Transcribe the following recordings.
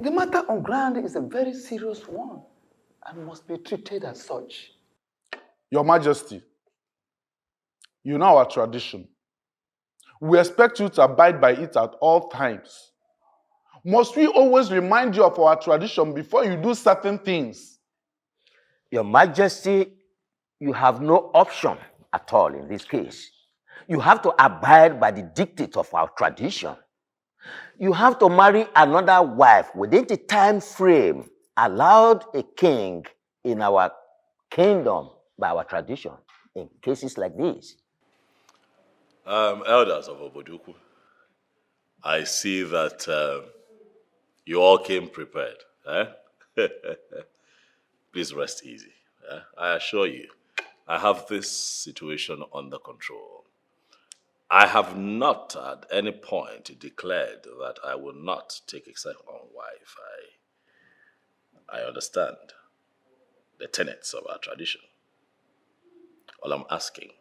The matter on ground is a very serious one and must be treated as such. Your Majesty, you know our tradition. We expect you to abide by it at all times. Must we always remind you of our tradition before you do certain things? Your Majesty, you have no option at all in this case. You have to abide by the dictate of our tradition. You have to marry another wife within the time frame allowed a king in our kingdom by our tradition in cases like this. Elders of Oboduku, I see that you all came prepared. Eh? Please rest easy. I assure you, I have this situation under control. I have not at any point declared that I will not take a second wife. I understand the tenets of our tradition. All I'm asking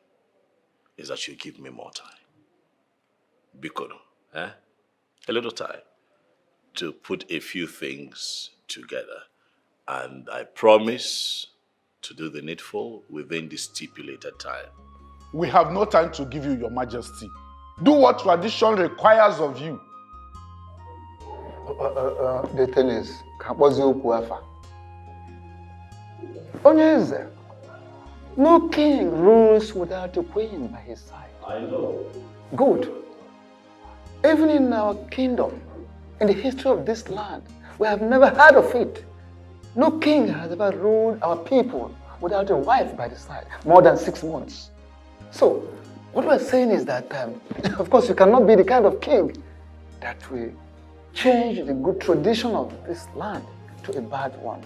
is that you give me more time. Bikono, a little time to put a few things together. And I promise to do the needful within the stipulated time. We have no time to give you, Your Majesty. Do what tradition requires of you. The thing is, Onyeze, no king rules without a queen by his side. I know. Good. Even in our kingdom, in the history of this land, we have never heard of it. No king has ever ruled our people without a wife by the side, more than 6 months. So, what we're saying is that, of course, you cannot be the kind of king that will change the good tradition of this land to a bad one.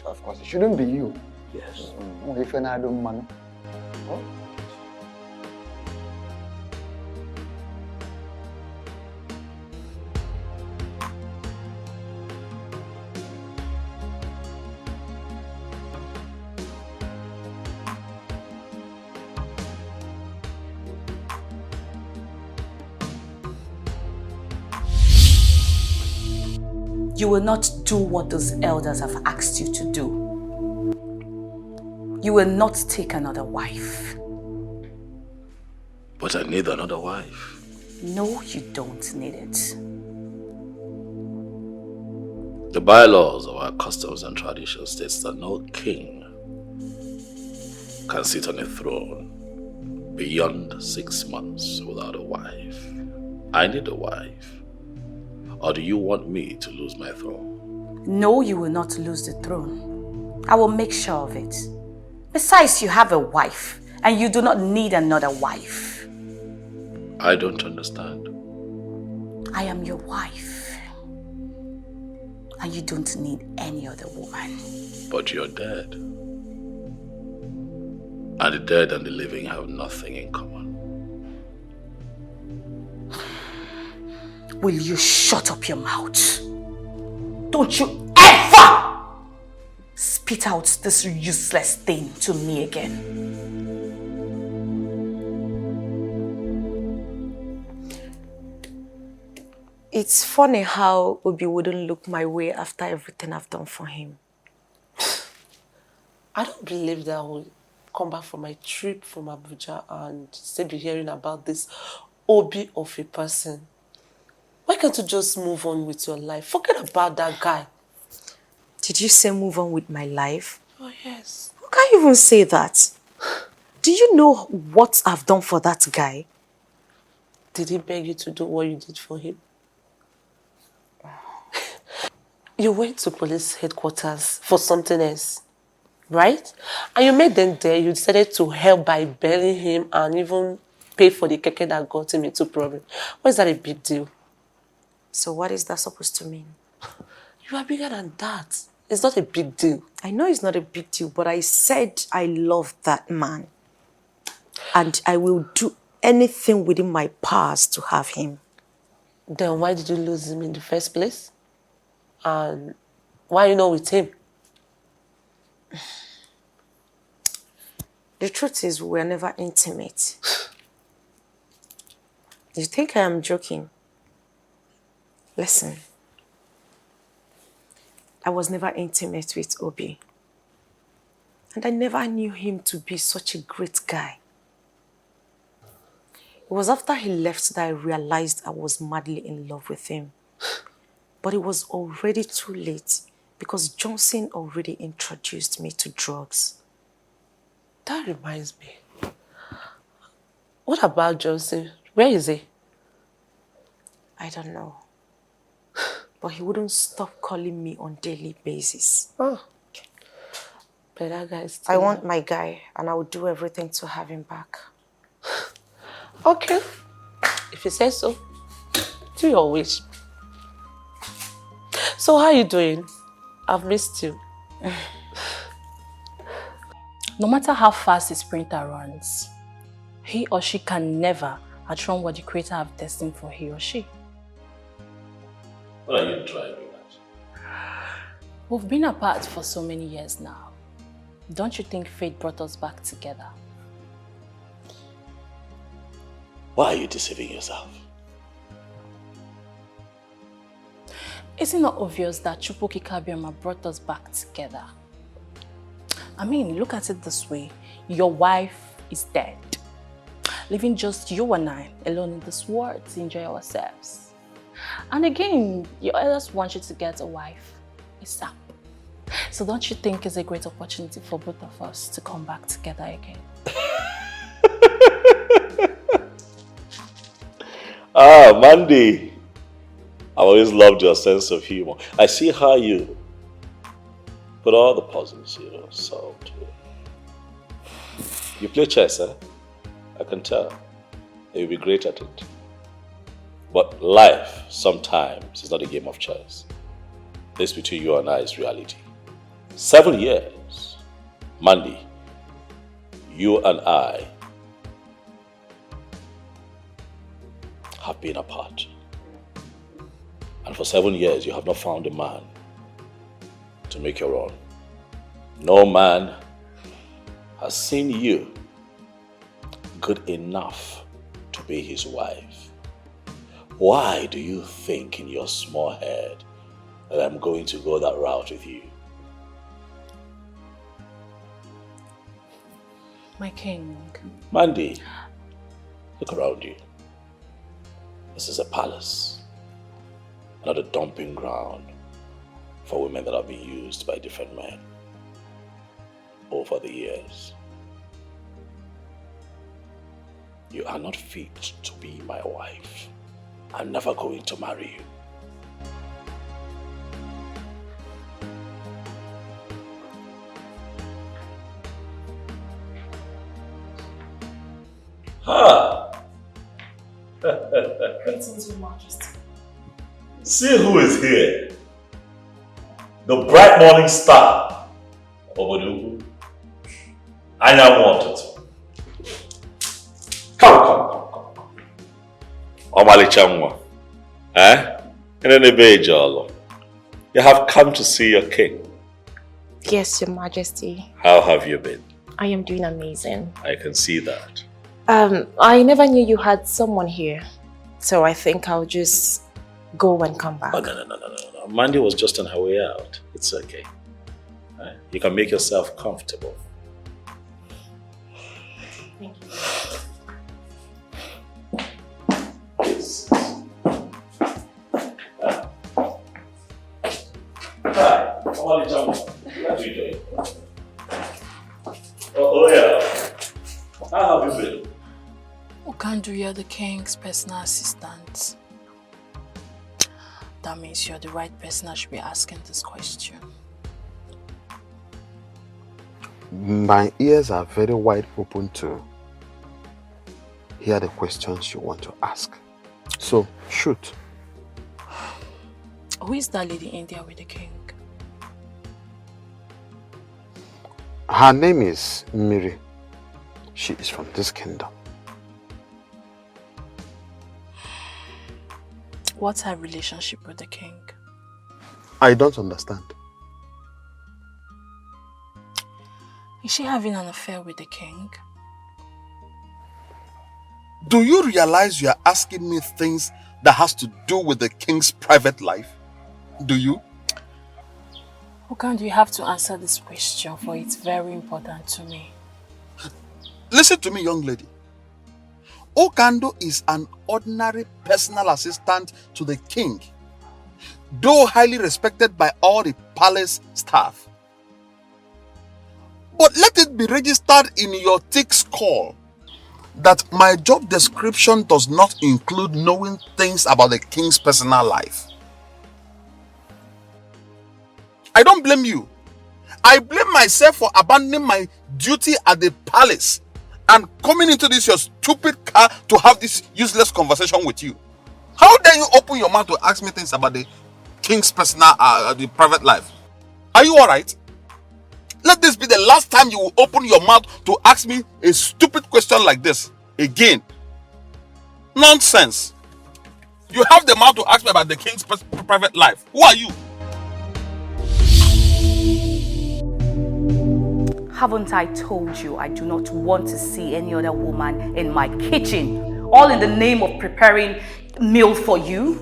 Of course, it shouldn't be you. Yes. If I don't man. You will not do what those elders have asked you to do. You will not take another wife. But I need another wife. No, you don't need it. The bylaws of our customs and traditions states that no king can sit on a throne beyond 6 months without a wife. I need a wife. Or do you want me to lose my throne? No, you will not lose the throne. I will make sure of it. Besides, you have a wife, and you do not need another wife. I don't understand. I am your wife, and you don't need any other woman. But you're dead. And the dead and the living have nothing in common. Will you shut up your mouth? Don't you ever spit out this useless thing to me again. It's funny how Obi wouldn't look my way after everything I've done for him. I don't believe that I will come back from my trip from Abuja and still be hearing about this Obi of a person. Why can't you just move on with your life? Forget about that guy. Did you say move on with my life? Oh, yes. How can you even say that? Do you know what I've done for that guy? Did he beg you to do what you did for him? You went to police headquarters for something else, right? And you made them there. You decided to help by bailing him and even pay for the keke that got him into problem. Why is that a big deal? So what is that supposed to mean? You are bigger than that. It's not a big deal. I know it's not a big deal, but I said I love that man. And I will do anything within my powers to have him. Then why did you lose him in the first place? And why are you not with him? The truth is, we were never intimate. You think I am joking? Listen, I was never intimate with Obi. And I never knew him to be such a great guy. It was after he left that I realized I was madly in love with him. But it was already too late because Johnson already introduced me to drugs. That reminds me. What about Johnson? Where is he? I don't know. But he wouldn't stop calling me on a daily basis. Oh. But that guy is I want my guy and I will do everything to have him back. Okay. If you say so, do your wish. So how are you doing? I've missed you. No matter how fast a sprinter runs, he or she can never outrun what the Creator have destined for he or she. What are you driving at? We've been apart for so many years now. Don't you think fate brought us back together? Why are you deceiving yourself? Isn't it obvious that Chukwuka Kabiama brought us back together? I mean, look at it this way. Your wife is dead, leaving just you and I alone in this world to enjoy ourselves. And again, your elders want you to get a wife. It's up. So don't you think it's a great opportunity for both of us to come back together again? Ah, Mandy. I've always loved your sense of humor. I see how you put all the puzzles, solved. You play chess, eh? I can tell. You'll be great at it. But life, sometimes, is not a game of chess. This between you and I is reality. 7 years. Mandy, you and I have been apart. And for 7 years, you have not found a man to make your own. No man has seen you good enough to be his wife. Why do you think in your small head that I'm going to go that route with you? My king. Mandy, look around you. This is a palace, not a dumping ground for women that have been used by different men over the years. You are not fit to be my wife. I'm never going to marry you. Ha! Greetings, Your Majesty. See who is here. The bright morning star. Obodugu. I now want it. Come. Omalichamwa. You have come to see your king. Yes, Your Majesty. How have you been? I am doing amazing. I can see that. I never knew you had someone here. So I think I'll just go and come back. Oh, no. Mandy was just on her way out. It's okay. You can make yourself comfortable. Thank you. Hi, how you doing? Oh yeah. How have you been? Okandu, you're the king's personal assistant. That means you're the right person I should be asking this question. My ears are very wide open to hear the questions you want to ask. So, shoot. Who is that lady in there with the king? Her name is Miri. She is from this kingdom. What's her relationship with the king? I don't understand. Is she having an affair with the king? Do you realize you are asking me things that has to do with the king's private life? Do you? Okando, you have to answer this question, for it's very important to me. Listen to me, young lady. Okando is an ordinary personal assistant to the king, though highly respected by all the palace staff. But let it be registered in your thick skull that my job description does not include knowing things about the king's personal life. I don't blame you. I blame myself for abandoning my duty at the palace and coming into this your stupid car to have this useless conversation with you. How dare you open your mouth to ask me things about the king's personal, the private life? Are you alright? Let this be the last time you will open your mouth to ask me a stupid question like this again. Nonsense. You have the mouth to ask me about the king's private life. Who are you? Haven't I told you I do not want to see any other woman in my kitchen, all in the name of preparing meal for you?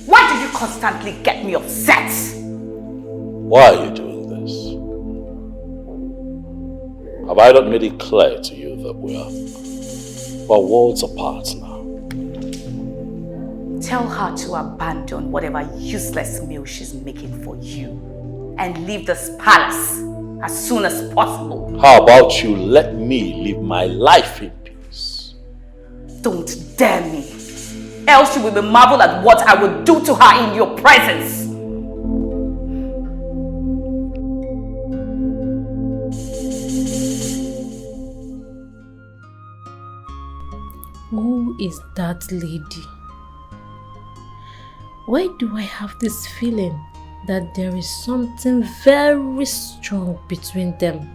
Why do you constantly get me upset? Why are you doing this? Have I not made it clear to you that we're worlds apart now? Tell her to abandon whatever useless meal she's making for you and leave this palace as soon as possible. How about you let me live my life in peace? Don't dare me, else you will be marveled at what I will do to her in your presence. Who is that lady? Why do I have this feeling that there is something very strong between them?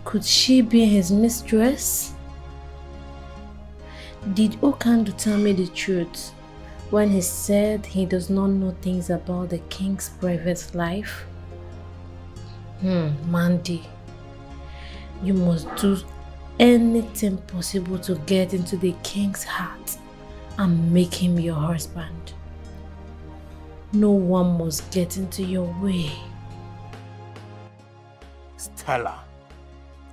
Could she be his mistress? Did Okando tell me the truth when he said he does not know things about the king's private life? Mandy, you must do anything possible to get into the king's heart and make him your husband. No one must get into your way. Stella,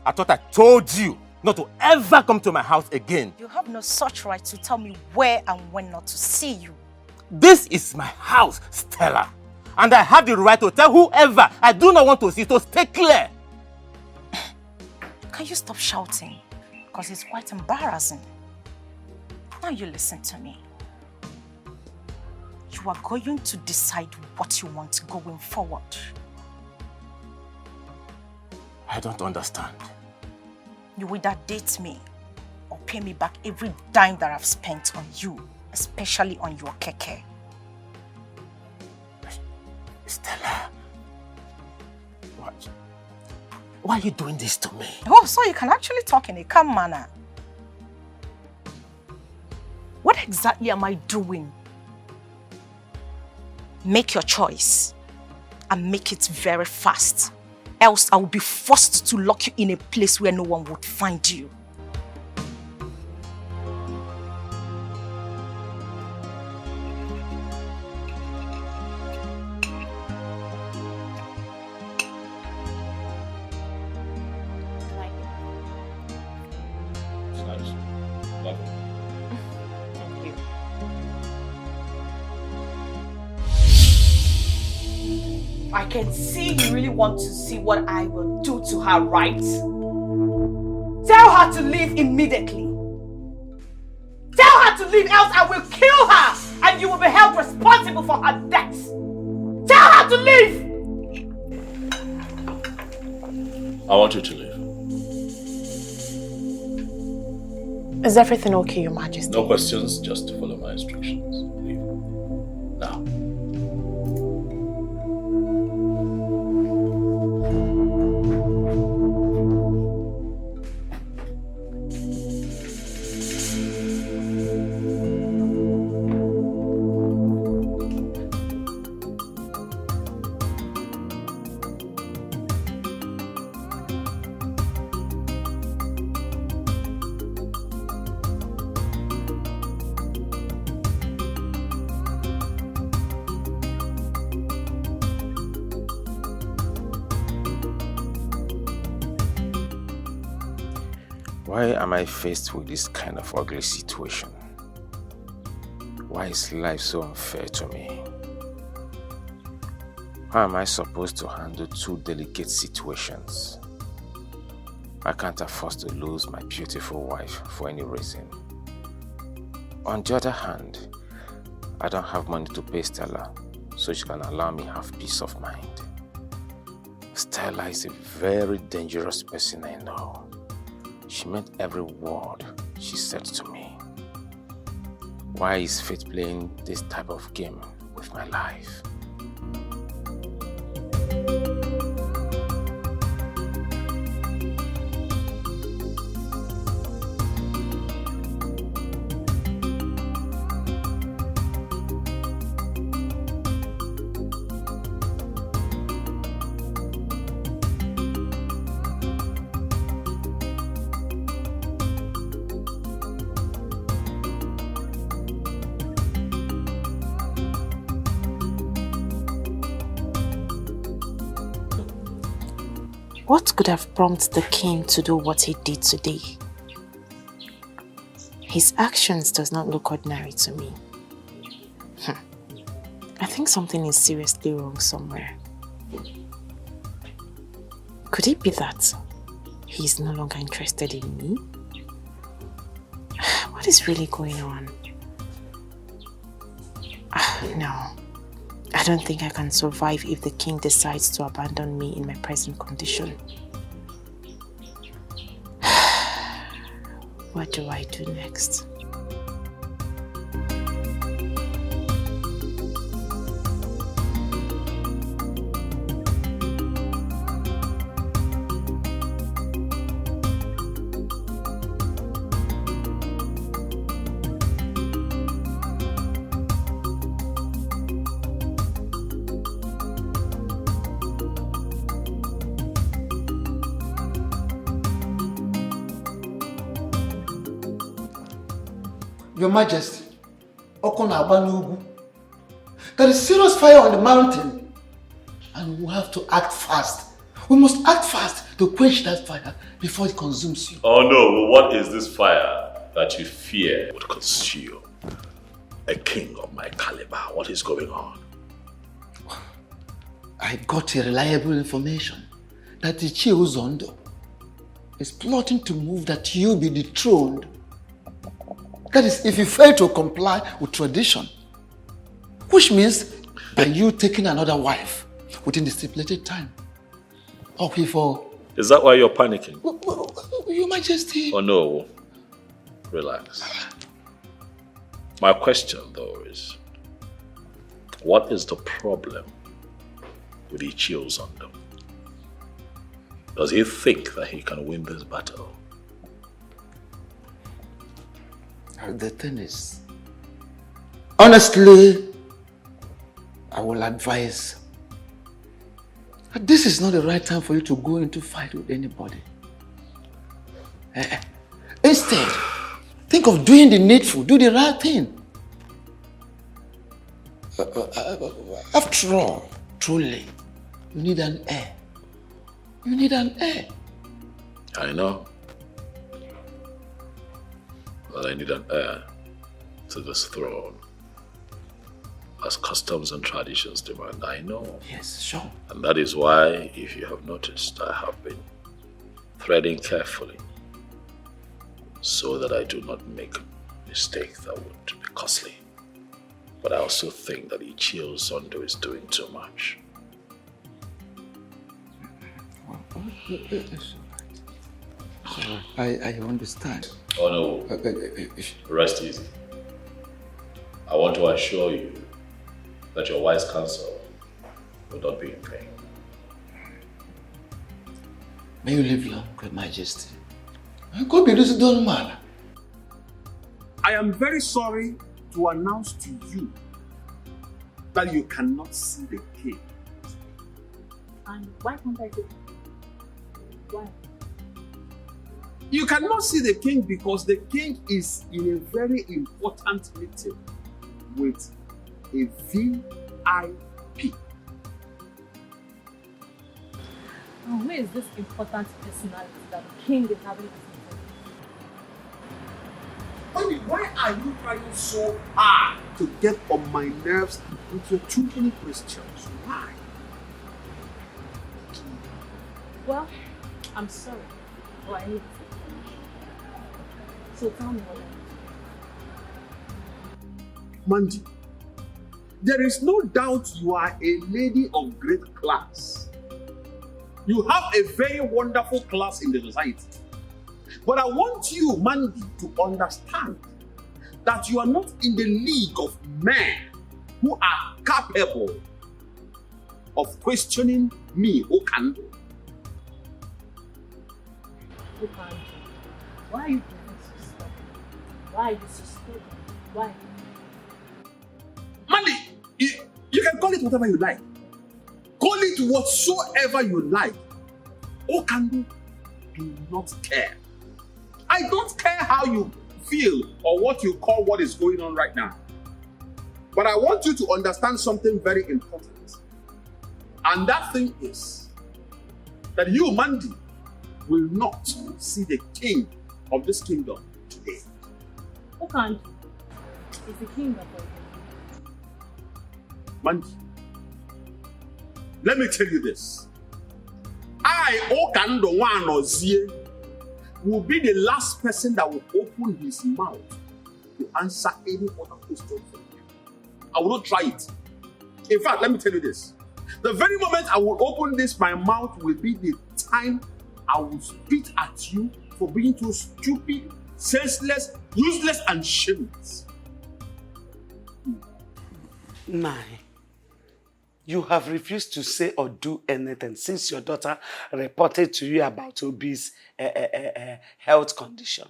I thought I told you not to ever come to my house again. You have no such right to tell me where and when not to see you. This is my house, Stella. And I have the right to tell whoever I do not want to see, so stay clear. Can you stop shouting? Because it's quite embarrassing. Now you listen to me. You are going to decide what you want going forward. I don't understand. You either date me or pay me back every dime that I've spent on you, especially on your keke. Stella, why are you doing this to me? Oh, so you can actually talk in a calm manner. What exactly am I doing? Make your choice and make it very fast. Else I will be forced to lock you in a place where no one would find you. I can see you really want to see what I will do to her, right? Tell her to leave immediately. Tell her to leave, else I will kill her and you will be held responsible for her death. Tell her to leave! I want you to leave. Is everything okay, Your Majesty? No questions, just follow my instructions. Leave. Now. Why am I faced with this kind of ugly situation? Why is life so unfair to me? How am I supposed to handle two delicate situations? I can't afford to lose my beautiful wife for any reason. On the other hand, I don't have money to pay Stella, so she can allow me have peace of mind. Stella is a very dangerous person I know. She meant every word she said to me. Why is fate playing this type of game with my life? What could have prompted the king to do what he did today? His actions does not look ordinary to me. I think something is seriously wrong somewhere. Could it be that he is no longer interested in me? What is really going on? No. I don't think I can survive if the king decides to abandon me in my present condition. What do I do next? Your Majesty, there is serious fire on the mountain, and we have to act fast. We must act fast to quench that fire before it consumes you. Oh no, what is this fire that you fear would consume a king of my caliber? What is going on? I got a reliable information that the Zondo is plotting to move that you be dethroned. That is, if you fail to comply with tradition, which means by you taking another wife within the stipulated time. Is that why you're panicking? Your Majesty. Oh no, relax. My question though is, what is the problem with Ichio Zondo? Does he think that he can win this battle? The thing is, honestly, I will advise that this is not the right time for you to go into fight with anybody. Instead, think of doing the needful, do the right thing. After all, truly, you need an heir. You need an heir. I know. But I need an heir to this throne. As customs and traditions demand, I know. Yes, sure. And that is why, if you have noticed, I have been threading carefully so that I do not make a mistake that would be costly. But I also think that Ichio Zondo is doing too much. I understand. Oh no, rest easy. I want to assure you that your wise counsel will not be in vain. May you live long, Your Majesty. God be this done man. I am very sorry to announce to you that you cannot see the king. And why can't I do it? Why? You cannot see the king because the king is in a very important meeting with a VIP. And who is this important personality that the king is having this meeting? Mandy, why are you trying so hard to get on my nerves with your too many questions? Why? Well, I'm sorry, but I need to. So tell me what Mandy, there is no doubt you are a lady of great class. You have a very wonderful class in the society. But I want you, Mandy, to understand that you are not in the league of men who are capable of questioning me, Okando. Okando, why are you doing so stubborn? Why are you so stubborn? Why? Mandy, you can call it whatever you like. Call it whatsoever you like. Okando, do not care. I don't care how you feel or what you call what is going on right now. But I want you to understand something very important. And that thing is that you, Mandy, will not see the king of this kingdom today. Okando is the king of all. Mandy, let me tell you this. I, Okando Wanozie, will be the last person that will open his mouth to answer any other question from you. I will not try it. In fact, let me tell you this. The very moment I will open my mouth will be the time I will spit at you for being too stupid, senseless, useless, and shameless. My, you have refused to say or do anything since your daughter reported to you about Obi's health condition.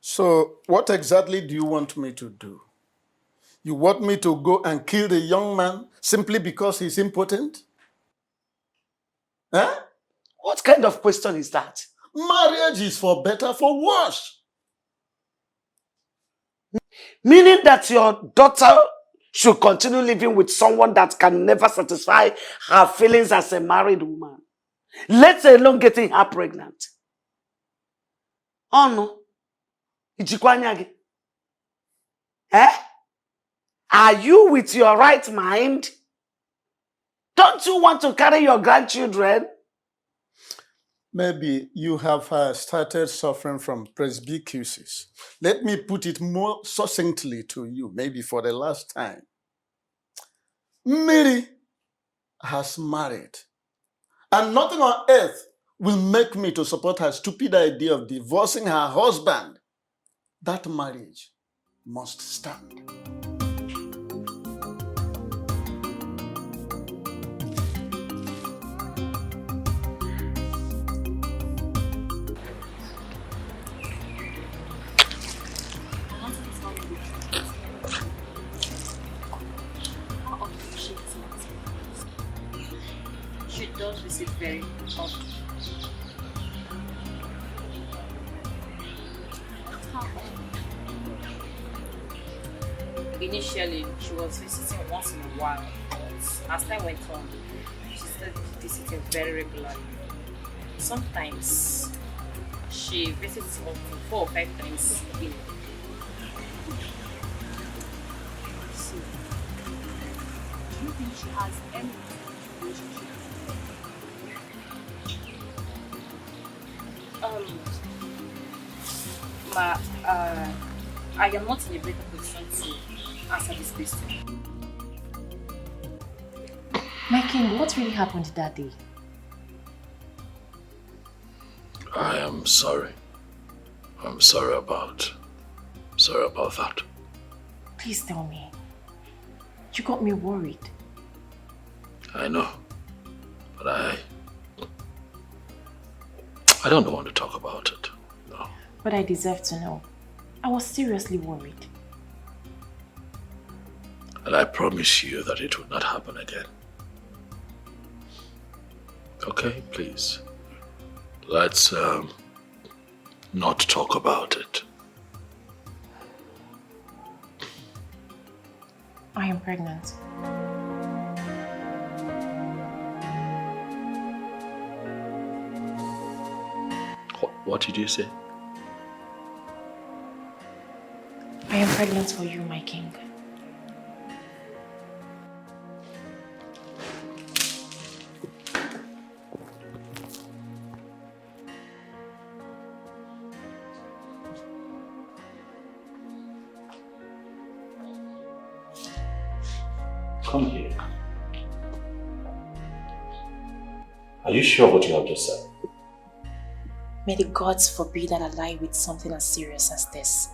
So, what exactly do you want me to do? You want me to go and kill the young man simply because he's impotent? Huh? What kind of question is that? Marriage is for better, for worse. Meaning that your daughter should continue living with someone that can never satisfy her feelings as a married woman, let alone getting her pregnant. Oh no. Ijikwanyagi. Eh? Are you with your right mind? Don't you want to carry your grandchildren? Maybe you have started suffering from presbycusis. Let me put it more succinctly to you, maybe for the last time. Mary has married, and nothing on earth will make me to support her stupid idea of divorcing her husband. That marriage must stand. She does visit very often. Initially, she was visiting once in a while, but as time went on, she started visiting very regularly. Sometimes she visits up to 4 or 5 times a year. So, do you think she has any relationship? I am not in a better position to answer this question. My king, what really happened that day? I am sorry. I'm sorry about that. Please tell me. You got me worried. I know, but I don't want to talk about it. No. But I deserve to know. I was seriously worried. And I promise you that it will not happen again. Okay, please. Let's not talk about it. I am pregnant. What did you say? I am pregnant for you, my king. Come here. Are you sure what you have just said? May the gods forbid that I lie with something as serious as this.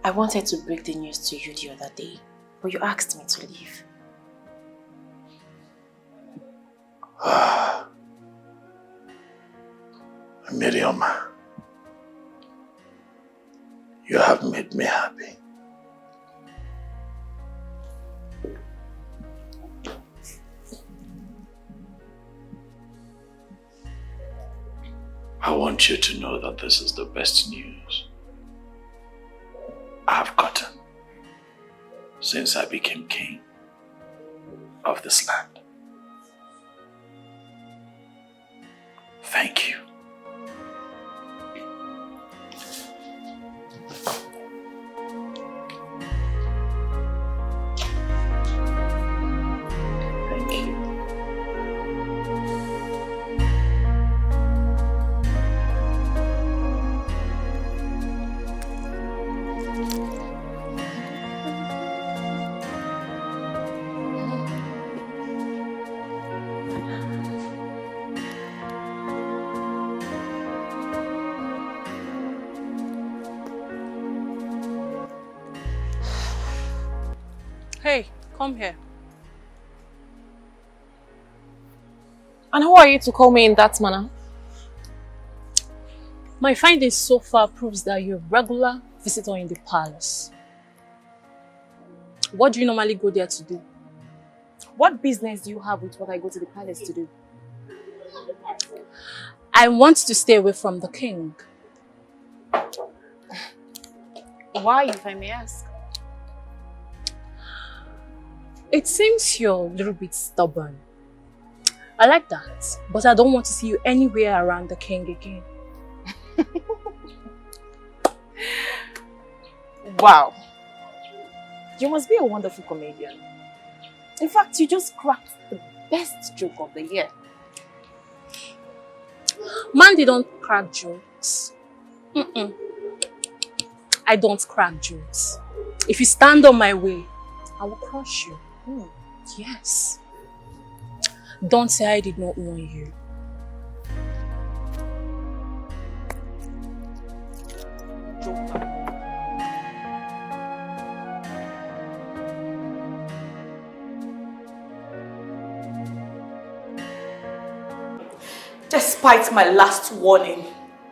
I wanted to break the news to you the other day, but you asked me to leave. Miriam, you have made me happy. I want you to know that this is the best news I have gotten since I became king of this land. Thank you. Hey, come here. And who are you to call me in that manner? My findings so far proves that you're a regular visitor in the palace. What do you normally go there to do? What business do you have with what I go to the palace to do? I want to stay away from the king. Why, if I may ask? It seems you're a little bit stubborn. I like that, but I don't want to see you anywhere around the king again. Wow. You must be a wonderful comedian. In fact, you just cracked the best joke of the year. Mandy don't crack jokes. I don't crack jokes. If you stand on my way, I will crush you. Yes. Don't say I did not warn you. Despite my last warning,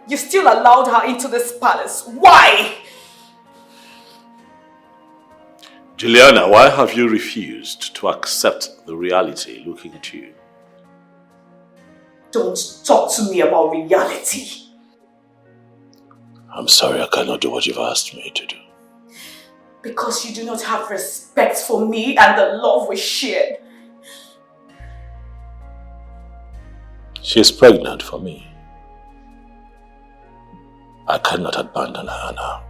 you still allowed her into this palace. Why? Juliana, why have you refused to accept the reality looking at you? Don't talk to me about reality. I'm sorry, I cannot do what you've asked me to do. Because you do not have respect for me and the love we shared. She is pregnant for me. I cannot abandon her now.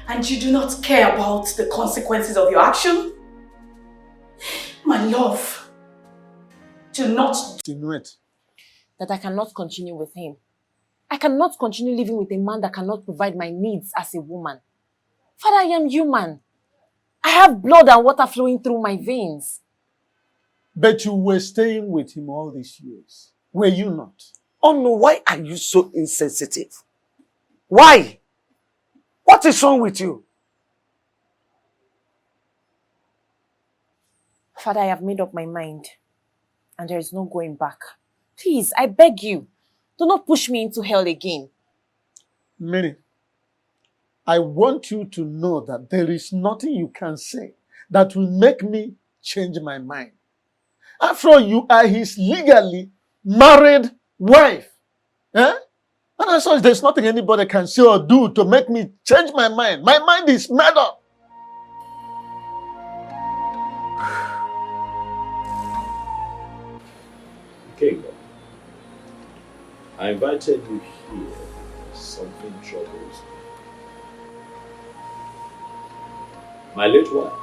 And you do not care about the consequences of your action? My love, do not insinuate that I cannot continue with him. I cannot continue living with a man that cannot provide my needs as a woman. Father, I am human. I have blood and water flowing through my veins. But you were staying with him all these years, were you not? Oh no, why are you so insensitive? Why? What is wrong with you? Father, I have made up my mind, and there is no going back. Please, I beg you, do not push me into hell again. Mary, I want you to know that there is nothing you can say that will make me change my mind. After all, you are his legally married wife. Eh? And as such, there's nothing anybody can say or do to make me change my mind. My mind is made up. King, I invited you here because something troubles me. My late wife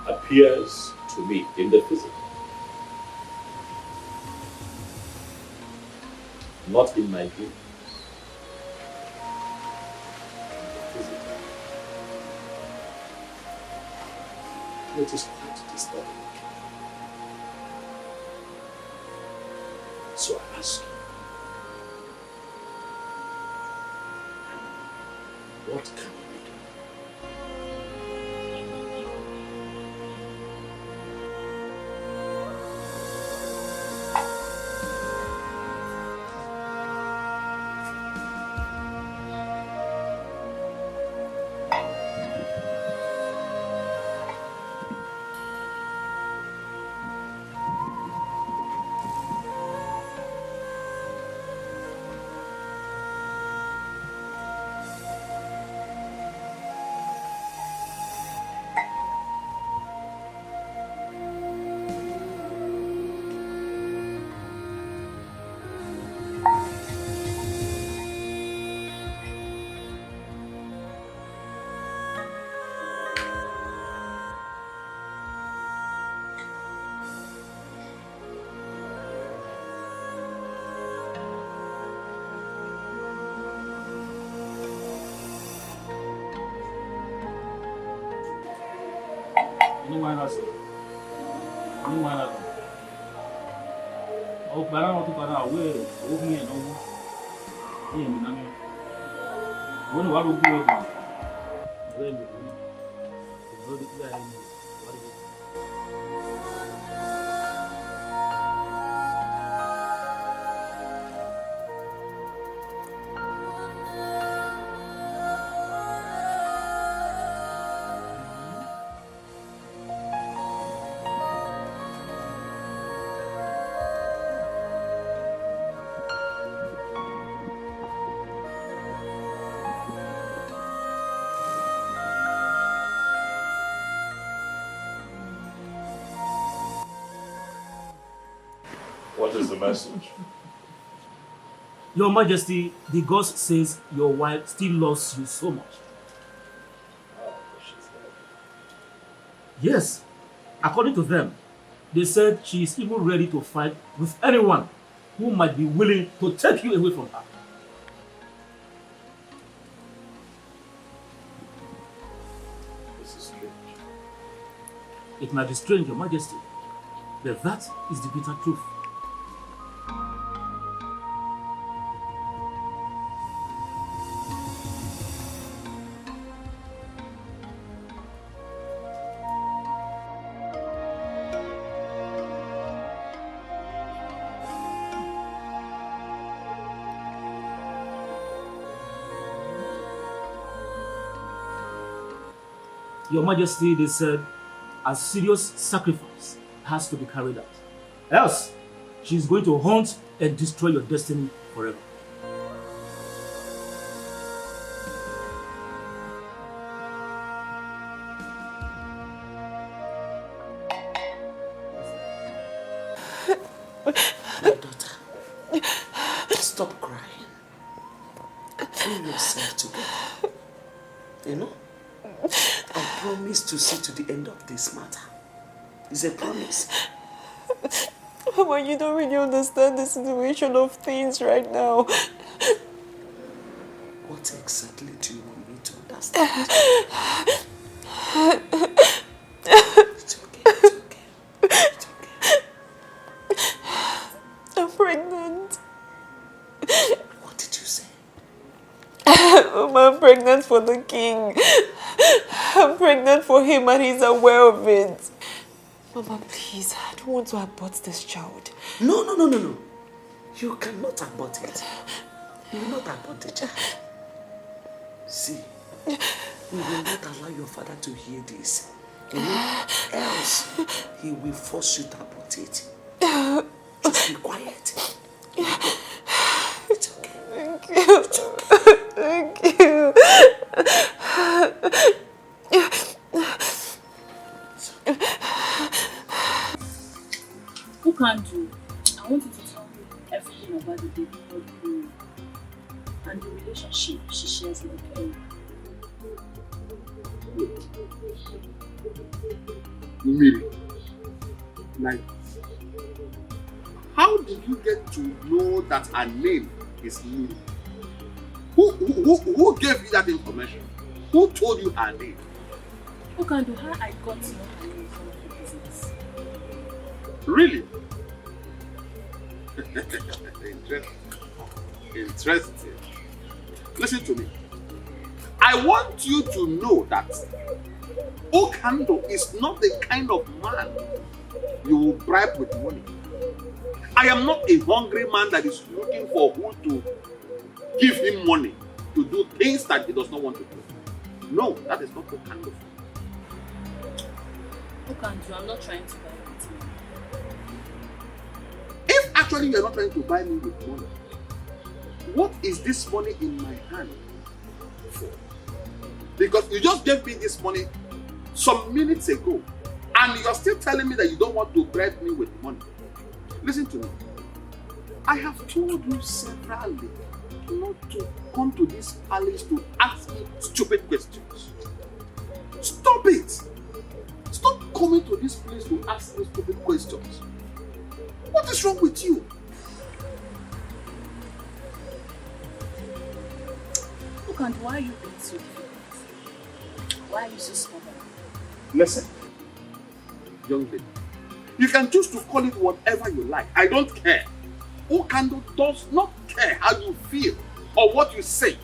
appears to me in the physical, not in my dreams. Physical. It is quite disturbing. So I ask you, what can we do? What is the message? Your Majesty, the ghost says your wife still loves you so much. Yes, according to them, they said she is even ready to fight with anyone who might be willing to take you away from her. This is strange. It might be strange, Your Majesty, but that is the bitter truth. Your Majesty, they said a serious sacrifice has to be carried out. Else, she is going to haunt and destroy your destiny forever. My daughter, stop crying. Pull yourself together. You know? I promise to see to the end of this matter. It's a promise. Mama, you don't really understand the situation of things right now. What exactly do you want me to understand? It's okay, it's okay. It's okay. I'm pregnant. What did you say? Mama, I'm pregnant for the king. I'm pregnant for him and he's aware of it. Mama, please, I don't want to abort this child. No. You cannot abort it. You will not abort the child. See, we will not allow your father to hear this. You know, else he will force you to abort it. Just be quiet. It's okay. Thank you. It's okay. Thank you. Who can do? I want you to tell me everything about the day before the funeral and the relationship she shares with him. Miri, like, how did you get to know that her name is Miri? Who gave you that information? Who told you her name? Who can do how I got to know her name from the business? Really? Interesting. Listen to me. I want you to know that Okando is not the kind of man you will bribe with money. I am not a hungry man that is looking for who to give him money to do things that he does not want to do. No, that is not Okando. Okando, I'm not trying to buy it with money. If actually you are not trying to buy me with money, what is this money in my hand for? Because you just gave me this money some minutes ago, and you are still telling me that you don't want to bribe me with money. Listen to me. I have told you severally not to come to this palace to ask me stupid questions. Stop it! Stop coming to this place to ask me stupid questions. What is wrong with you? Look, and why are you being so difficult? Why are you so stubborn? Listen, young lady, you can choose to call it whatever you like. I don't care. Okando does not care how you feel or what you say.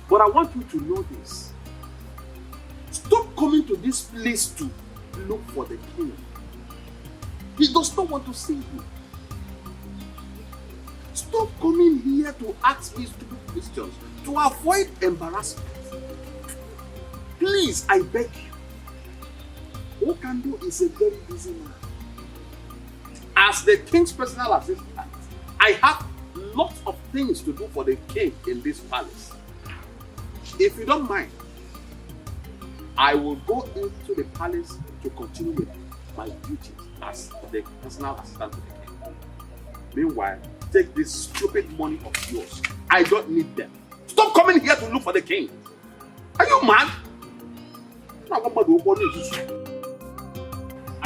But I want you to know this. Stop coming to this place to look for the king. He does not want to see you. Stop coming here to ask me stupid questions to avoid embarrassment. Please, I beg you. Okando is a very busy man. As the king's personal assistant, I have lots of things to do for the king in this palace. If you don't mind, I will go into the palace to continue with my duties as the personal assistant to the king. Meanwhile, take this stupid money of yours. I don't need them. Stop coming here to look for the king. Are you mad? I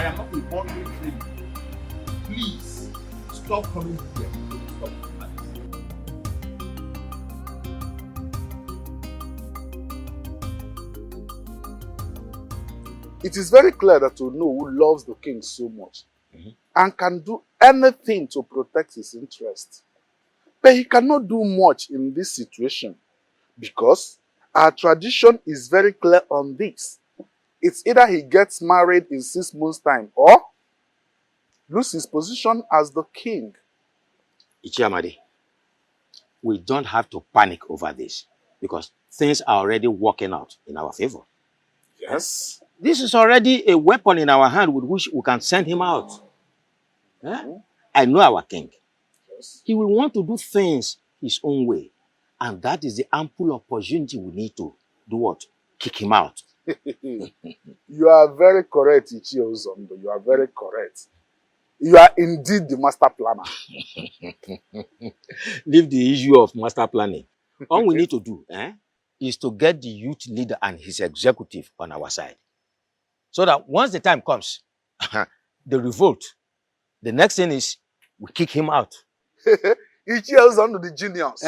am not a hungry king. Please, stop coming here. Stop. It is very clear that you know who loves the king so much and can do anything to protect his interest. But he cannot do much in this situation because our tradition is very clear on this. It's either he gets married in 6 months' time or lose his position as the king. Ichiamadi, we don't have to panic over this because things are already working out in our favor. Yes. This is already a weapon in our hand with which we can send him out. I know our king. Yes. He will want to do things his own way. And that is the ample opportunity we need to do what? Kick him out. You are very correct, Ichio Zondo. You are very correct. You are indeed the master planner. Leave the issue of master planning. All we need to do is to get the youth leader and his executive on our side. So that once the time comes, the revolt, the next thing is we kick him out. Ichio Zondo the genius.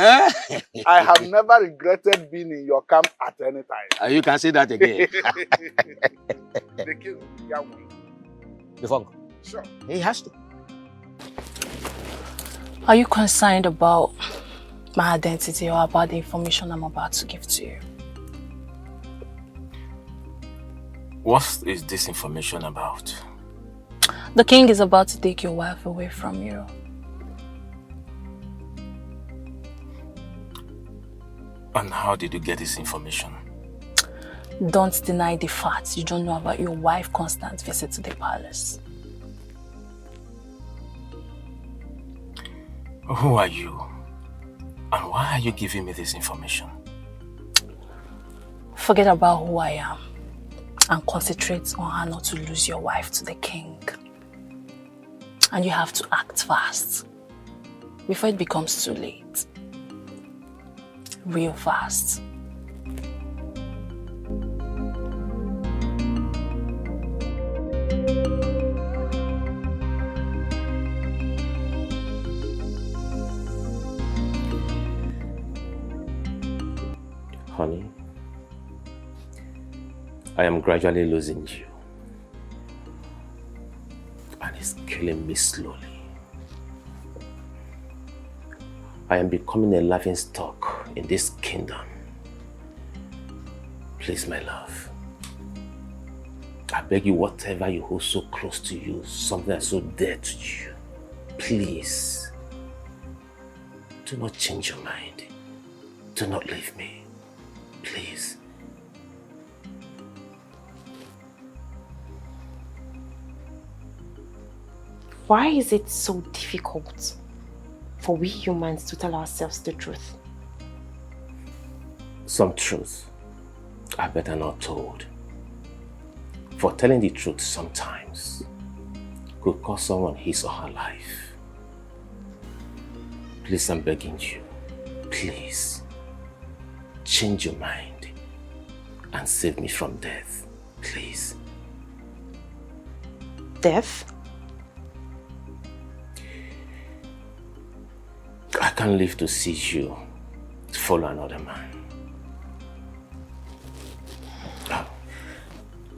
I have never regretted being in your camp at any time. You can say that again. The king will be away. The funk. Sure. He has to. Are you concerned about my identity or about the information I'm about to give to you? What is this information about? The king is about to take your wife away from you. And how did you get this information? Don't deny the fact you don't know about your wife's constant visit to the palace. Who are you? And why are you giving me this information? Forget about who I am and concentrate on how not to lose your wife to the king. And you have to act fast before it becomes too late. Real fast. I am gradually losing you. And it's killing me slowly. I am becoming a laughing stock in this kingdom. Please, my love. I beg you, whatever you hold so close to you, something that's so dear to you, please, do not change your mind. Do not leave me. Please. Why is it so difficult for we humans to tell ourselves the truth? Some truths are better not told. For telling the truth sometimes could cost someone his or her life. Please, I'm begging you, please, change your mind and save me from death, please. Death? I can't live to see you follow another man.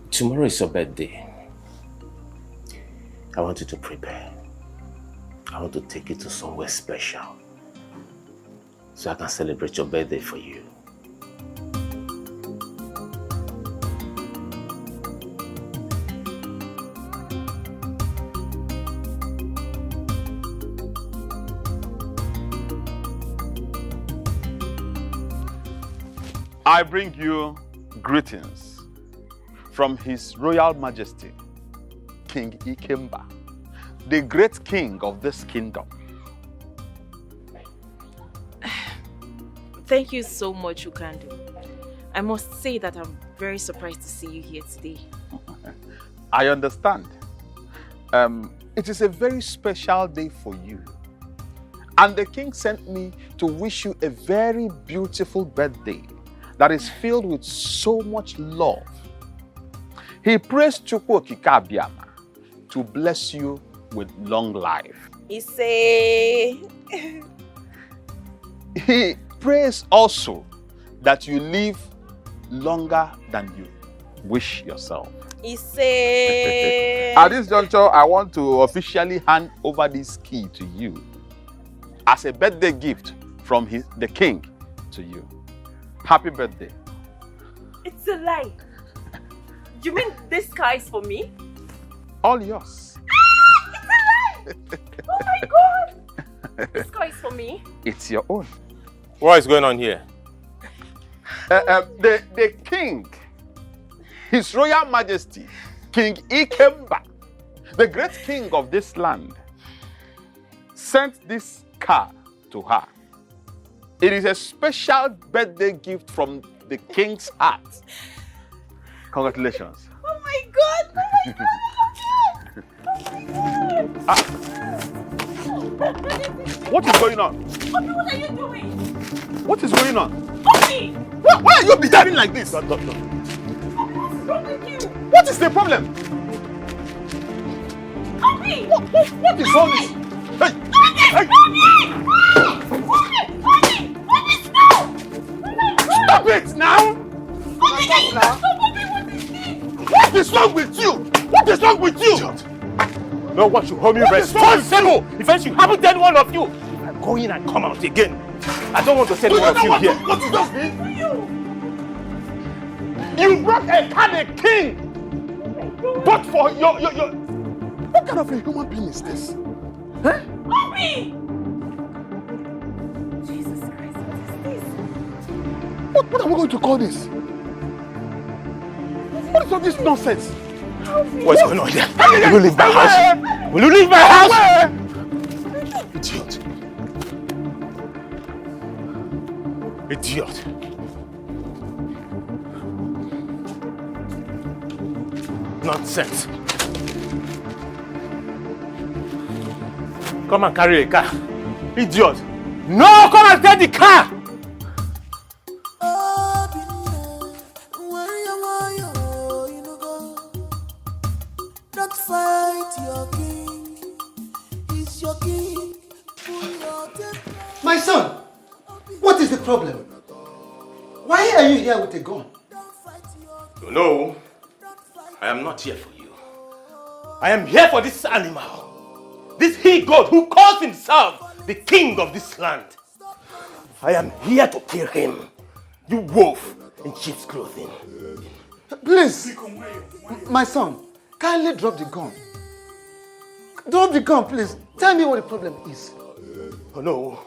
Tomorrow is your birthday. I want you to prepare. I want to take you to somewhere special so I can celebrate your birthday for you. I bring you greetings from His Royal Majesty, King Ikemba, the great king of this kingdom. Thank you so much, Ukandu. I must say that I'm very surprised to see you here today. I understand. It is a very special day for you. And the king sent me to wish you a very beautiful birthday that is filled with so much love. He prays Chukwu Okike Abiama to bless you with long life. He prays also that you live longer than you wish yourself. At this juncture, I want to officially hand over this key to you as a birthday gift from the king to you. Happy birthday. It's a lie. You mean this car is for me? All yours. It's a lie! Oh my god! This car is for me? It's your own. What is going on here? The king, His Royal Majesty, King Ikemba, the great king of this land, sent this car to her. It is a special birthday gift from the king's heart. Congratulations. Oh my god! Oh my god! Oh my god! What is going on? Obi, what are you doing? What is going on? Obi! Why are you behaving like this? Obi, what's wrong with you? What is the problem? Obi! What is all this? Hey! Hey! Obi, stop! Stop it now! What is wrong with you? What is wrong with you? No one should hold me responsible if I should happen to any one of you. If I go in and come out again, I don't want to see any one of you here. What is that? You brought a candid king! But for your... What kind of a human being is this? Huh? Obi! Jesus Christ, what is this? What are we going to call this? What is all this nonsense? What's going on here? Will you leave my house? Will you leave my house? Idiot. Idiot. Nonsense. Come and carry a car. Idiot. No, come and take the car. My son, what is the problem? Why are you here with a gun? No, I am not here for you. I am here for this animal. This he-goat who calls himself the king of this land. I am here to kill him. You wolf in sheep's clothing. Please, my son, kindly drop the gun. Drop the gun, please. Tell me what the problem is. Oh no.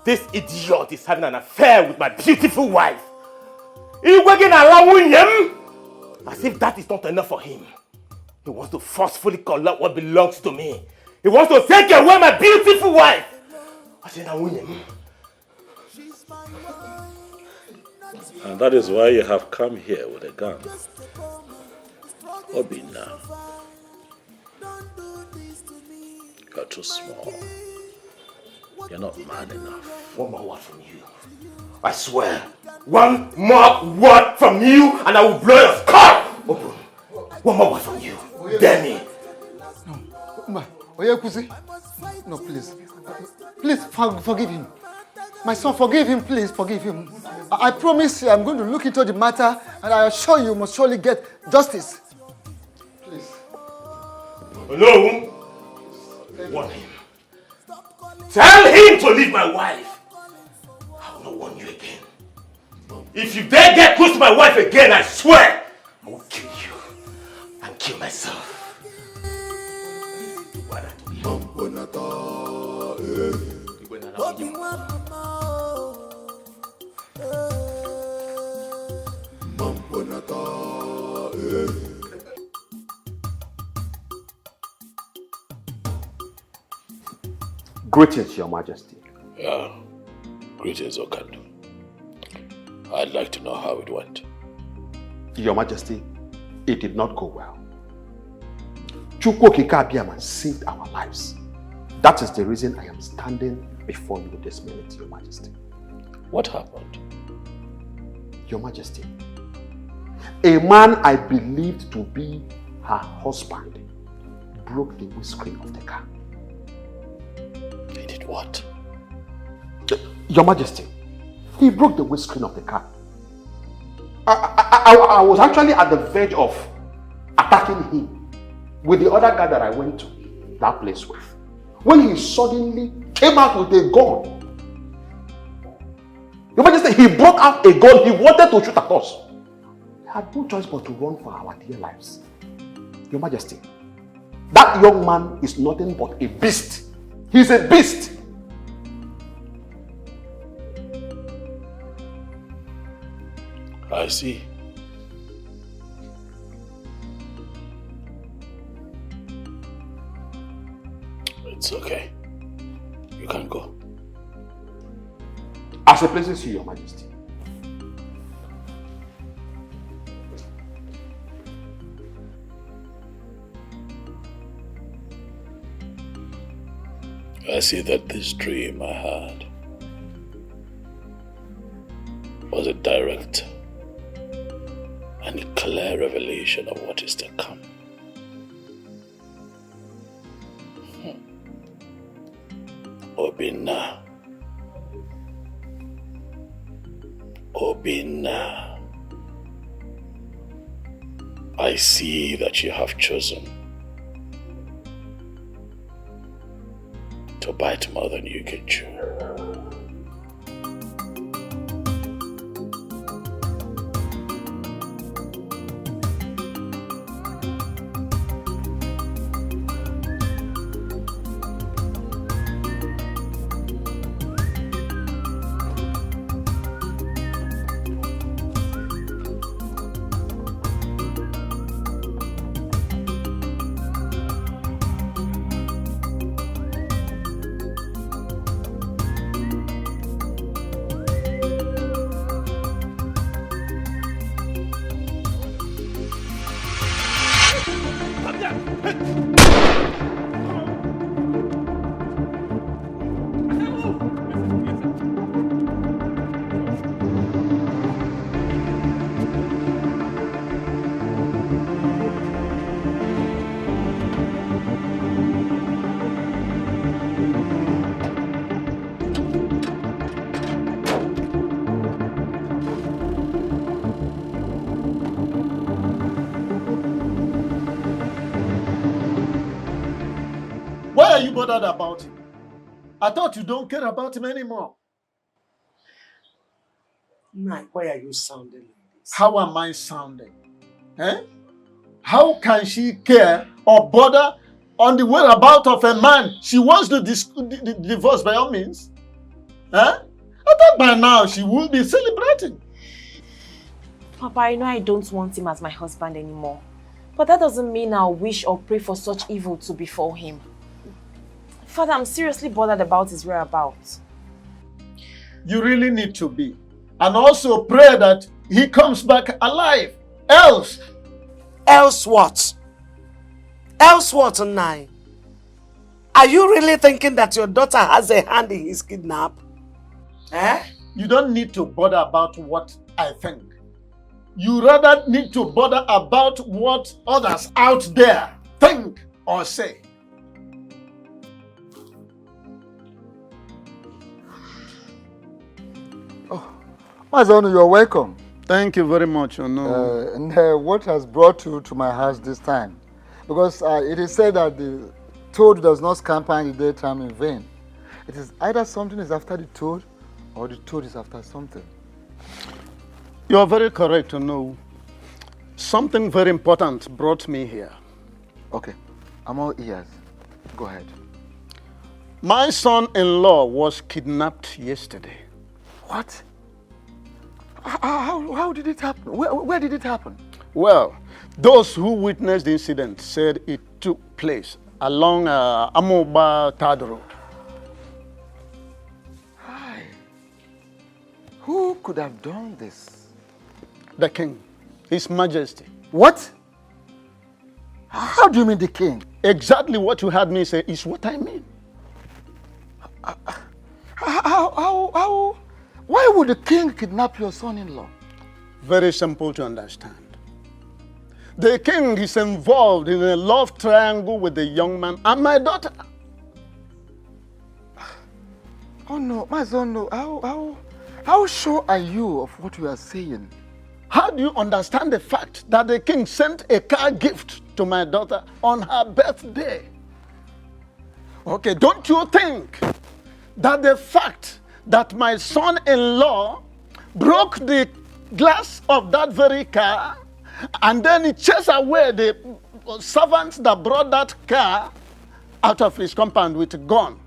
This idiot is having an affair with my beautiful wife. He's working around him as if that is not enough for him. He wants to forcefully collect what belongs to me. He wants to take away my beautiful wife. I said, I win him. And that is why you have come here with a gun. Obina, you're too small. You're not man enough. One more word from you. I swear. One more word from you and I will blow your skull open. One more word from you. Dare me. No, Oyekuzi. No, please. Please forgive him. My son, forgive him, please, forgive him. I promise you, I'm going to look into the matter and I assure you must surely get justice. Please. Hello? Warn him. Tell him to leave my wife. I will not warn you again. If you dare get close to my wife again, I swear, I will kill you and kill myself. Greetings, Your Majesty. Yeah, greetings, Okandu. I'd like to know how it went. Your Majesty, it did not go well. Chukwokika Abiaman saved our lives. That is the reason I am standing before you this minute, Your Majesty. What happened? Your Majesty, a man I believed to be her husband broke the windscreen of the car. He did what? Your Majesty, he broke the windscreen of the car. I was actually at the verge of attacking him with the other guy that I went to that place with, when he suddenly came out with a gun. Your Majesty, he brought out a gun. He wanted to shoot at us. We had no choice but to run for our dear lives. Your Majesty, that young man is nothing but a beast. He's a beast. I see. It's okay. You can go. As it pleases you, Your Majesty. I see that this dream I had was a direct and a clear revelation of what is to come. Obina. Obina. I see that you have chosen to bite more than you can chew. you bothered about him? I thought you don't care about him anymore. Nai, why are you sounding like this? How am I sounding? Eh? How can she care or bother on the whereabouts of a man she wants to divorce by all means? Eh? I thought by now she would be celebrating. Papa, I know I don't want him as my husband anymore. But that doesn't mean I'll wish or pray for such evil to befall him. Father, I'm seriously bothered about his whereabouts. You really need to be. And also pray that he comes back alive. Else what? Else what, Nai? Are you really thinking that your daughter has a hand in his kidnap? Eh? You don't need to bother about what I think. You rather need to bother about what others out there think or say. Mazono, you're welcome. Thank you very much. What has brought you to my house this time? Because it is said that the toad does not scamper in the daytime in vain. It is either something is after the toad or the toad is after something. You are very correct, Something very important brought me here. Okay, I'm all ears. Go ahead. My son-in-law was kidnapped yesterday. What? How did it happen? Where did it happen? Well, those who witnessed the incident said it took place along Amoba Third Road. Hi. Who could have done this? The king, His Majesty. What? How do you mean the king? Exactly what you had me say is what I mean. How? Why would the king kidnap your son-in-law? Very simple to understand. The king is involved in a love triangle with the young man and my daughter. Oh no, my son, no. How sure are you of what you are saying? How do you understand the fact that the king sent a car gift to my daughter on her birthday? Okay, don't you think that the fact that my son-in-law broke the glass of that very car and then he chased away the servants that brought that car out of his compound with a gun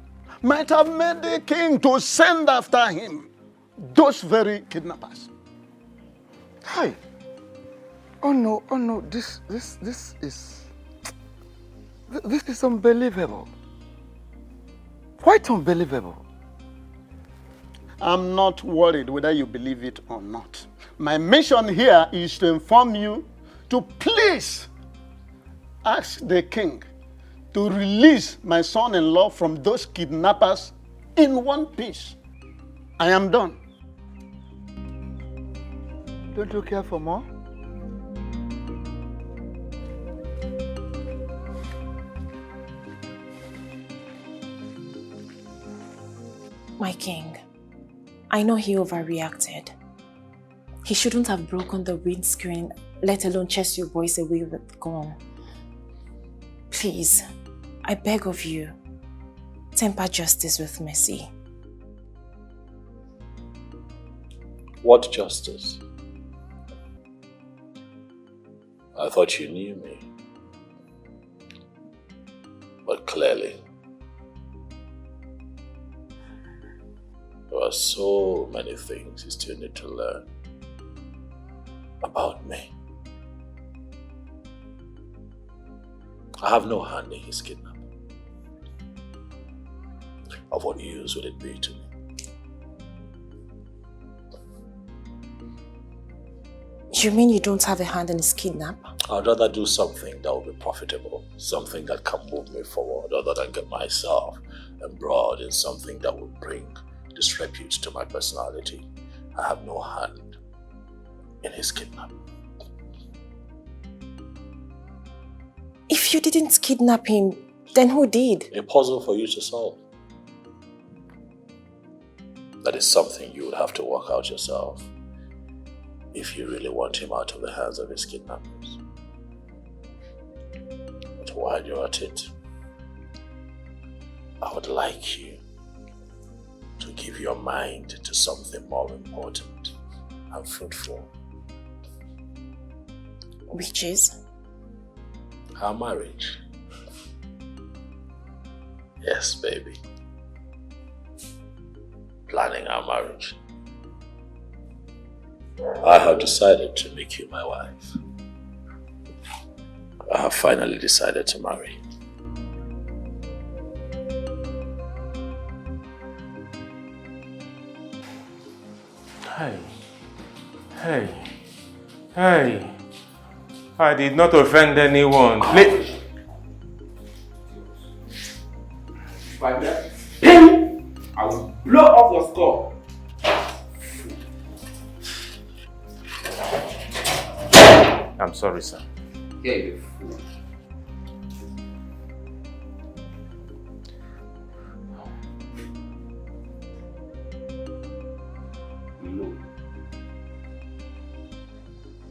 might have made the king to send after him those very kidnappers? Hi. Oh no, this is unbelievable. Quite unbelievable. I'm not worried whether you believe it or not. My mission here is to inform you to please ask the king to release my son-in-law from those kidnappers in one piece. I am done. Don't you care for more? My king, I know he overreacted. He shouldn't have broken the windscreen, let alone chase you boys away with the gun. Please, I beg of you, temper justice with mercy. What justice? I thought you knew me. But clearly, there are so many things you still need to learn about me. I have no hand in his kidnapping. Of what use would it be to me? You mean you don't have a hand in his kidnap? I'd rather do something that will be profitable, something that can move me forward, other than get myself embroiled in something that will bring disrepute to my personality. I have no hand in his kidnapping. If you didn't kidnap him, then who did? A puzzle for you to solve. That is something you would have to work out yourself if you really want him out of the hands of his kidnappers. But while you're at it, I would like you to give your mind to something more important and fruitful. Which is? Our marriage. Yes, baby. Planning our marriage. I have decided to make you my wife. I have finally decided to marry. Hey. I did not offend anyone. Please. If I get ping, I will blow off your skull. I'm sorry, sir. Yeah, you fool. No.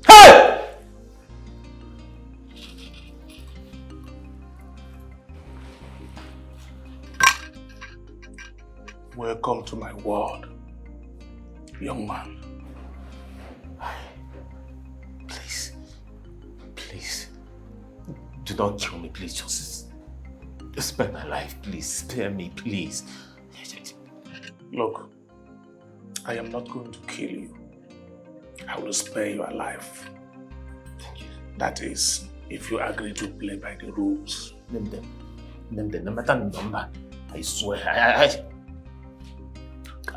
Hey! Welcome to my world, young man. Please. Do not kill me, please. Just spare my life, please. Spare me, please. Look, I am not going to kill you. I will spare your life. That is, if you agree to play by the rules. Name them. No matter the number. I swear.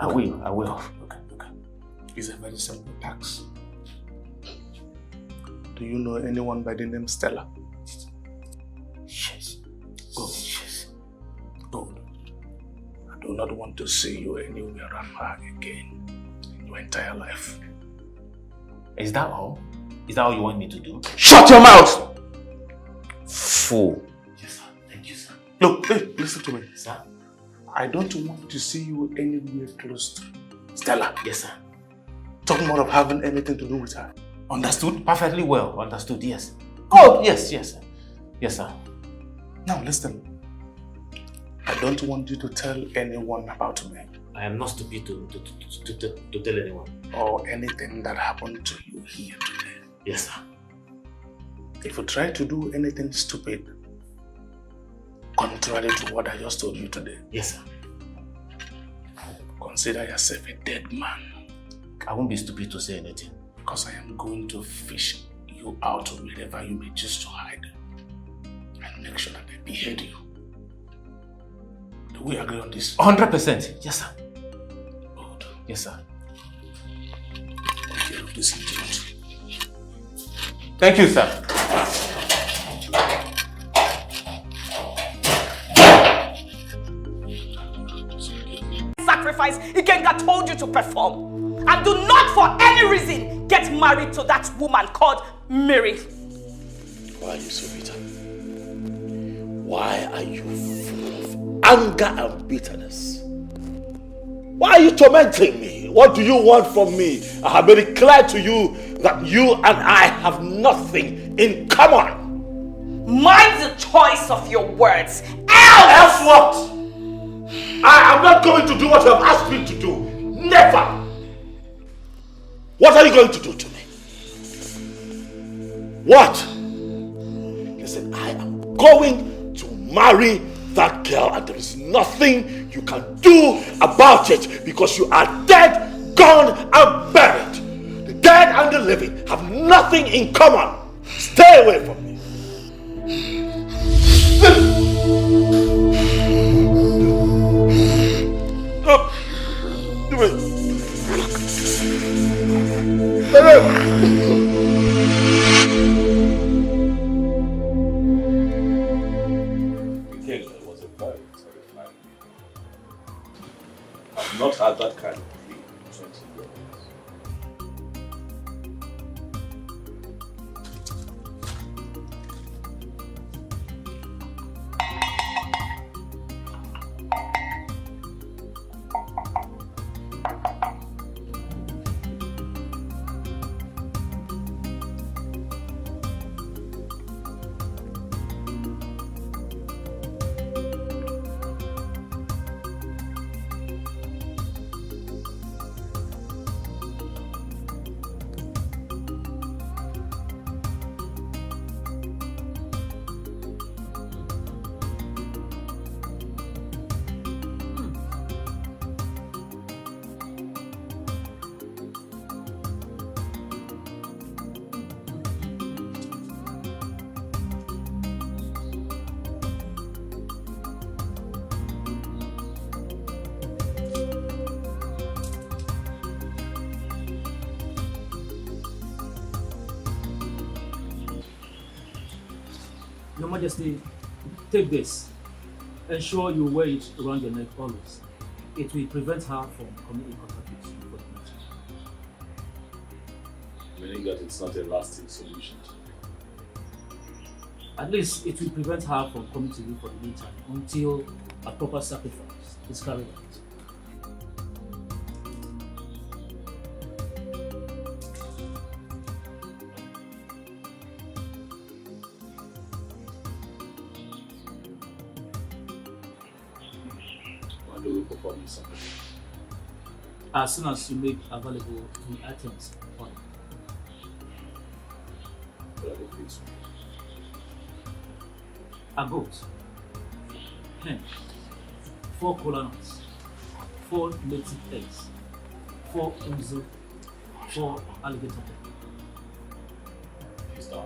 I will. Okay. It's a very simple task. Do you know anyone by the name Stella? Yes. Good. I do not want to see you anywhere around her again in your entire life. Is that all? Is that all you want me to do? Shut your mouth! Fool. Yes, sir. Thank you, sir. Look, hey, listen to me. Sir? I don't want to see you anywhere close to Stella. Yes, sir. Talking more of having anything to do with her. Understood? Perfectly well. Understood, yes. Oh, yes, sir. Yes, sir. Now listen. I don't want you to tell anyone about me. I am not stupid to tell anyone. Or anything that happened to you here today. Yes, sir. If you try to do anything stupid, contrary to what I just told you today. Yes, sir. Consider yourself a dead man. I won't be stupid to say anything. Because I am going to fish you out wherever you may choose to hide. And make sure that they behead you. Do we agree on this? 100%. Yes, sir. Good. Yes, sir. Take care of this idiot. Thank you, sir. Sacrifice Ikenga told you to perform. And do not for any reason get married to that woman called Mary. Why are you so bitter? Why are you full of anger and bitterness? Why are you tormenting me? What do you want from me? I have made it clear to you that you and I have nothing in common. Mind the choice of your words. Else what? I am not going to do what you have asked me to do. Never. What are you going to do to me? What? Listen, I am going to marry that girl and there is nothing you can do about it because you are dead, gone and buried. The dead and the living have nothing in common. Stay away from me. I've not had that kind of feeling in 20 years. Your Majesty, take this. Ensure you wear it around your neck always. It will prevent her from coming in contact with you for the future. Meaning that it's not a lasting solution. At least it will prevent her from coming to you for the meantime until a proper sacrifice is carried out. When do we perform this sacrifice? As soon as you make available the items on it. A goat, hen, 4 kola nuts, 4 native eggs, 4 unzu, 4 alligator tail. It's done.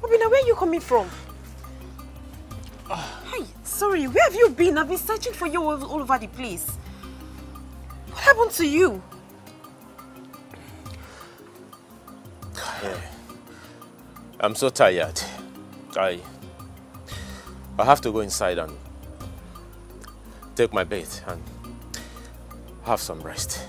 Obina, where are you coming from? Hey, sorry, where have you been? I've been searching for you all over the place. What happened to you? I'm so tired. I have to go inside and take my bath and have some rest.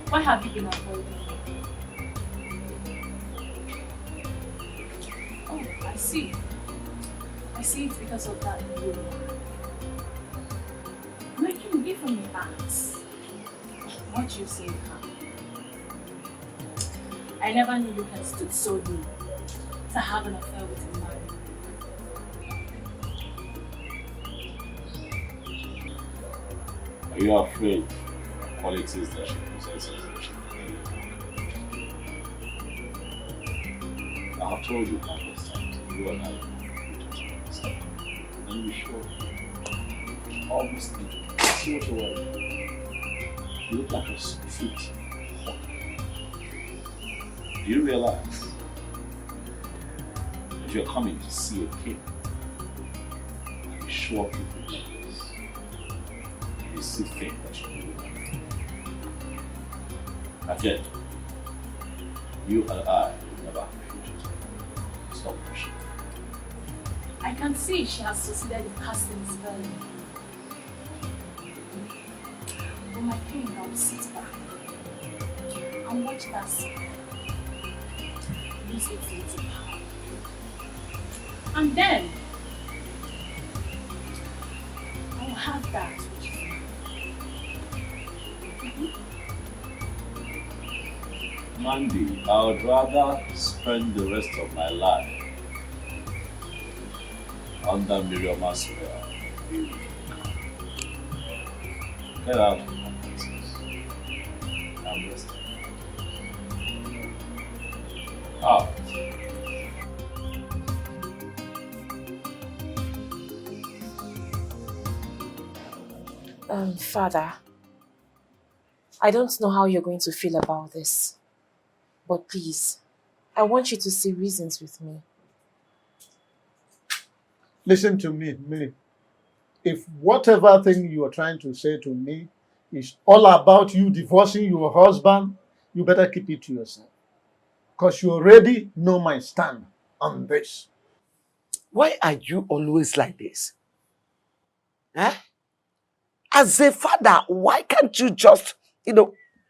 Why have you been avoiding me? Oh, I see. I see it's because of that rule. Making me from your acts. What you say, huh? I never knew you had stood so low to have an affair with a man. Are you afraid of qualities that she possesses that she I have told you countless times, you and I don't understand. And you sure almost so much away. You look like a sweet hawk. Do you realize that you're coming to see a king? I'm sure people like this. You still think that you do that. Again, you and I will never have a future together. Stop pushing. I can see she has succeeded in casting spell. But my king, I will sit back and watch that spell. Use it to its power. And then I will have that which is mine. Mandy, I would rather spend the rest of my life under Miriam's spell. Get out of my business. I'm resting. Out. Father, I don't know how you're going to feel about this, but please, I want you to see reasons with me. Listen to me, Millie. If whatever thing you are trying to say to me is all about you divorcing your husband, you better keep it to yourself. Because you already know my stand on this. Why are you always like this? Huh? As a father, why can't you just,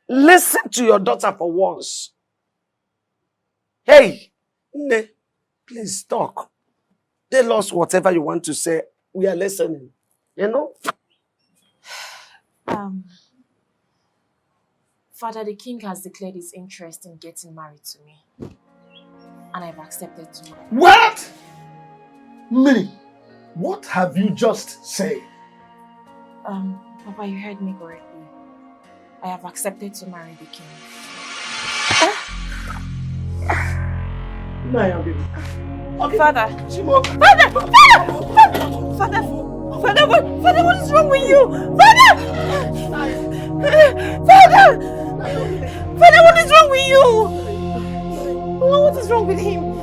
listen to your daughter for once? Hey, Ne, please talk. Tell us whatever you want to say. We are listening. Father, the king has declared his interest in getting married to me. And I've accepted to marry. What? Minnie, what have you just said? Papa, you heard me correctly. I have accepted to marry the king. Okay. Father! Father, what is wrong with you? Father, what is wrong with you? What is wrong with him?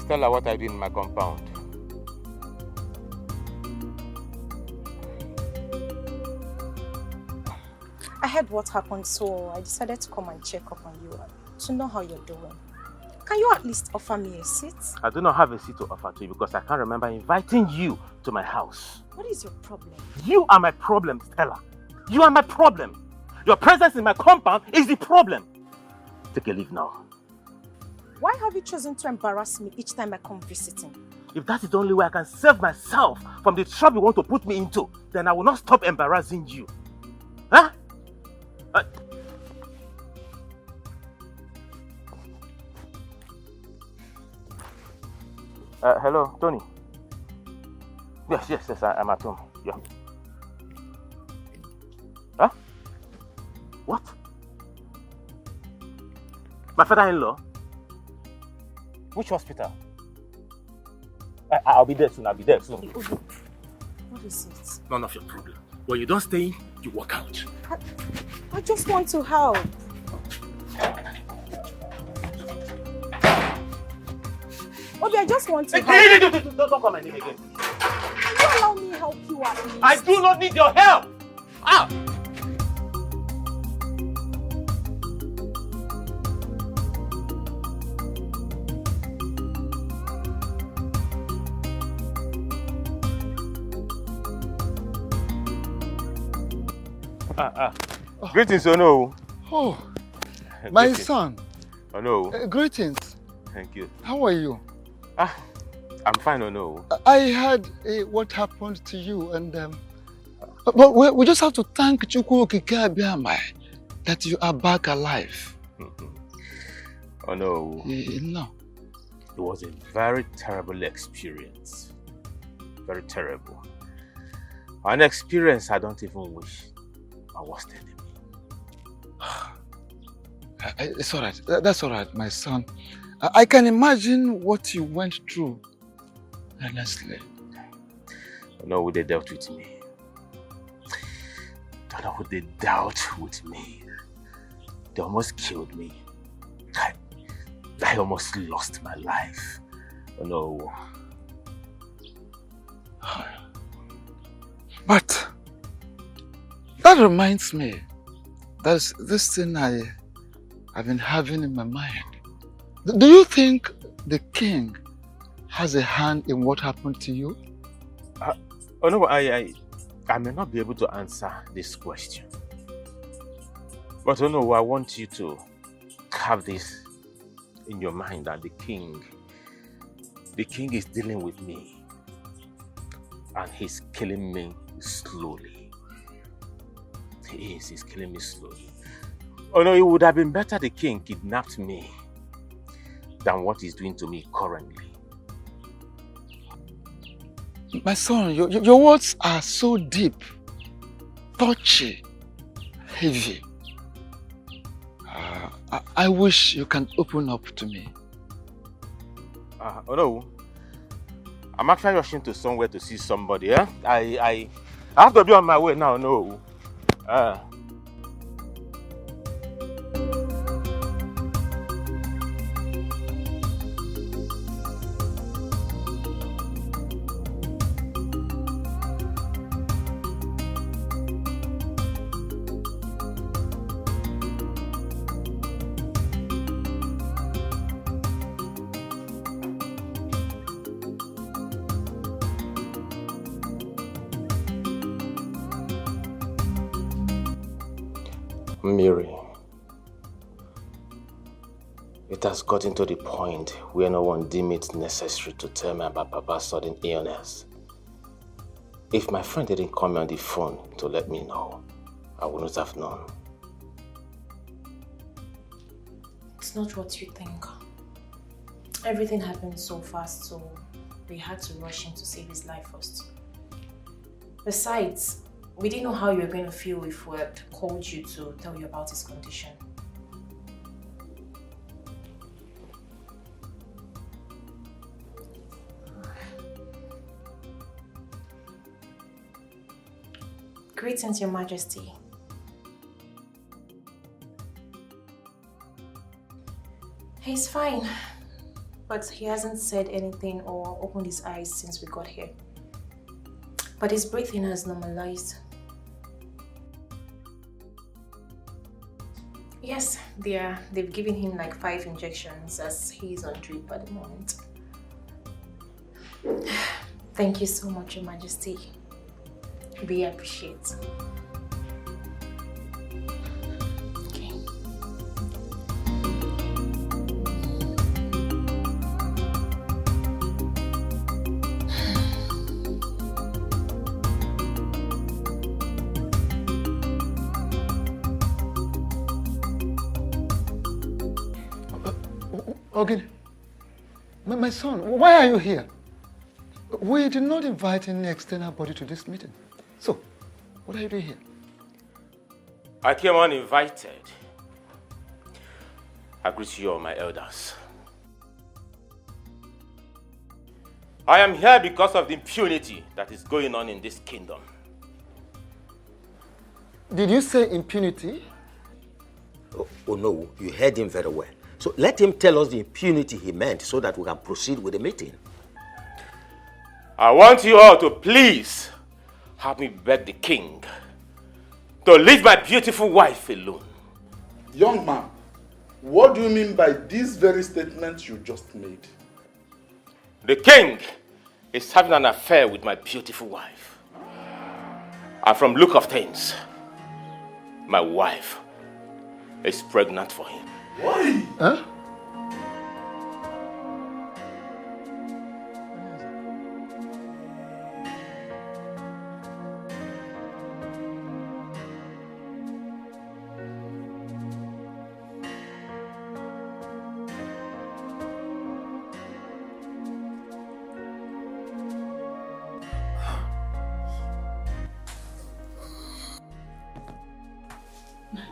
Tell her what I did in my compound. I heard what happened, so I decided to come and check up on you to know how you're doing. Can you at least offer me a seat? I do not have a seat to offer to you because I can't remember inviting you to my house. What is your problem? You are my problem, Stella. You are my problem. Your presence in my compound is the problem. Take a leave now. Why have you chosen to embarrass me each time I come visiting? If that is the only way I can save myself from the trouble you want to put me into, then I will not stop embarrassing you. Huh? Hello, Tony. Yes, I'm at home. Yeah. Huh? What? My father-in-law? Which hospital? I'll be there soon. What is it? None of your problem. When you don't stay in, you walk out. I just want to help. Obi, I just want to help. Hey, don't call my name again. Can you allow me help you at least? I do not need your help! Ah! Greetings, Ono. Oh, my son. Ono. Greetings. Thank you. How are you? I'm fine, Ono. I heard what happened to you, and but we just have to thank Chukwu Okike that you are back alive. Oh no. No. It was a very terrible experience. Very terrible. An experience I don't even wish I was telling me. It's all right. That's all right, my son. I can imagine what you went through. Honestly. I know what they dealt with me. I know what they dealt with me. They almost killed me. I almost lost my life. Oh no. But that reminds me, there's this thing I've been having in my mind. Do you think the king has a hand in what happened to you? Oh no, I may not be able to answer this question. But oh no, I want you to have this in your mind that the king is dealing with me and he's killing me slowly. He's killing me slowly. Oh no, it would have been better the king kidnapped me than what he's doing to me currently. My son, your words are so deep, touchy, heavy. I wish you can open up to me. Oh no, I'm actually rushing to somewhere to see somebody. Eh? I have to be on my way now. No. Mary, it has gotten to the point where no one deemed it necessary to tell me about Papa's sudden illness. If my friend didn't call me on the phone to let me know, I wouldn't have known. It's not what you think. Everything happened so fast, so we had to rush him to save his life first. Besides, we didn't know how you were going to feel if we had called you to tell you about his condition. Greetings, Your Majesty. He's fine, but he hasn't said anything or opened his eyes since we got here. But his breathing has normalized. Yes, they've given him like 5 injections as he's on drip at the moment. Thank you so much, Your Majesty. We appreciate. Okay. Okay. My son, why are you here? We did not invite any external body to this meeting. So, what are you doing here? I came uninvited. I greet you all, my elders. I am here because of the impunity that is going on in this kingdom. Did you say impunity? Oh no, you heard him very well. So let him tell us the impunity he meant so that we can proceed with the meeting. I want you all to please help me beg the king to leave my beautiful wife alone. Young man, what do you mean by these very statements you just made? The king is having an affair with my beautiful wife. And from look of things, my wife is pregnant for him. Why? Huh?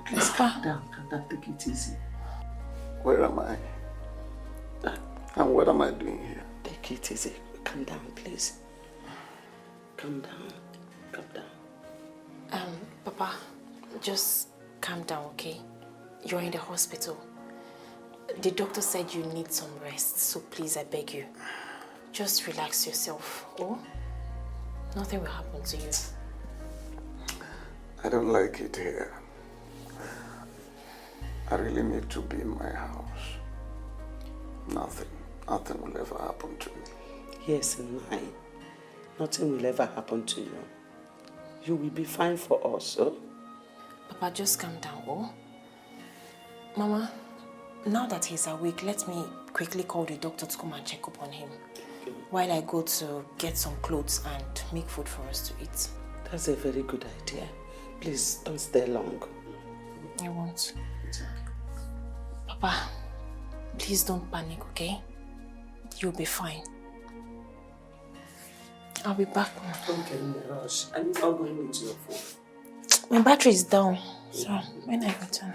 Please calm down, take it easy. Where am I? And what am I doing here? Take it easy. Calm down, please. Calm down. Calm down. Papa, just calm down, okay? You're in the hospital. The doctor said you need some rest, so please, I beg you. Just relax yourself, oh? Nothing will happen to you. I don't like it here. I really need to be in my house. Nothing will ever happen to me. Yes, and mine. Nothing will ever happen to you. You will be fine for us, oh? Papa, just calm down, oh? Mama, now that he's awake, let me quickly call the doctor to come and check up on him. Okay. While I go to get some clothes and make food for us to eat. That's a very good idea. Please, don't stay long. I won't. Papa, please don't panic, okay? You'll be fine. I'll be back. Don't get in a rush. I'm not going with your phone. My battery is down, so when I return.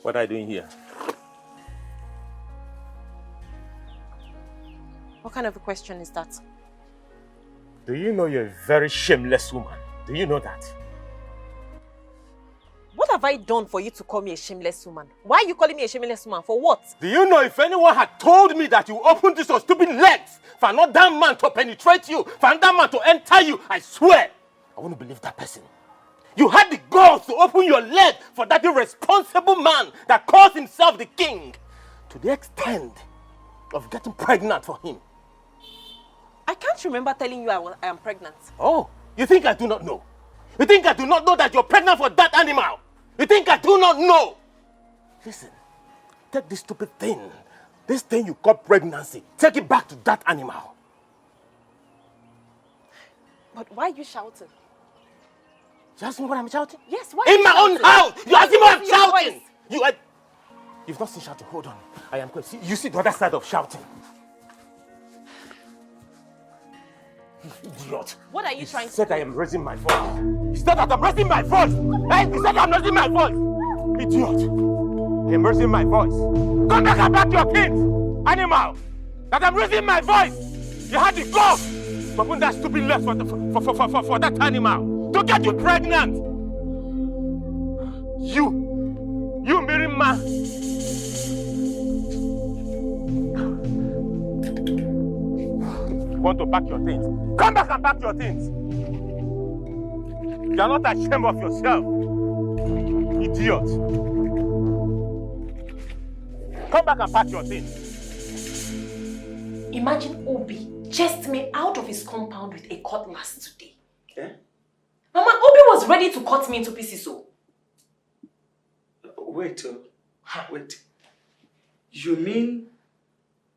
What are you doing here? What kind of a question is that? Do you know you're a very shameless woman? Do you know that? What have I done for you to call me a shameless woman? Why are you calling me a shameless woman? For what? Do you know if anyone had told me that you opened this your stupid legs for another man to penetrate you, for another man to enter you, I swear, I wouldn't believe that person. You had the balls to open your leg for that irresponsible man that calls himself the king, to the extent of getting pregnant for him. I can't remember telling you I am pregnant. Oh, you think I do not know? You think I do not know that you're pregnant for that animal? You think I do not know? Listen, take this stupid thing, this thing you call pregnancy, take it back to that animal. But why are you shouting? You ask me what I'm shouting? Yes, why? In my own house! You ask me what I'm shouting! You've not seen shouting. Hold on. I am going. See, you see the other side of shouting. Idiot. What are you trying to do? He said I am raising my voice. He said that I'm raising my voice. Hey, he said I'm raising my voice. Idiot. I am raising my voice. Come back and back your kids. Animal. That I'm raising my voice. You had the gall to open that stupid leg for that animal. To get you pregnant. You married man. Want to pack your things? Come back and pack your things. You are not ashamed of yourself, idiot. Come back and pack your things. Imagine Obi chased me out of his compound with a cutlass today. Eh? Mama, Obi was ready to cut me into pieces. Wait. You mean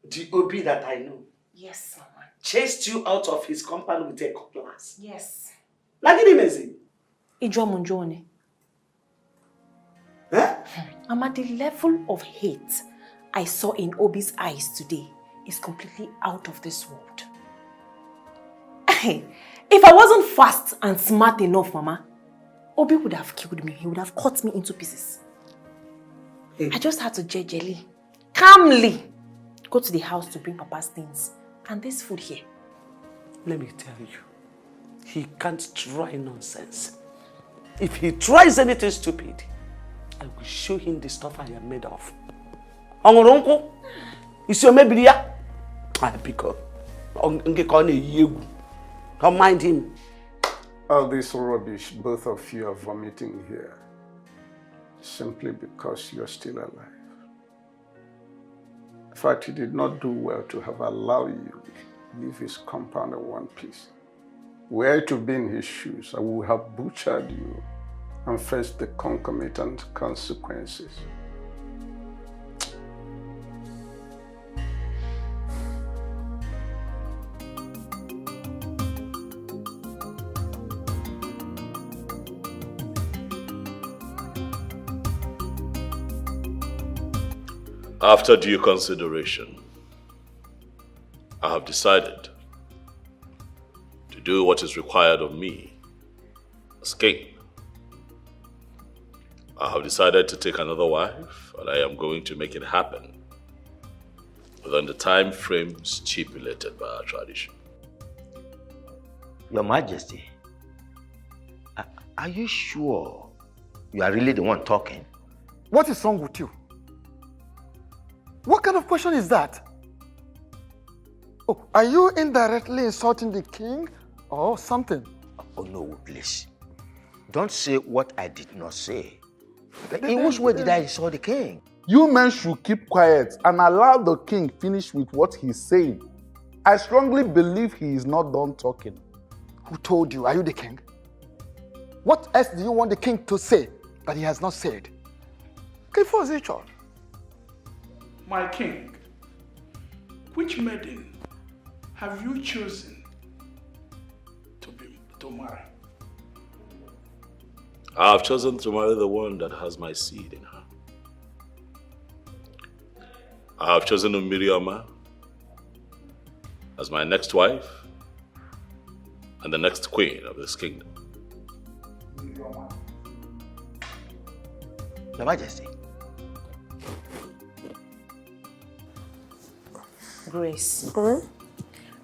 the Obi that I know? Yes, Mama. Chased you out of his compound with a cutlass? Yes. Lagini mezi? Ijuamunjone. Eh? Mama, the level of hate I saw in Obi's eyes today is completely out of this world. If I wasn't fast and smart enough, Mama, Obi would have killed me. He would have cut me into pieces. Hey. I just had to gingerly, calmly go to the house to bring Papa's things and this food here. Let me tell you, he can't try nonsense. If he tries anything stupid, I will show him the stuff I am made of. Ongoronko, is your maybe ya? I pick up. Don't mind him. All this rubbish both of you are vomiting here, simply because you're still alive. In fact, he did not do well to have allowed you to leave his compound in one piece. Were to be in his shoes, I would have butchered you and faced the concomitant consequences. After due consideration, I have decided to do what is required of me as king. I have decided to take another wife, and I am going to make it happen within the time frame stipulated by our tradition. Your Majesty, are you sure you are really the one talking? What is wrong with you? What kind of question is that? Oh, are you indirectly insulting the king or something? Oh no, please. Don't say what I did not say. In which way did I insult the king? You men should keep quiet and allow the king finish with what he's saying. I strongly believe he is not done talking. Who told you? Are you the king? What else do you want the king to say that he has not said? My king, which maiden have you chosen to marry? I have chosen to marry the one that has my seed in her. I have chosen Miriama as my next wife and the next queen of this kingdom. Your Majesty. Grace,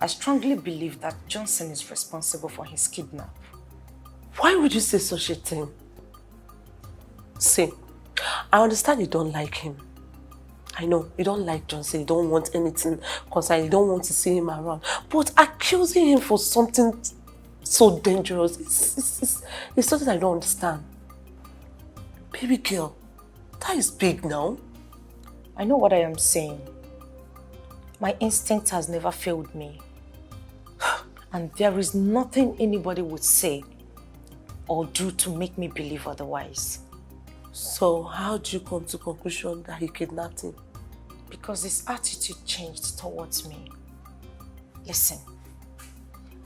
I strongly believe that Johnson is responsible for his kidnap. Why would you say such a thing? See, I understand you don't like him. I know, you don't like Johnson, you don't want anything concerning, you don't want to see him around. But accusing him for something so dangerous, it's something I don't understand. Baby girl, that is big now. I know what I am saying. My instinct has never failed me. And there is nothing anybody would say or do to make me believe otherwise. So how do you come to the conclusion that he kidnapped him? Because his attitude changed towards me. Listen,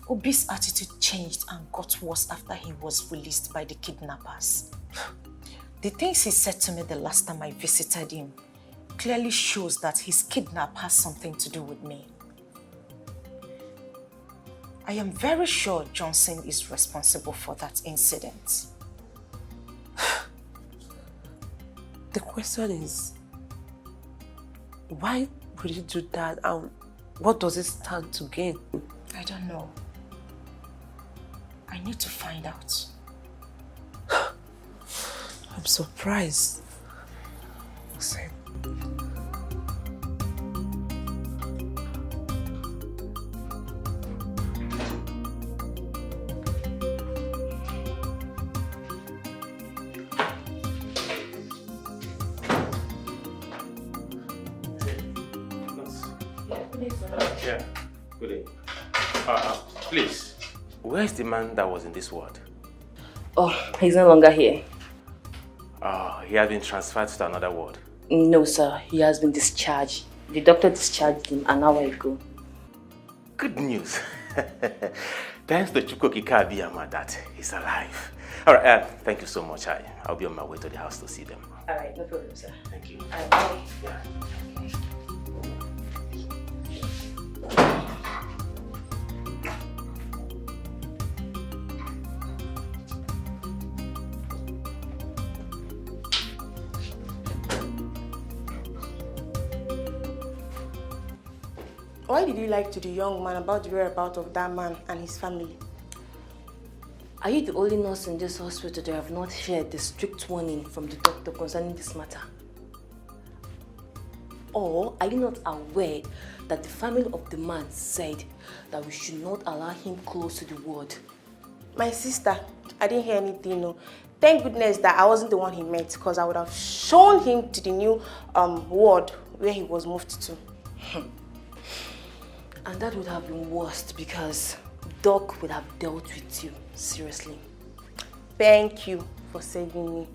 Obi's attitude changed and got worse after he was released by the kidnappers. The things he said to me the last time I visited him clearly shows that his kidnap has something to do with me. I am very sure Johnson is responsible for that incident. The question is, why would you do that and what does it stand to gain? I don't know. I need to find out. I'm surprised. Same. Yeah, good day. Please, where is the man that was in this ward? Oh, he's no longer here. He has been transferred to another ward. No, sir. He has been discharged. The doctor discharged him an hour ago. Good news. Thanks to Chukwokika Abiyama that he's alive. All right, thank you so much. I'll be on my way to the house to see them. All right, no problem, sir. Thank you. All right, bye. Yeah. Why did you lie to the young man about the whereabouts of that man and his family? Are you the only nurse in this hospital that have not heard the strict warning from the doctor concerning this matter? Or are you not aware that the family of the man said that we should not allow him close to the ward? My sister, I didn't hear anything, no. Thank goodness that I wasn't the one he met, because I would have shown him to the new ward where he was moved to. And that would have been worse because Doc would have dealt with you seriously. Thank you for saving me.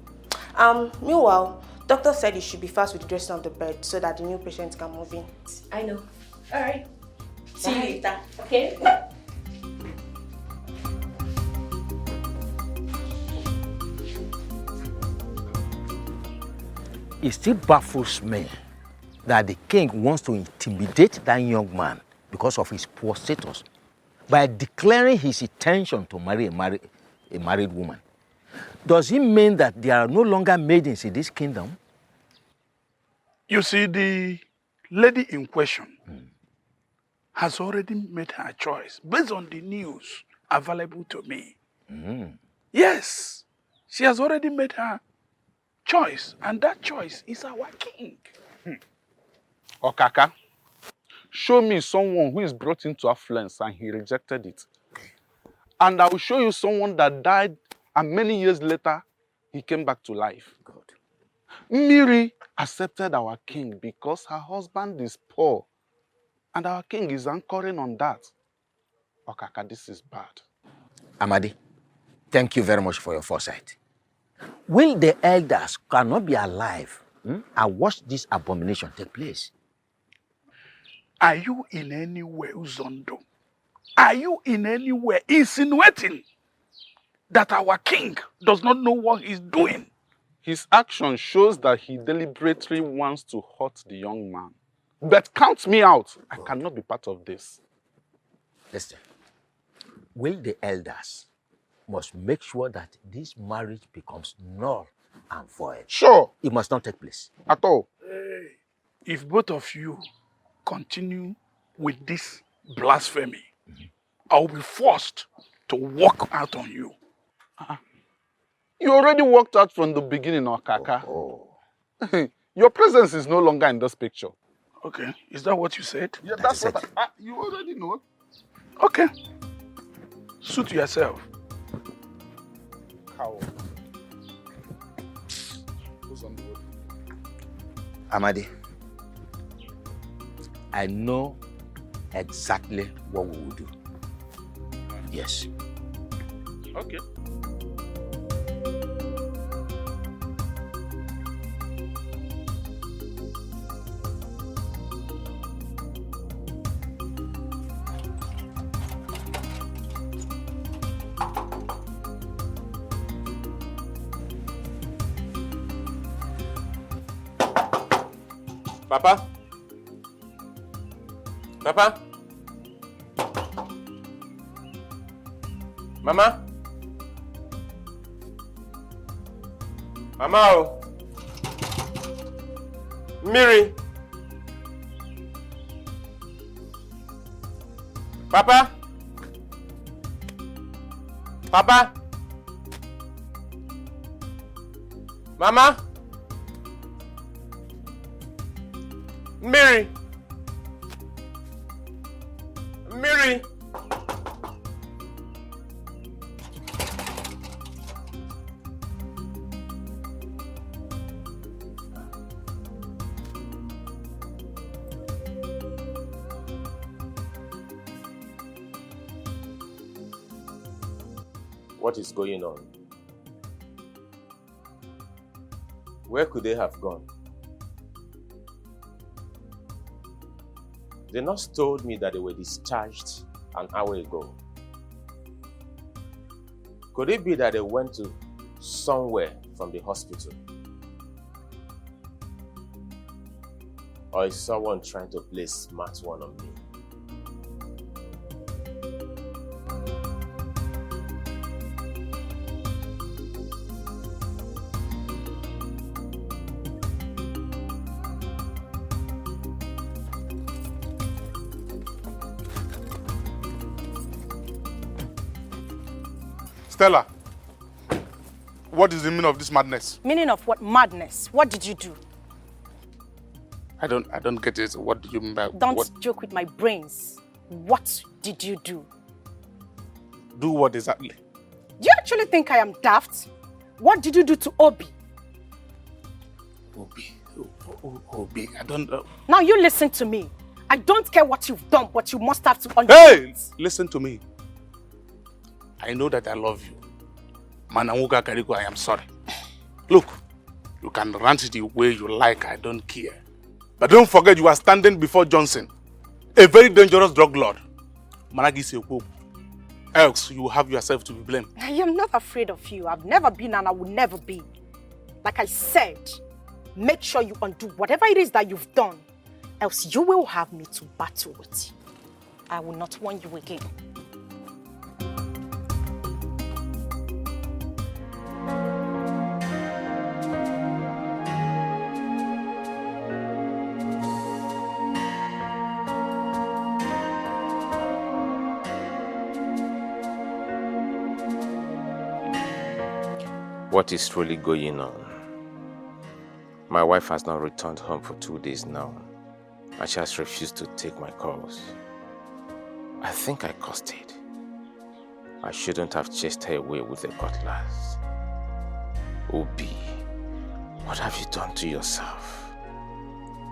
Meanwhile, doctor said you should be fast with the dressing of the bed so that the new patient can move in. I know. All right. See you later. Okay. It still baffles me that the king wants to intimidate that young man because of his poor status by declaring his intention to marry a married woman. Does it mean that there are no longer maidens in this kingdom? You see, the lady in question has already made her choice based on the news available to me. Yes, she has already made her choice, and that choice is our king. Okaka, show me someone who is brought into affluence and he rejected it. And I will show you someone that died and many years later, he came back to life. Good. Miri accepted our king because her husband is poor. And our king is anchoring on that. Okaka, this is bad. Amadi, thank you very much for your foresight. Will the elders cannot be alive and watch this abomination take place? Are you in any way, Uzondo? Are you in any way insinuating that our king does not know what he's doing? His action shows that he deliberately wants to hurt the young man. But count me out. I cannot be part of this. Listen, will the elders must make sure that this marriage becomes null and void? Sure. It must not take place. At all. Hey, if both of you continue with this blasphemy, I will be forced to walk out on you. You already walked out from the beginning, Okaka. Your presence is no longer in this picture. Okay, is that what you said? Yeah, that's what you already know. Okay. Suit yourself. Cow. Amadi, I know exactly what we will do. Yes. Okay. Papa? Papa? Mama? Mama? Oh. Miri? Papa? Papa? Mama? Miri? Miri? What is going on? Where could they have gone? The nurse told me that they were discharged an hour ago. Could it be that they went to somewhere from the hospital? Or is someone trying to play smart one on me? Stella, what is the meaning of this madness? Meaning of what? Madness? What did you do? I don't get it. What do you mean by Don't what? joke with my brains. What did you do? Do what exactly? Do you actually think I am daft? What did you do to Obi? Obi, I don't know. Now you listen to me. I don't care what you've done, but you must have to understand. Hey! Listen to me. I know that I love you. Manawuga Kariko, I am sorry. Look, you can rant the way you like, I don't care. But don't forget you are standing before Johnson, a very dangerous drug lord. Managi Sekou. Else you will have yourself to be blamed. I am not afraid of you. I've never been and I will never be. Like I said, make sure you undo whatever it is that you've done. Else you will have me to battle with. I will not warn you again. What is really going on? My wife has not returned home for 2 days now, and she has refused to take my calls. I think I caused it. I shouldn't have chased her away with the cutlass. Obi, what have you done to yourself?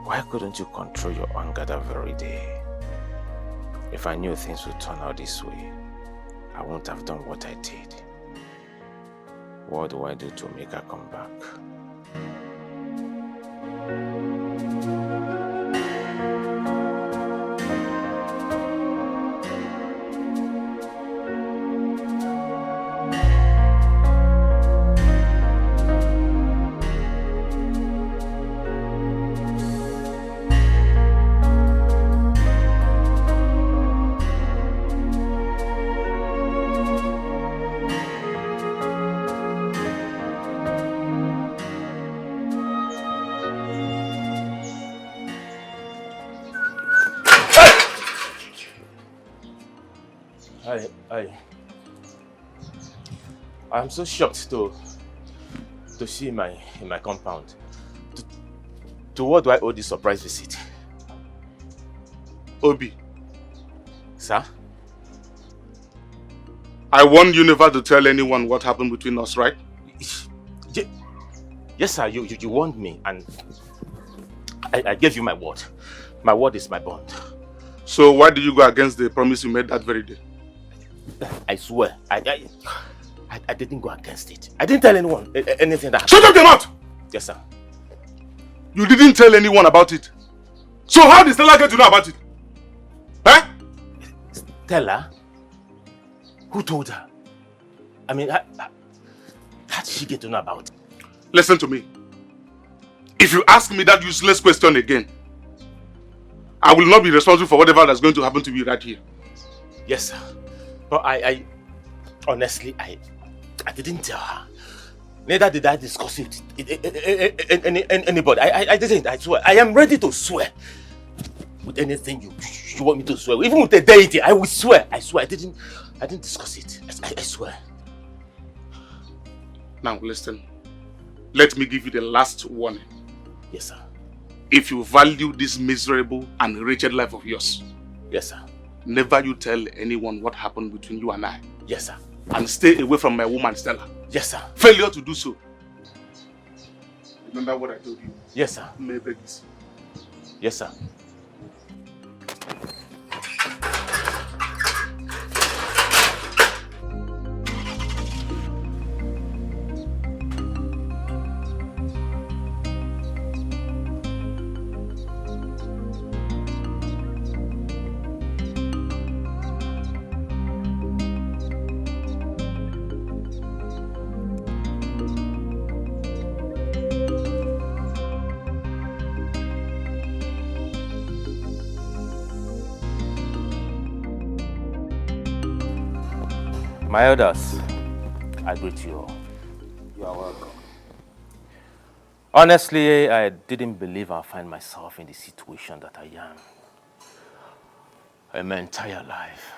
Why couldn't you control your anger that very day? If I knew things would turn out this way, I wouldn't have done what I did. What do I do to make her come back? I'm so shocked to see in my compound. To what do I owe this surprise visit? Obi. Sir? I warned you never to tell anyone what happened between us, right? Yes, sir. You warned me, and I gave you my word. My word is my bond. So why did you go against the promise you made that very day? I swear, I didn't go against it. I didn't tell anyone anything that happened. Shut up your mouth! Yes, sir. You didn't tell anyone about it. So how did Stella get to know about it? Eh? Stella? Who told her? I mean, how did she get to know about it? Listen to me. If you ask me that useless question again, I will not be responsible for whatever that's going to happen to me right here. Yes, sir. But I honestly, I didn't tell her. Neither did I discuss it with anybody. I didn't, I swear. I am ready to swear. With anything you want me to swear. Even with a deity, I will swear. I swear. I didn't discuss it. I swear. Now listen. Let me give you the last warning. Yes, sir. If you value this miserable and wretched life of yours. Yes, sir. Never you tell anyone what happened between you and I. Yes, sir. And stay away from my woman, Stella. Yes, sir. Failure to do so. Remember what I told you? Yes, sir. Maybe. Yes, sir. My elders, I greet you all. You are welcome. Honestly, I didn't believe I'd find myself in the situation that I am in my entire life.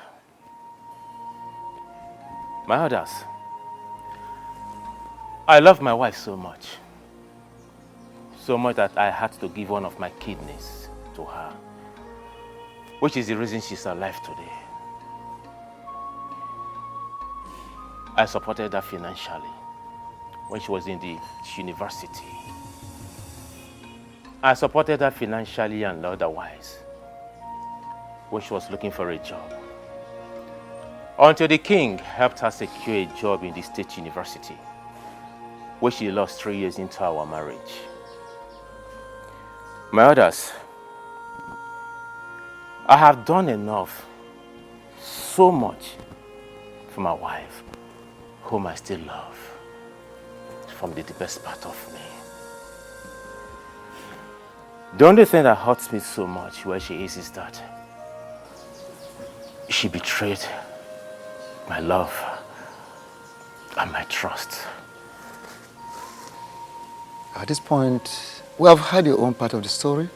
My elders, I love my wife so much that I had to give one of my kidneys to her, which is the reason she's alive today. I supported her financially when she was in the university. I supported her financially and otherwise when she was looking for a job. Until the king helped her secure a job in the state university, where she lost 3 years into our marriage. My others, I have done enough, so much, for my wife, whom I still love, from the deepest part of me. The only thing that hurts me so much where she is that she betrayed my love and my trust. At this point, we have heard your own part of the story.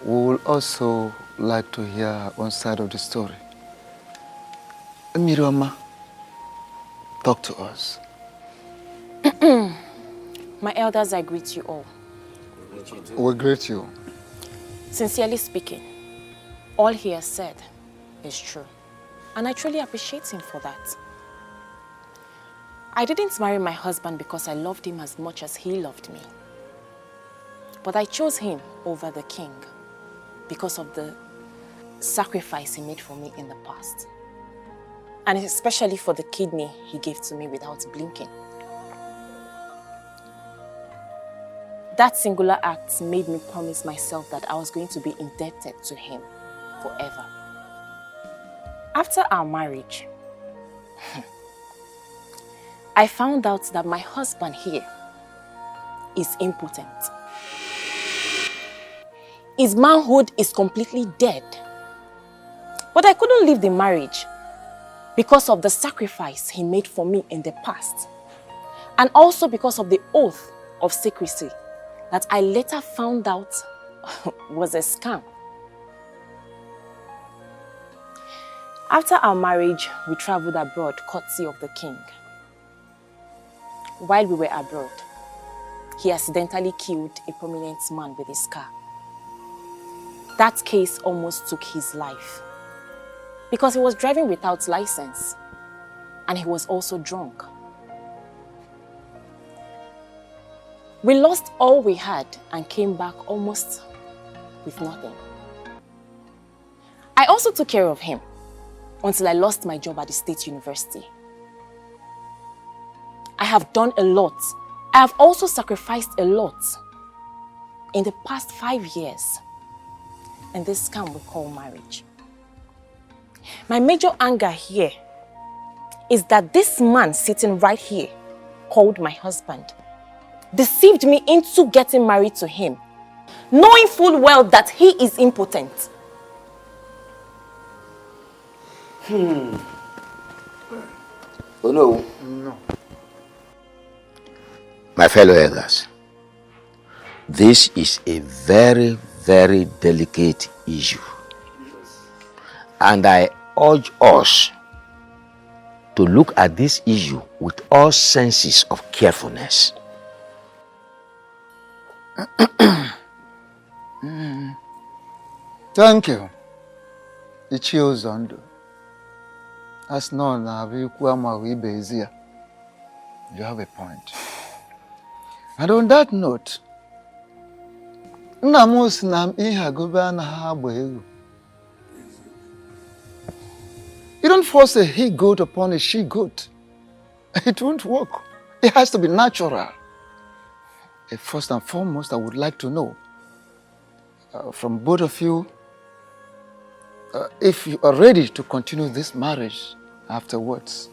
We will also like to hear our own side of the story. Miriama, talk to us. My elders, I greet you all. We greet you. Sincerely speaking, all he has said is true. And I truly appreciate him for that. I didn't marry my husband because I loved him as much as he loved me. But I chose him over the king because of the sacrifice he made for me in the past. And especially for the kidney he gave to me without blinking. That singular act made me promise myself that I was going to be indebted to him forever. After our marriage, I found out that my husband here is impotent. His manhood is completely dead. But I couldn't leave the marriage because of the sacrifice he made for me in the past. And also because of the oath of secrecy that I later found out was a scam. After our marriage, we traveled abroad, courtesy of the king. While we were abroad, he accidentally killed a prominent man with his car. That case almost took his life because he was driving without license and he was also drunk. We lost all we had and came back almost with nothing. I also took care of him until I lost my job at the State University. I have done a lot. I have also sacrificed a lot in the past 5 years in this scam we call marriage. My major anger here is that this man sitting right here, called my husband, deceived me into getting married to him, knowing full well that he is impotent. Oh no. No. My fellow elders, this is a very, very delicate issue. And I urge us to look at this issue with all senses of carefulness. Thank you. Ichie Uzondu. As known, you have a point. And on that note, you don't force a he-goat upon a she-goat. It won't work. It has to be natural. First and foremost, I would like to know from both of you if you are ready to continue this marriage afterwards,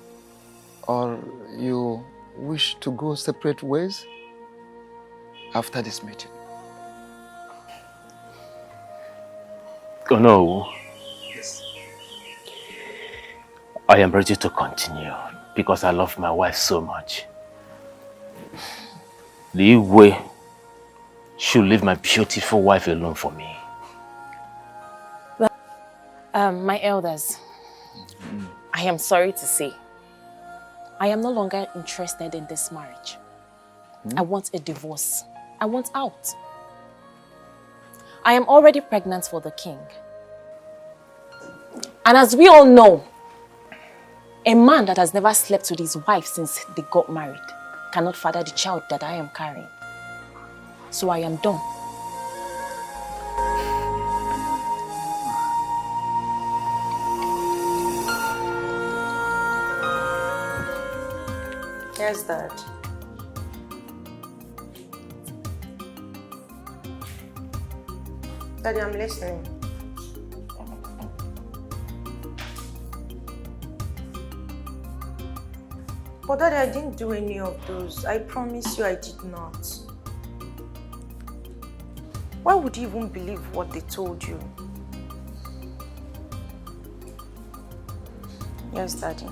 or you wish to go separate ways after this meeting. Oh no. Yes. I am ready to continue because I love my wife so much. The way should leave my beautiful wife alone for me. My elders, I am sorry to say, I am no longer interested in this marriage. I want a divorce. I want out. I am already pregnant for the king. And as we all know, a man that has never slept with his wife since they got married cannot father the child that I am carrying. So I am done. Yes, Dad. Daddy, I'm listening. But Daddy, I didn't do any of those. I promise you I did not. Why would you even believe what they told you? Yes, Daddy.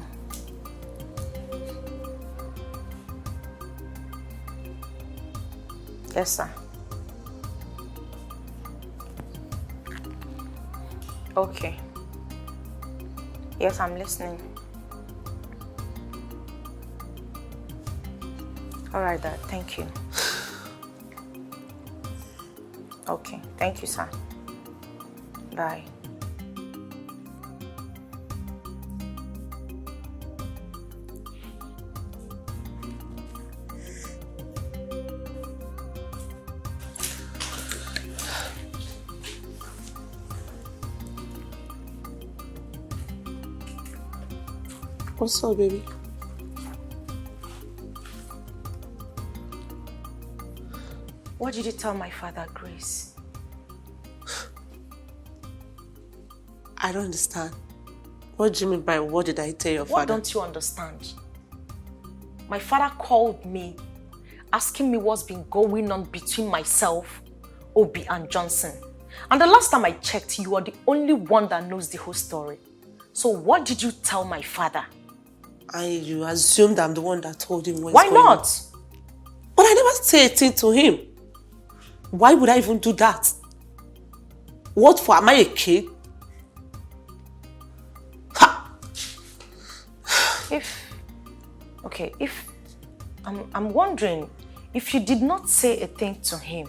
Yes, sir. Okay. Yes, I'm listening. All right, Dad. Thank you. Okay. Thank you, sir. Bye. What's up, baby? What did you tell my father, Grace? I don't understand. What do you mean by what did I tell your father? What don't you understand? My father called me, asking me what's been going on between myself, Obi, and Johnson. And the last time I checked, you are the only one that knows the whole story. So what did you tell my father? You assumed I'm the one that told him what's Why going on. not? But I never said a thing to him. Why would I even do that? What for? Am I a kid? Ha! Okay, if I'm wondering if you did not say a thing to him,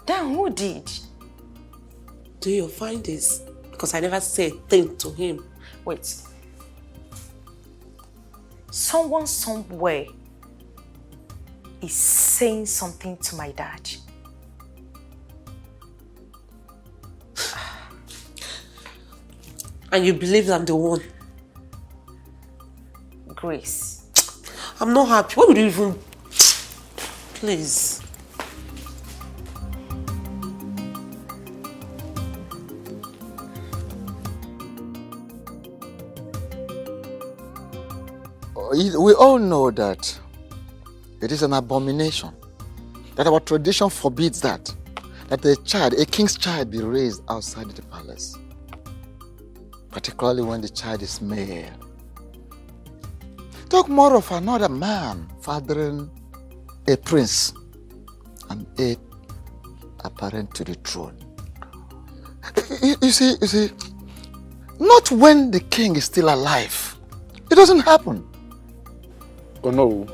then who did? Do you find this? Because I never said a thing to him. Wait. Someone somewhere is saying something to my dad. And you believe I'm the one? Grace. I'm not happy. Why would you even... Please. We all know that it is an abomination, that our tradition forbids that a king's child be raised outside the palace, particularly when the child is male. Talk more of another man fathering a prince and heir apparent to the throne. You see, not when the king is still alive. It doesn't happen. Oh no.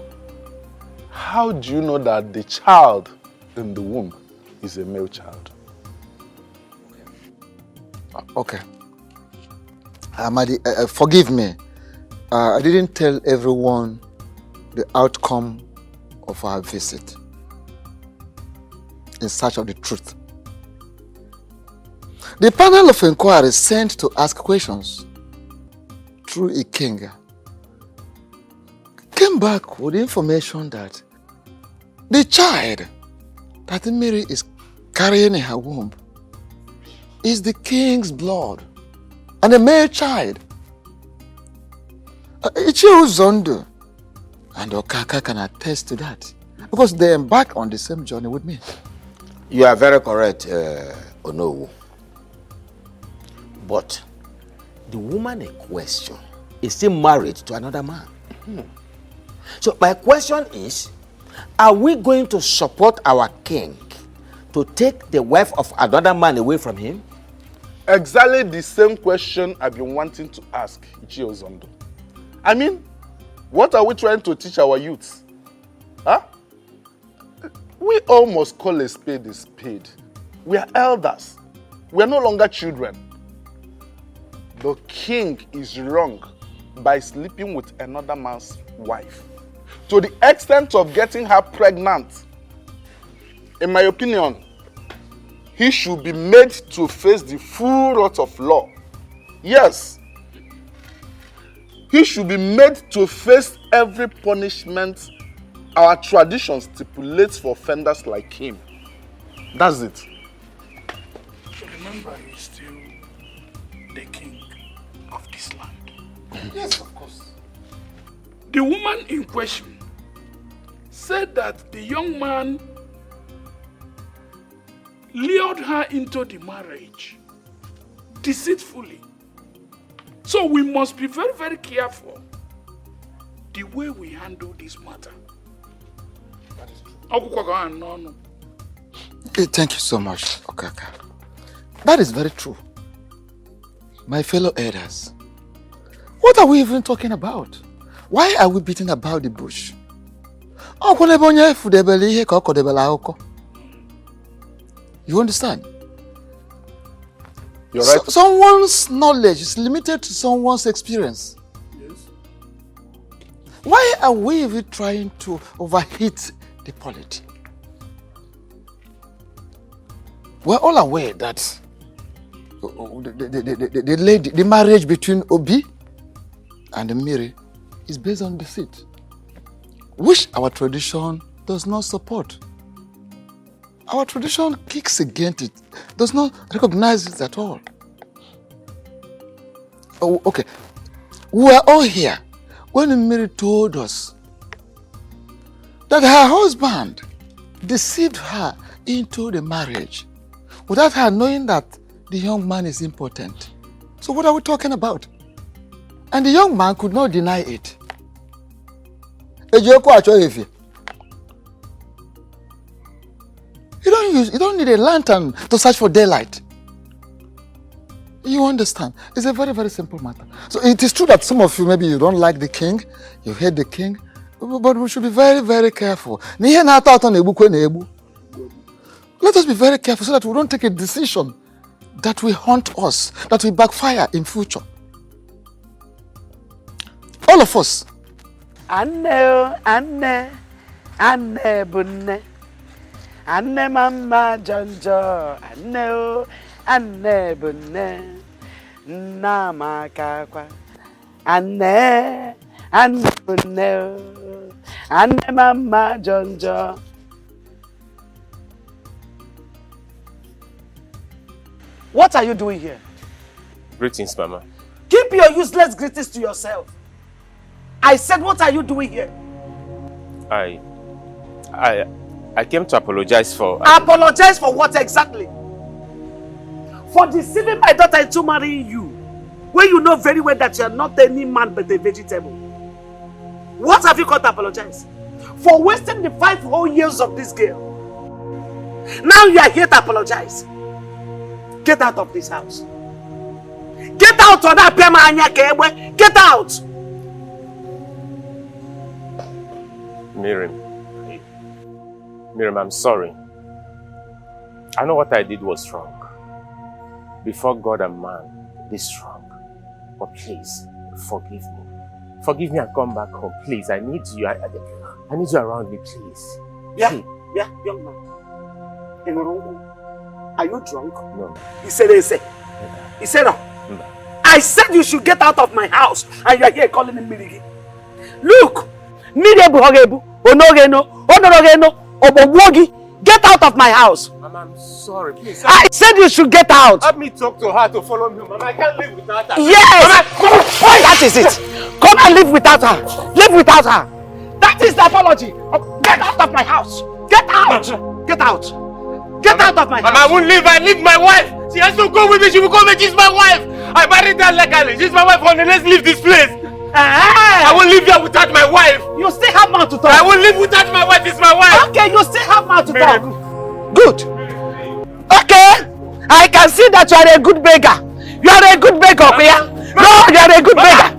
How do you know that the child in the womb is a male child? Okay. Mandy, forgive me. I didn't tell everyone the outcome of our visit in search of the truth. The panel of inquiry sent to ask questions through a king came back with information that the child that Mary is carrying in her womb is the king's blood and a male child. Zondo and Okaka can attest to that because they embarked on the same journey with me. You are very correct, Onowu. But the woman in question is still married to another man. So my question is, are we going to support our king to take the wife of another man away from him? Exactly the same question I've been wanting to ask Ichie Ozondo. I mean, what are we trying to teach our youths? Huh? We all must call a spade a spade. We are elders. We are no longer children. The king is wrong by sleeping with another man's wife, to the extent of getting her pregnant. In my opinion, he should be made to face the full wrath of law. Yes, he should be made to face every punishment our tradition stipulates for offenders like him. That's it. Remember, he's still the king of this land. Yes, of course. The woman in question said that the young man lured her into the marriage deceitfully. So we must be very, very careful the way we handle this matter. Thank you so much, Okaka. That is very true. My fellow elders, what are we even talking about? Why are we beating about the bush? You understand? You're right. Someone's knowledge is limited to someone's experience. Yes. Why are we even trying to overheat the polity? We're all aware that the marriage between Obi and Miri is based on deceit, which our tradition does not support. Our tradition kicks against it, does not recognize it at all. Oh, okay. We were all here when Mary told us that her husband deceived her into the marriage without her knowing that the young man is impotent. So what are we talking about? And the young man could not deny it. You don't need a lantern to search for daylight. You understand? It's a very, very simple matter. So it is true that some of you, maybe you don't like the king, you hate the king, but we should be very, very careful. Let us be very careful so that we don't take a decision that will haunt us, that will backfire in future. All of us. Anne bunne. Anne mama jonjo. Anne bunne. Nama kakwa. Anne bunne. Anne mama jonjo. What are you doing here? Greetings, Mama. Keep your useless greetings to yourself. I said, what are you doing here? I came to apologize for... Apologize for what exactly? For deceiving my daughter into marrying you, when you know very well that you are not any man but a vegetable. What have you got to apologize? For wasting the 5 whole years of this girl. Now you are here to apologize. Get out of this house. Get out of that Pema. Get out. Miriam, I'm sorry. I know what I did was wrong. Before God and man, this wrong. But please, forgive me. Forgive me and come back home. Please, I need you. I need you around me, please. Yeah, young man. Are you drunk? No. He said, no. I said you should get out of my house, and you are here calling me Mirigi. Look! Get out of my house. Mama, I'm sorry. Please. I said you should get out. Help me talk to her to follow me. Mama, I can't live without her. Yes! Mama, that is it. Come and live without her. Live without her. That is the apology. Get out of my house. Get out. Get out. Get out of my house. Mama, I won't leave. I leave my wife. She has to go with me. She will go with me. She's my wife. I married her legally. She's my wife. Let's leave this place. I won't live here without my wife. You still have mouth to talk. I won't live without my wife. It's my wife. Okay, you still have mouth to talk. Good. Okay. I can see that you are a good beggar. You are a good beggar, Kuya. No, you are a good beggar.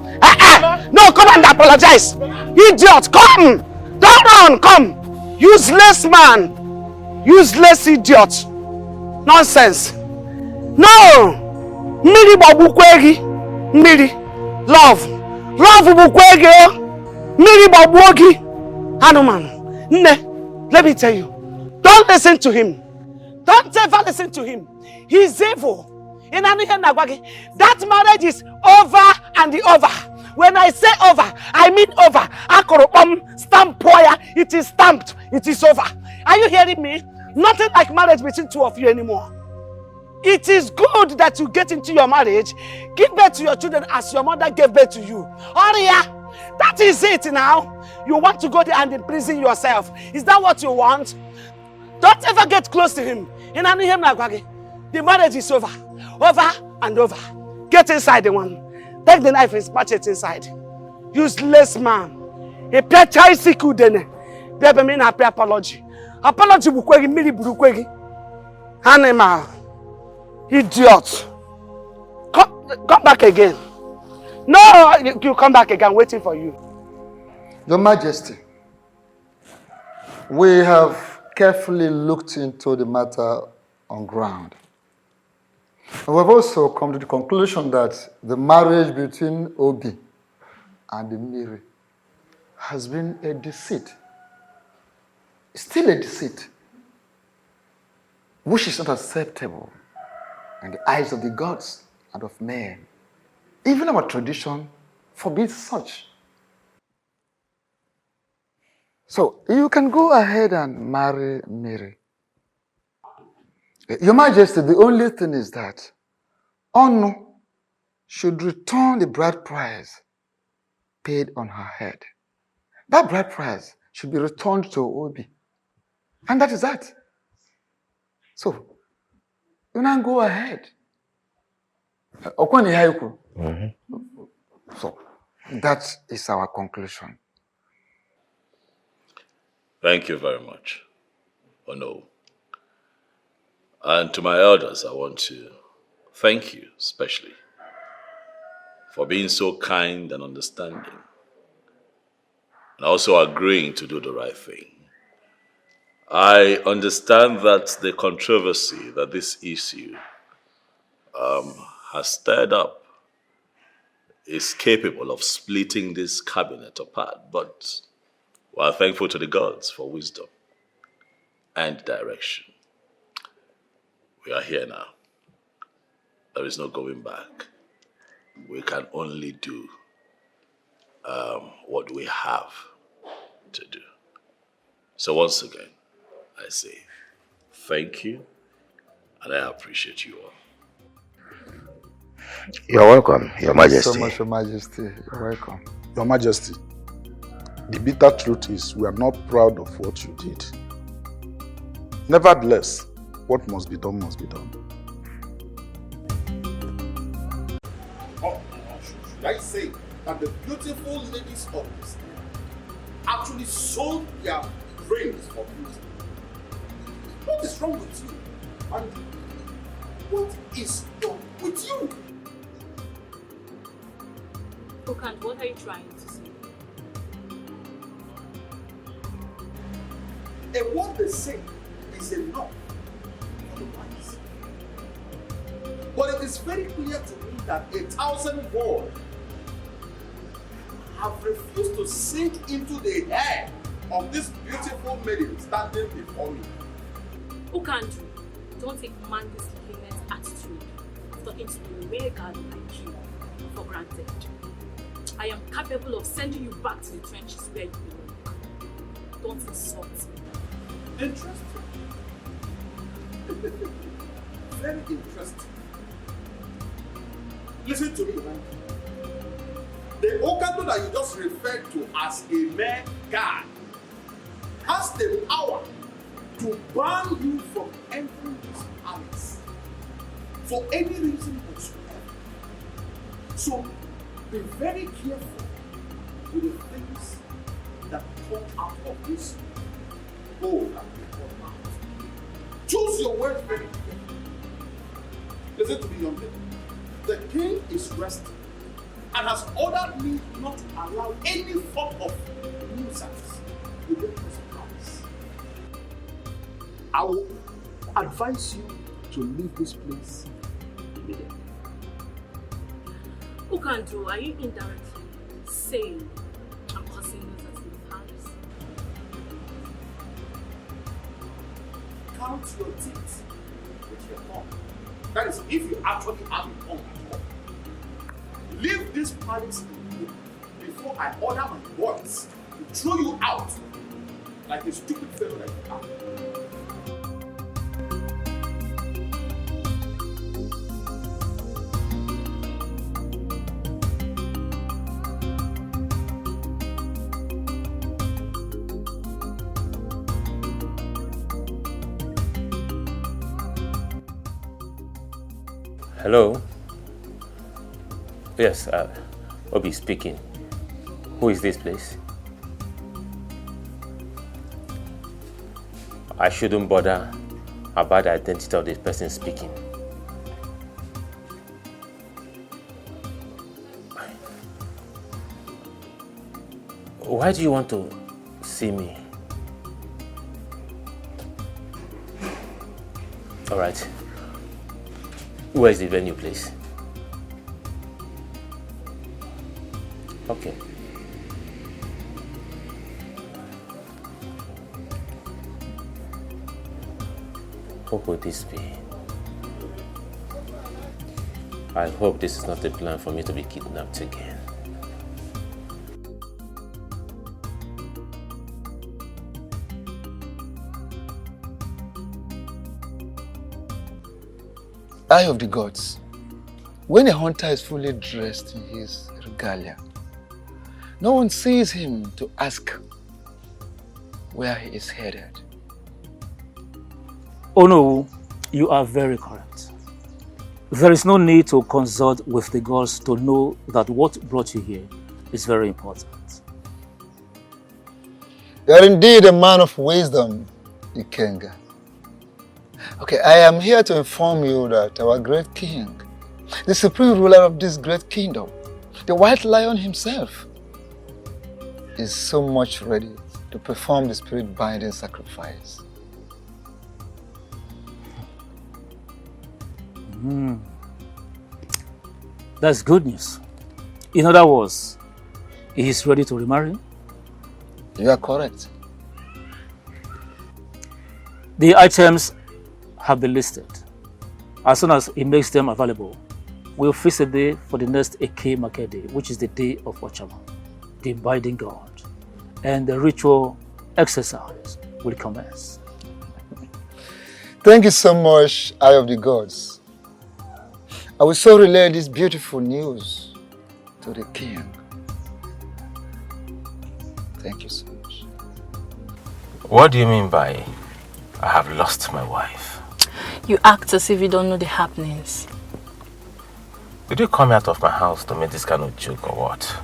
No, come and apologize. Idiot, come. Don't run, come. Useless man. Useless idiot. Nonsense. No. Miri babukwegi. Miri. Love. Love bukwegi. Miri babuogi. Hanuman. Ne. Let me tell you. Don't listen to him. Don't ever listen to him. He's evil. That marriage is over and over. When I say over, I mean over. Stamp poya. It is stamped. It is over. Are you hearing me? Nothing like marriage between two of you anymore. It is good that you get into your marriage, give birth to your children as your mother gave birth to you. Oria, that is it now. You want to go there and imprison yourself. Is that what you want? Don't ever get close to him. The marriage is over. Over and over. Get inside the one. Take the knife and smash it inside. Useless man. A pia siku dene. Bebe mean happy apology. Apology bukwegi mili bukwegi. Animal. Idiot. Come back again. No, you come back again. Waiting for you. Your Majesty, we have carefully looked into the matter on ground. And we've also come to the conclusion that the marriage between Obi and Miri has been a deceit. Still a deceit, which is not acceptable in the eyes of the gods and of men. Even our tradition forbids such. So you can go ahead and marry Miri. Your Majesty, the only thing is that Onu should return the bride price paid on her head. That bride price should be returned to Obi. And that is that. So, you now go ahead. So, that is our conclusion. Thank you very much, Ono. And to my elders, I want to Thank you, especially, for being so kind and understanding, and also agreeing to do the right thing. I understand that the controversy that this issue has stirred up is capable of splitting this cabinet apart, but we are thankful to the gods for wisdom and direction. We are here now. There is no going back. We can only do what we have to do. So once again, I say thank you, and I appreciate you all. You're welcome, Your Majesty. Thank you so much, Your Majesty. You're welcome. Your Majesty, the bitter truth is we are not proud of what you did. Nevertheless, what must be done must be done. Or should I say that the beautiful ladies of this actually sold their brains for beauty? What is wrong with you? And what is wrong with you? Okan, what are you trying to say? And what they say is enough for the wise. But it is very clear to me that 1,000 words have refused to sink into the head of this beautiful maiden standing before me. Ukandu, don't take Mandy's lenient attitude of talking to a mere girl like you for granted. I am capable of sending you back to the trenches where you belong. Don't insult me. Interesting. Very interesting. Listen to me, man. The Okando that you just referred to as a mere guy has the power to ban you from entering this palace for any reason whatsoever. So be very careful with the things that come out of this bowl that we come out. Choose your words very carefully. Listen to me, young lady. The king is resting and has ordered me not to allow any form of nuisance within this palace. I will advise you to leave this place immediately. Ukandu, are you indirectly saying I'm causing nuisance in the palace? Count your teeth with your tongue. That is, if you actually have a tongue at all. Leave this palace before I order my boys to throw you out like a stupid fellow that you are. Hello? Yes, Obi speaking. Who is this, please? I shouldn't bother about the identity of the person speaking. Why do you want to see me? All right. Where is the venue, please? Okay. What would this be? I hope this is not a plan for me to be kidnapped again. Eye of the gods. When a hunter is fully dressed in his regalia, no one sees him to ask where he is headed. Oh no, you are very correct. There is no need to consult with the gods to know that what brought you here is very important. You are indeed a man of wisdom, Ikenga. Okay, I am here to inform you that our great king The supreme ruler of this great kingdom, the white lion himself, is so much ready to perform the spirit-binding sacrifice. That's good news. In other words, he is ready to remarry? You are correct. The items have been listed. As soon as he makes them available, we'll fix a day for the next AK market day, which is the day of Ochama, the binding god, and the ritual exercise will commence. Thank you so much, Eye of the Gods. I will so relay this beautiful news to the king. Thank you so much. What do you mean by I have lost my wife? You act as if you don't know the happenings. Did you come out of my house to make this kind of joke or what?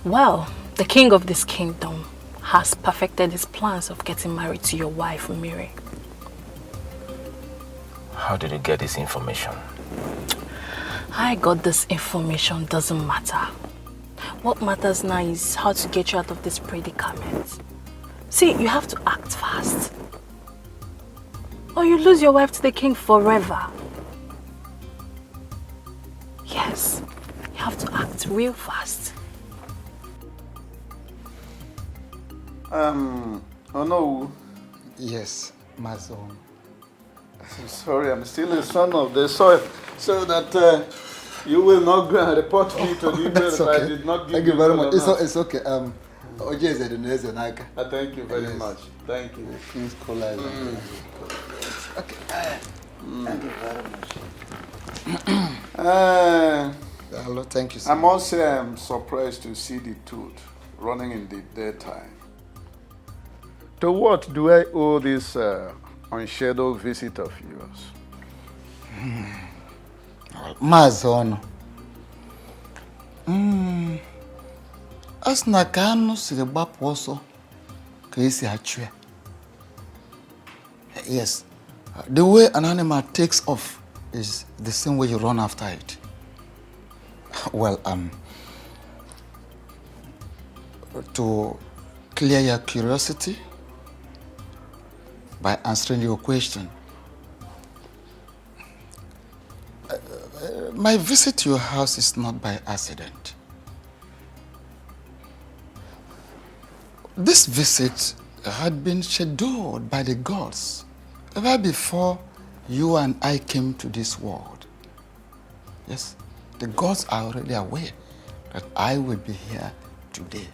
Well, the king of this kingdom has perfected his plans of getting married to your wife, Miri. How did you get this information? I got this information doesn't matter. What matters now is how to get you out of this predicament. See, you have to act fast, or you lose your wife to the king forever. Yes, you have to act real fast. Oh no. Yes, my son. I'm sorry, I'm still a son of the soil, so that you will not go and report me to the email that okay. I did not give Thank you very much. It's okay. Thank Thank you very much. Thank you. King's Collide. Okay. Thank you very much. Hello, thank you, sir. I must say I'm surprised to see the tooth running in the daytime. To what do I owe this unscheduled visit of yours? Mazono. Asna ka anu siri gbapụ ọsọ ka esi achụ ya. Yes, the way an animal takes off is the same way you run after it. Well, to clear your curiosity by answering your question, my visit to your house is not by accident. This visit had been scheduled by the gods ever before you and I came to this world. Yes, the gods are already aware that I will be here today.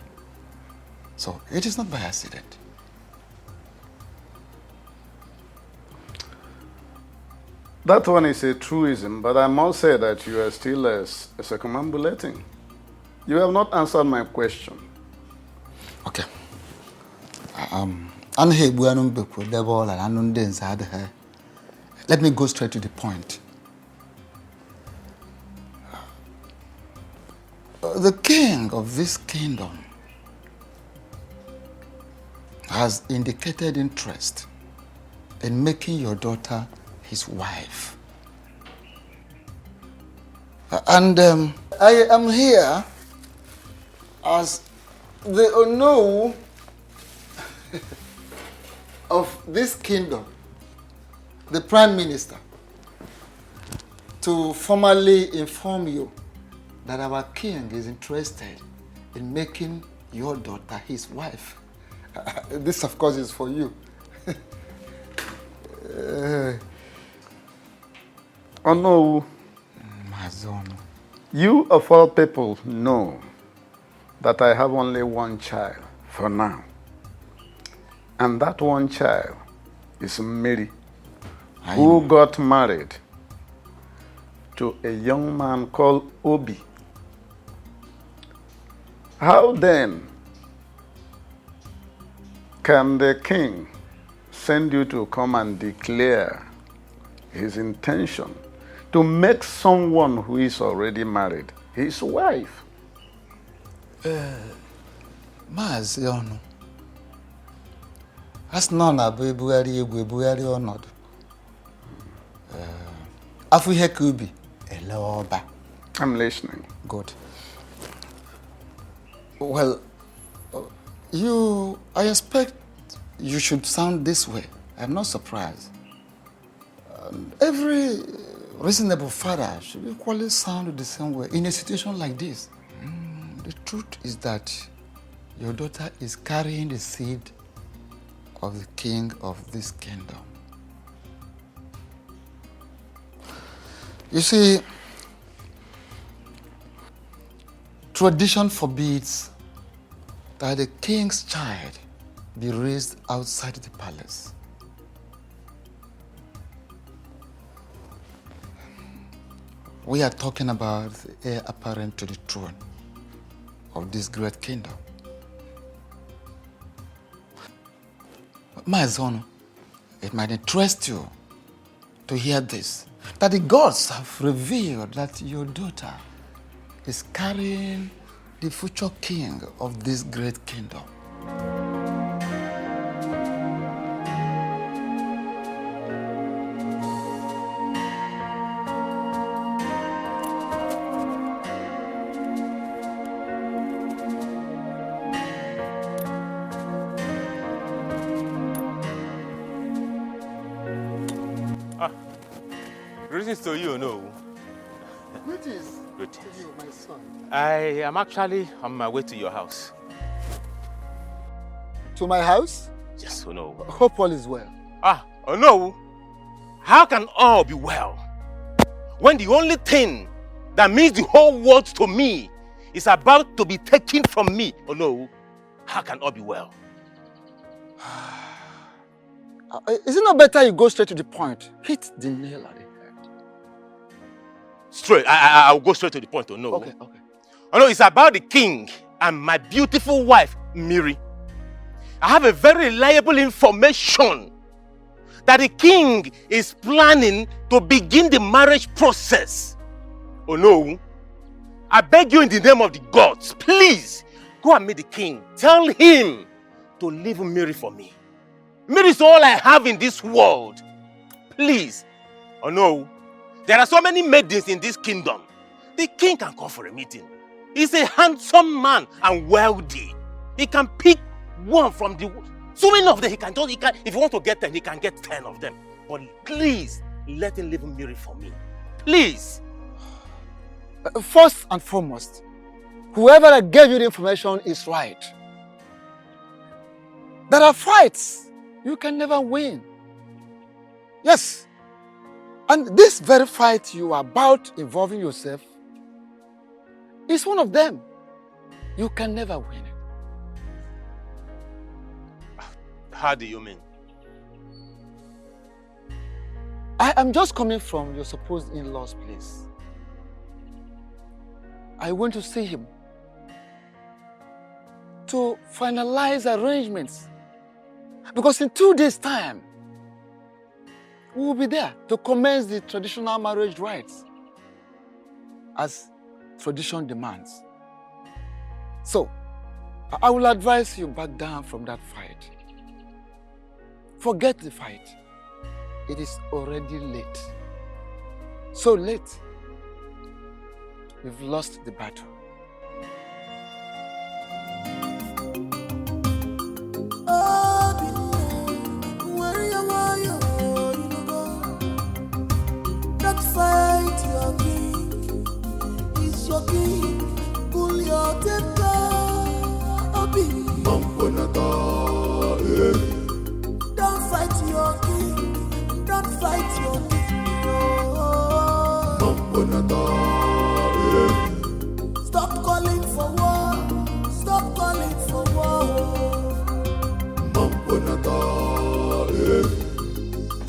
So it is not by accident. That one is a truism, but I must say that you are still circumambulating. You have not answered my question. Okay. Let me go straight to the point. The king of this kingdom has indicated interest in making your daughter his wife. And I am here as the Ono of this kingdom, the Prime Minister, to formally inform you that our king is interested in making your daughter his wife. This, of course, is for you. Oh no. Mazono. You of all people know that I have only one child for now. And that one child is Mary, who got married to a young man called Obi. How then can the king send you to come and declare his intention to make someone who is already married his wife? Maazị asị na ọ na-abụ ebugharị egwu ebugharị ọnọdụ afọ ihe ka ubi Loba. I'm listening. Good. Well, I expect you should sound this way. I'm not surprised. Every reasonable father should equally sound the same way in a situation like this. The truth is that your daughter is carrying the seed of the king of this kingdom. You see, tradition forbids that the king's child be raised outside the palace. We are talking about the heir apparent to the throne of this great kingdom. My son, it might interest you to hear this, that the gods have revealed that your daughter is carrying the future king of this great kingdom. Greetings to you, no? Greetings Greetings. to you, my son. I am actually on my way to your house. To my house? Yes, oh no. Hope all is well. Oh no. How can all be well when the only thing that means the whole world to me is about to be taken from me? Oh no. How can all be well? Is it not better you go straight to the point? Hit the nail at the head. Straight. I'll go straight to the point. Oh no. Okay. Oh no, it's about the king and my beautiful wife, Miri. I have a very reliable information that the king is planning to begin the marriage process. Oh no. I beg you in the name of the gods, please go and meet the king. Tell him to leave Miri for me. Miri is all I have in this world. Please. Oh no. There are so many maidens in this kingdom. The king can call for a meeting. He's a handsome man and wealthy. He can pick one from the... So many of them, if he wants to get 10, he can get 10 of them. But please, let him leave Miri for me. Please. First and foremost, whoever that gave you the information is right. There are fights you can never win. Yes. And this very fight you are about involving yourself is one of them. You can never win it. How do you mean? I am just coming from your supposed in-law's place. I went to see him to finalize arrangements. Because in 2 days' time, we will be there to commence the traditional marriage rites as tradition demands. So, I will advise you back down from that fight. Forget the fight. It is already late. So late, you've lost the battle. Fight your king, is your king, pull your temper, Obi. Don't fight your king, don't fight your king. Stop calling for war, stop calling for war.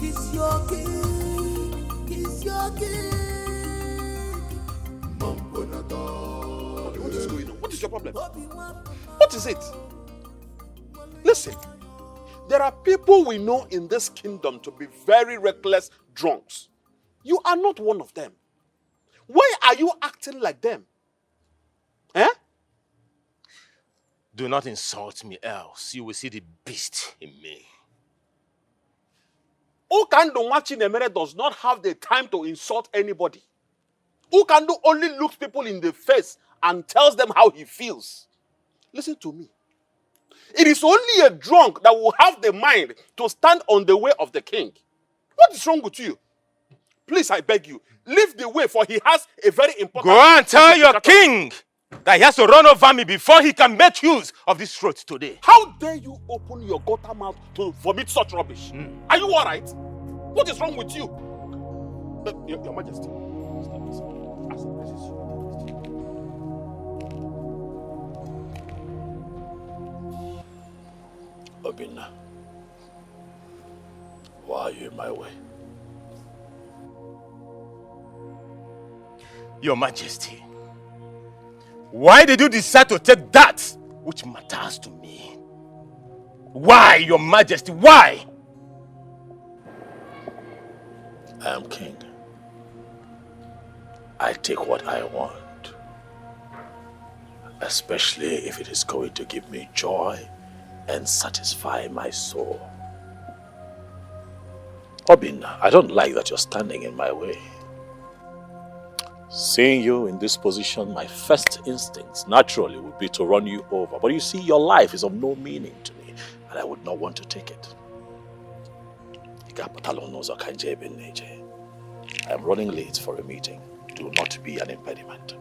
He's your king. What is going on? What is your problem? What is it? Listen, there are people we know in this kingdom to be very reckless drunks. You are not one of them. Why are you acting like them? Eh? Do not insult me, else you will see the beast in me. Okando Machinemere does not have the time to insult anybody. Ukandu only looks people in the face and tells them how he feels. Listen to me. It is only a drunk that will have the mind to stand on the way of the king. What is wrong with you? Please, I beg you, leave the way, for he has a very important... Go and tell your king that he has to run over me before he can make use of this throat today. How dare you open your gutter mouth to vomit such rubbish? Are you all right? What is wrong with you? Your Majesty. Obinna, why are you in my way? Your Majesty, why did you decide to take that which matters to me? Why, Your Majesty, why? I am king. I take what I want, especially if it is going to give me joy and satisfy my soul. Obinna, I don't like that you're standing in my way. Seeing you in this position, my first instincts naturally would be to run you over. But you see, your life is of no meaning to me, and I would not want to take it. I am running late for a meeting. Do not be an impediment.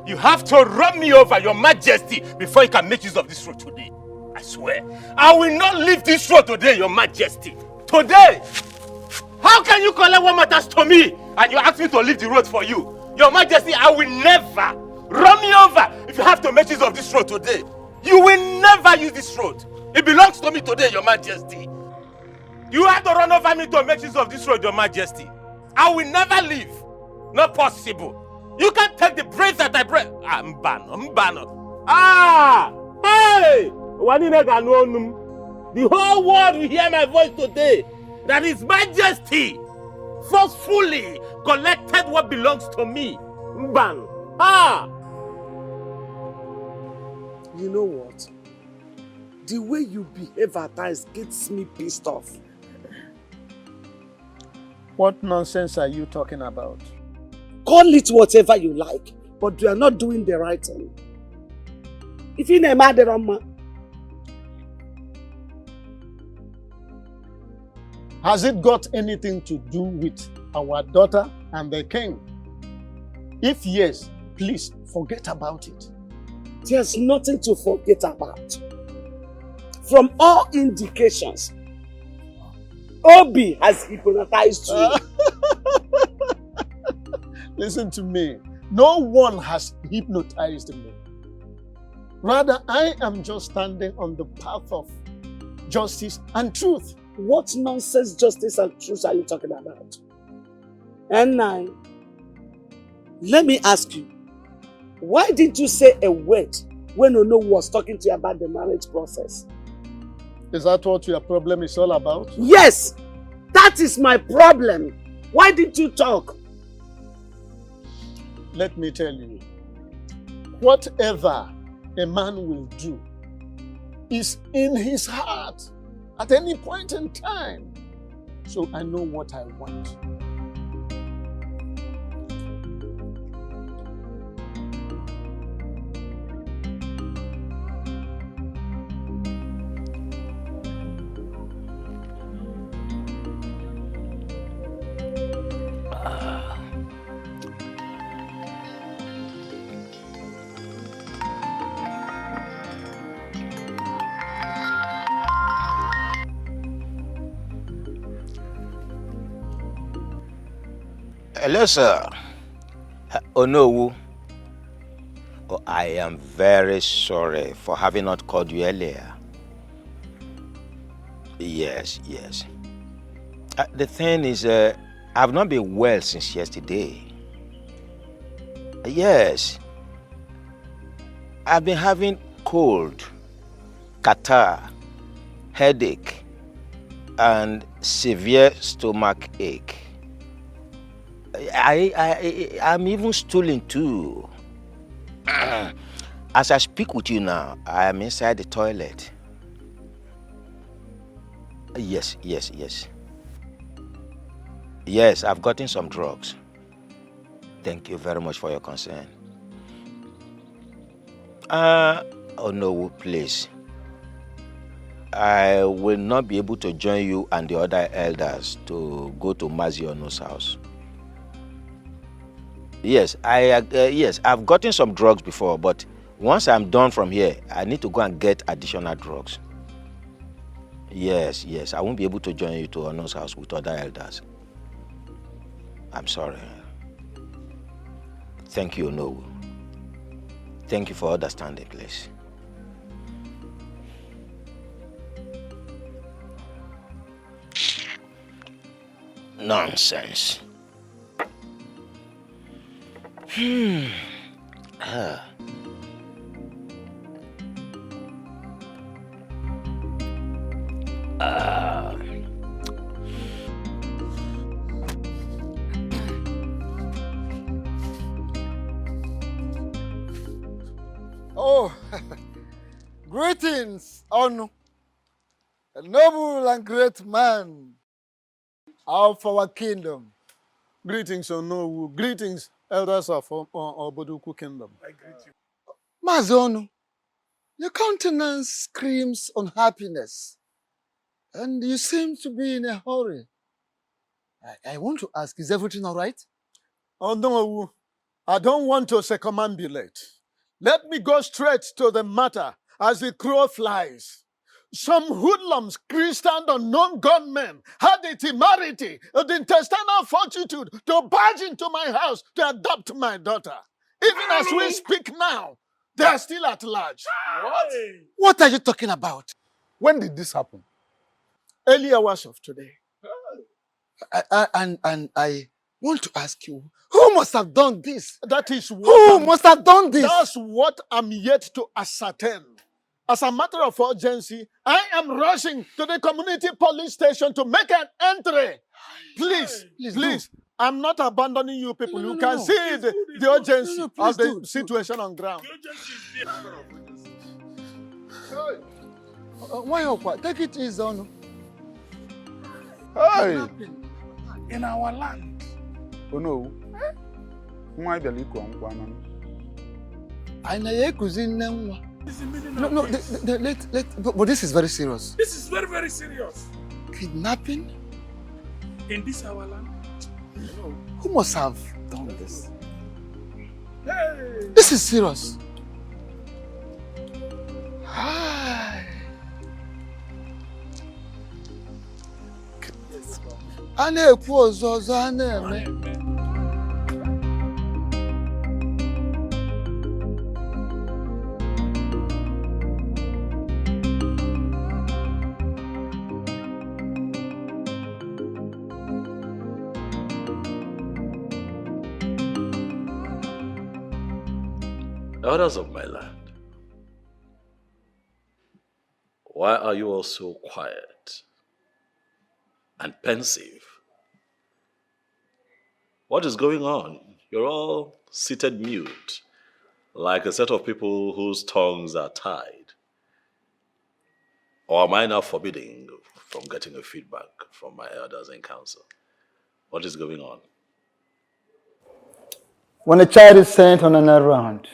You have to run me over, Your Majesty, before you can make use of this road today. I swear, I will not leave this road today, Your Majesty. Today! How can you collect what matters to me and you ask me to leave the road for you? Your Majesty, I will never run me over if you have to make use of this road today. You will never use this road. It belongs to me today, Your Majesty. You have to run over me to make use of this road, Your Majesty. I will never leave. Not possible. You can't take the breath that I breathe. Mbano. Ah! Hey! The whole world will hear my voice today. That His Majesty forcefully collected what belongs to me. Mbano. Ah! You know what? The way you behave at times gets me pissed off. What nonsense are you talking about? Call it whatever you like, but you are not doing the right thing. If you name Aderoma, has it got anything to do with our daughter and the king? If yes, please forget about it. There's nothing to forget about. From all indications, Obi has hypnotized you. Listen to me. No one has hypnotized me. Rather, I am just standing on the path of justice and truth. What nonsense justice and truth are you talking about? And now, let me ask you, why did you say a word when Ono was talking to you about the marriage process? Is that what your problem is all about? Yes! That is my problem. Why didn't you talk? Let me tell you, whatever a man will do is in his heart at any point in time. So I know what I want. Hello, sir. Onowu. Oh, I am very sorry for having not called you earlier. Yes. The thing is, I've not been well since yesterday. Yes. I've been having cold, catarrh, headache, and severe stomach ache. I'm even stooling too. As I speak with you now, I am inside the toilet. Yes. Yes, I've gotten some drugs. Thank you very much for your concern. Oh no, please. I will not be able to join you and the other elders to go to Maziono's house. Yes, I've gotten some drugs before, but once I'm done from here, I need to go and get additional drugs. Yes, I won't be able to join you to Ono's house with other elders. I'm sorry. Thank you, Onowu. Thank you for understanding, please. Nonsense. Oh, greetings, Onu, a noble and great man of our kingdom. Greetings, Onu. Greetings, elders of Oboduku kingdom. I greet you. Mazonu, your countenance screams unhappiness, and you seem to be in a hurry. I want to ask, is everything all right? Oh, no, I don't want to circumambulate. Let me go straight to the matter as the crow flies. Some hoodlums, Christian unknown gunmen, had the temerity, the intestinal fortitude to barge into my house to adopt my daughter. Even as we speak now, they are still at large. What? What are you talking about? When did this happen? Early hours of today. And I want to ask you, who must have done this? That is what must have done this? That's what I'm yet to ascertain. As a matter of urgency, I am rushing to the community police station to make an entry. Please, I'm not abandoning you people. You can see the urgency of the situation on ground. Why, take it easy, Onu. Hey! In our land. Oh no. Why the liquor on Kwanan? I No, but this is very serious. This is very, very serious. Kidnapping? In this our land? No. Who must have done this? Hey. This is serious. Hi. Elders of my land, why are you all so quiet and pensive? What is going on? You're all seated mute, like a set of people whose tongues are tied. Or am I now forbidding from getting a feedback from my elders in council? What is going on? When a child is sent on an errand,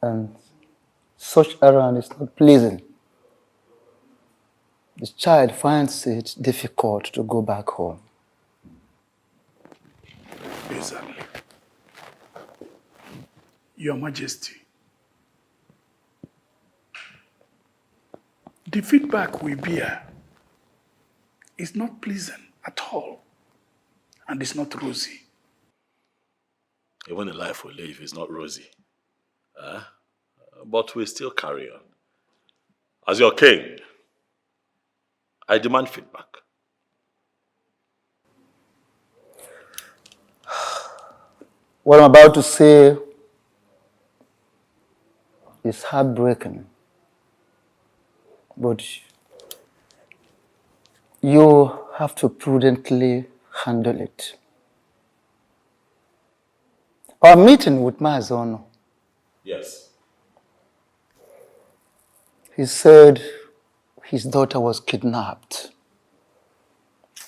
and such errand is not pleasing, the child finds it difficult to go back home. Exactly. Your Majesty, the feedback we bear is not pleasant at all, and it's not rosy. Even the life we live is not rosy. But we still carry on. As your king, I demand feedback. What I'm about to say is heartbreaking, but you have to prudently handle it. Our meeting with Mazono, Yes. he said his daughter was kidnapped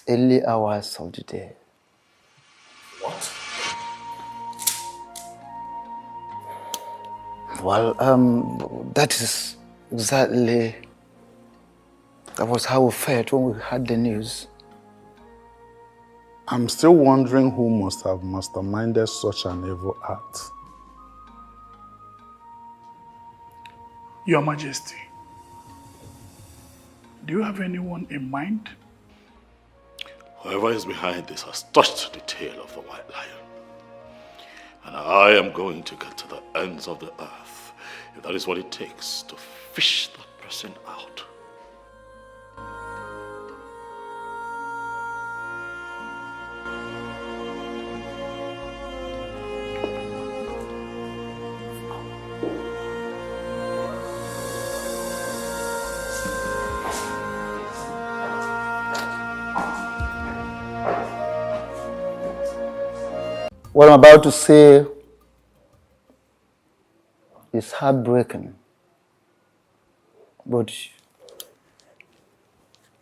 early hours of the day. What? Well, that is exactly, that was how we felt when we heard the news. I'm still wondering who must have masterminded such an evil act. Your Majesty, do you have anyone in mind? Whoever is behind this has touched the tail of the white lion. And I am going to get to the ends of the earth, if that is what it takes to fish that person out. What I'm about to say is heartbreaking, but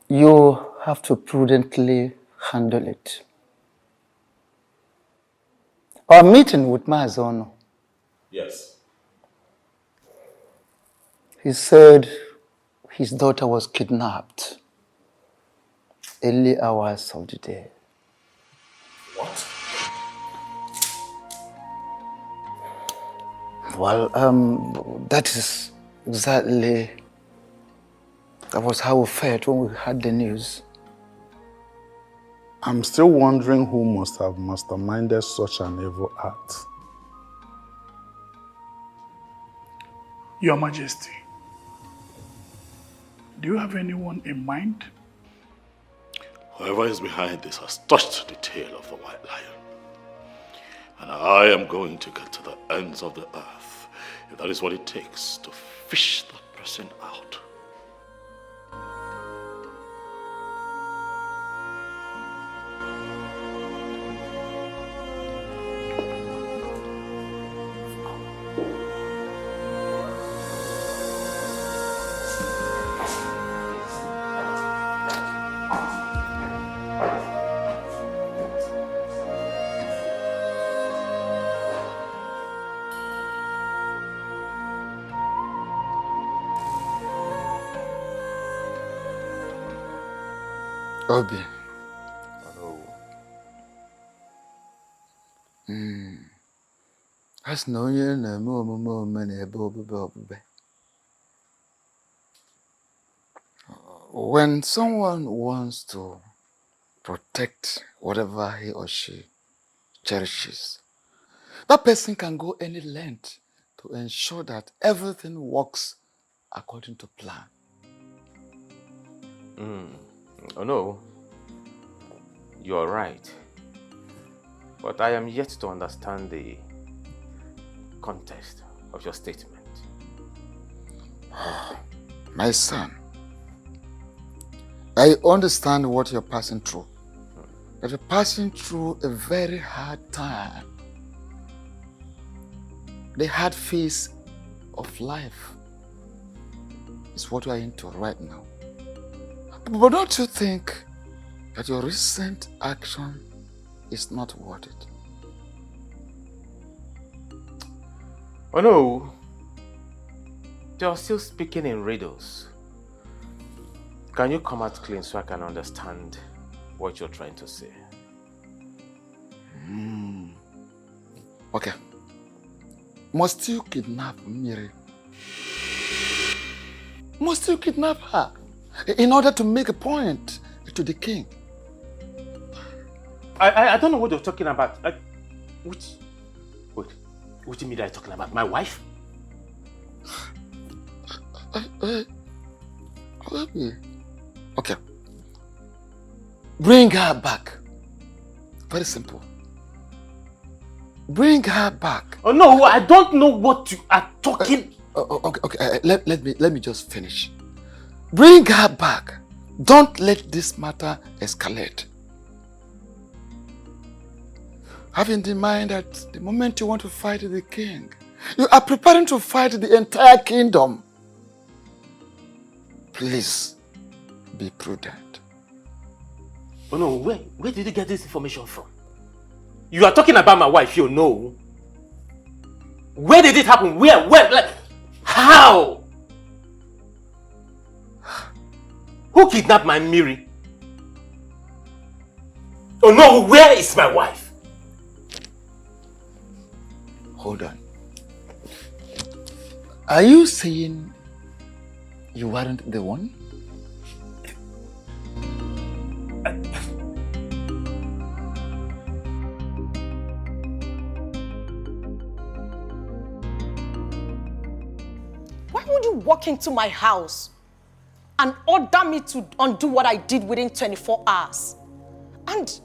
you have to prudently handle it. Our meeting with Mazono, Yes. he said his daughter was kidnapped early hours of the day. What? Well, that is exactly, that was how we felt when we heard the news. I'm still wondering who must have masterminded such an evil act. Your Majesty, do you have anyone in mind? Whoever is behind this has touched the tail of the white lion. And I am going to get to the ends of the earth, if that is what it takes to fish that person out. Obi. Hello. That's no year no more money above. When someone wants to protect whatever he or she cherishes, that person can go any length to ensure that everything works according to plan. Oh no, you're right. But I am yet to understand the context of your statement. My son, I understand what you're passing through. That you're passing through a very hard time. The hard phase of life is what you're into right now. But don't you think that your recent action is not worth it? Oh no, you're still speaking in riddles. Can you come out clean so I can understand what you're trying to say? Okay. Must you kidnap Miri? Must you kidnap her in order to make a point to the king? I don't know what you're talking about. Which Miri are you talking about? My wife? Okay. Bring her back. Very simple. Bring her back. Oh no, I don't know what you are talking. Okay. Let me just finish. Bring her back. Don't let this matter escalate. Have in mind that the moment you want to fight the king, you are preparing to fight the entire kingdom. Please be prudent. Oh no, where did you get this information from? You are talking about my wife, you know. Where did it happen? Where? When? Like, how? Who kidnapped my Miri? Oh no, where is my wife? Hold on. Are you saying you weren't the one? Why would you walk into my house and order me to undo what I did within 24 hours? And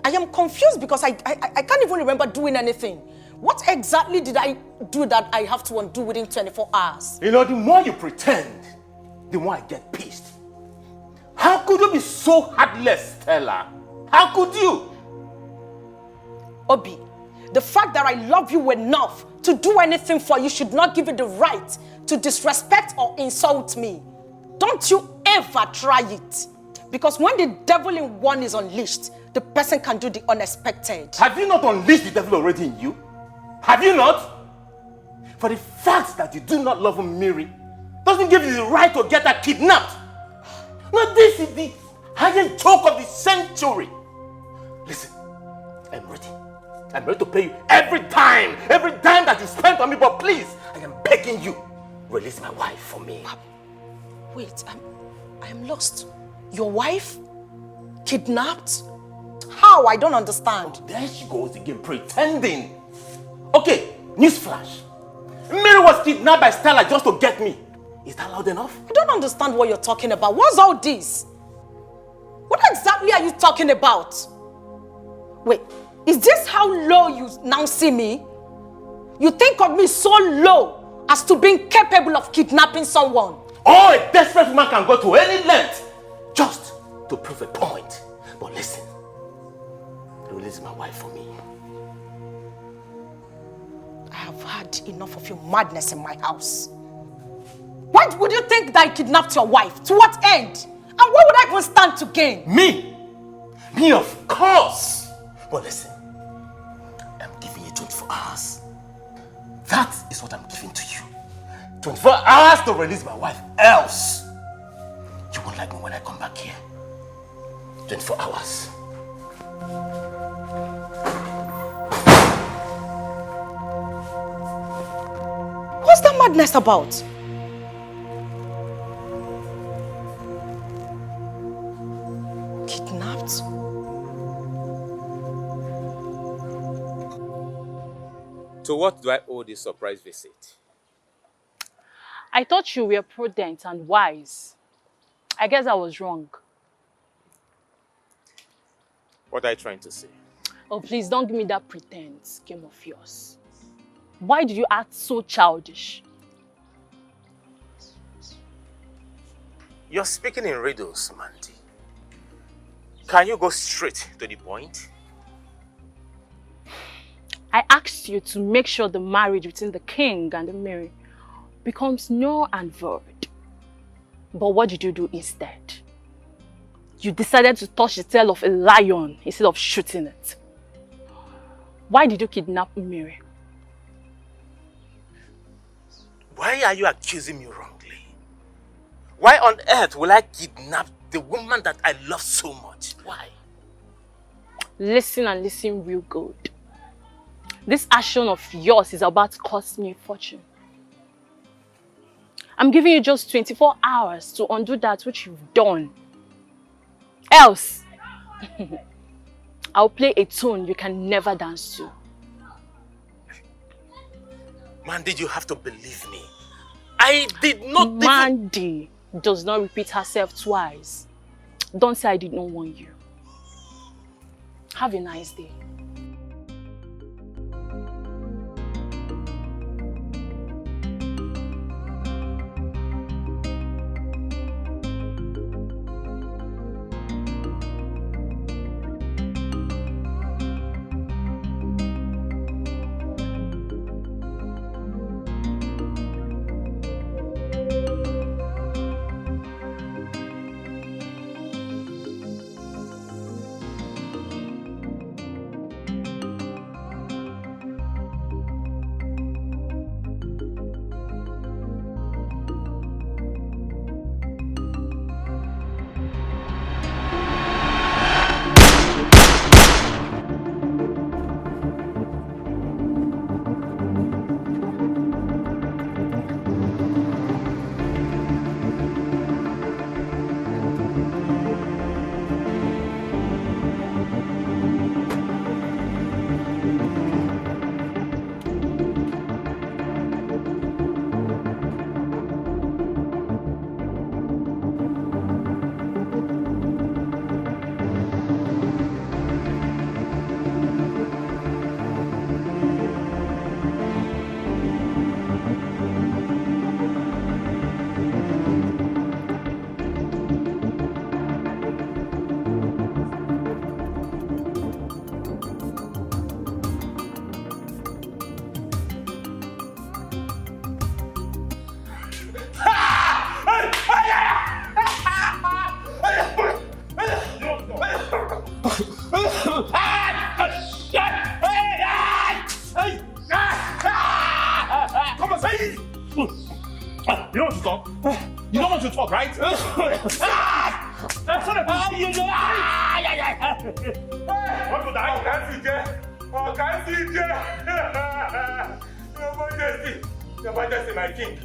I am confused because I can't even remember doing anything. What exactly did I do that I have to undo within 24 hours? You know, the more you pretend, the more I get pissed. How could you be so heartless, Stella? How could you? Obi, the fact that I love you enough to do anything for you should not give you the right to disrespect or insult me. Don't you ever try it. Because when the devil in one is unleashed, the person can do the unexpected. Have you not unleashed the devil already in you? Have you not? For the fact that you do not love Miri doesn't give you the right to get her kidnapped. No, this is the highest joke of the century. Listen, I'm ready. I'm ready to pay you every dime that you spent on me, but please, I am begging you, release my wife for me. Wait, I am lost. Your wife? Kidnapped? How? I don't understand. Oh, there she goes again, pretending. Okay, newsflash. Mary was kidnapped by Stella just to get me. Is that loud enough? I don't understand what you're talking about. What's all this? What exactly are you talking about? Wait, is this how low you now see me? You think of me so low as to being capable of kidnapping someone? Oh, a desperate woman can go to any length just to prove a point. But listen, release my wife for me. I have had enough of your madness in my house. Why would you think that I kidnapped your wife? To what end? And what would I even stand to gain? Me? Me, of course. But listen, I'm giving you 24 hours. That is what I'm giving to you. 24 hours to release my wife. Else, you won't like me when I come back here. 24 hours. What's that madness about? Kidnapped? To what do I owe this surprise visit? I thought you were prudent and wise. I guess I was wrong. What are you trying to say? Oh, please don't give me that pretense game of yours. Why did you act so childish? You're speaking in riddles, Mandy. Can you go straight to the point? I asked you to make sure the marriage between the king and the Mary becomes null and void. But what did you do instead? You decided to touch the tail of a lion instead of shooting it. Why did you kidnap Mary? Why are you accusing me wrongly? Why on earth will I kidnap the woman that I love so much? Why? Listen and listen real good. This action of yours is about to cost me a fortune. I'm giving you just 24 hours to undo that which you've done. Else, I'll play a tune you can never dance to. Mandy, you have to believe me. I did not... Mandy does not repeat herself twice. Don't say I did not warn you. Have a nice day. Come on, say it! You don't want to talk? You don't want to talk, right? Want to die? Oh, can't see Your Majesty, my king.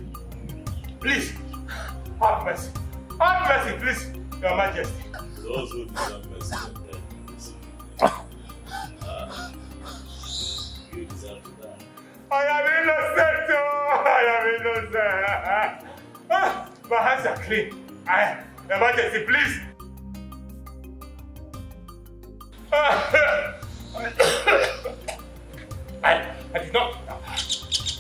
Please, have mercy. Have mercy, please, Your Majesty. Those who deserve mercy are dead. You deserve to die. I am innocent, oh! I am innocent. My hands are clean. Your Majesty, please. I did not kidnap her.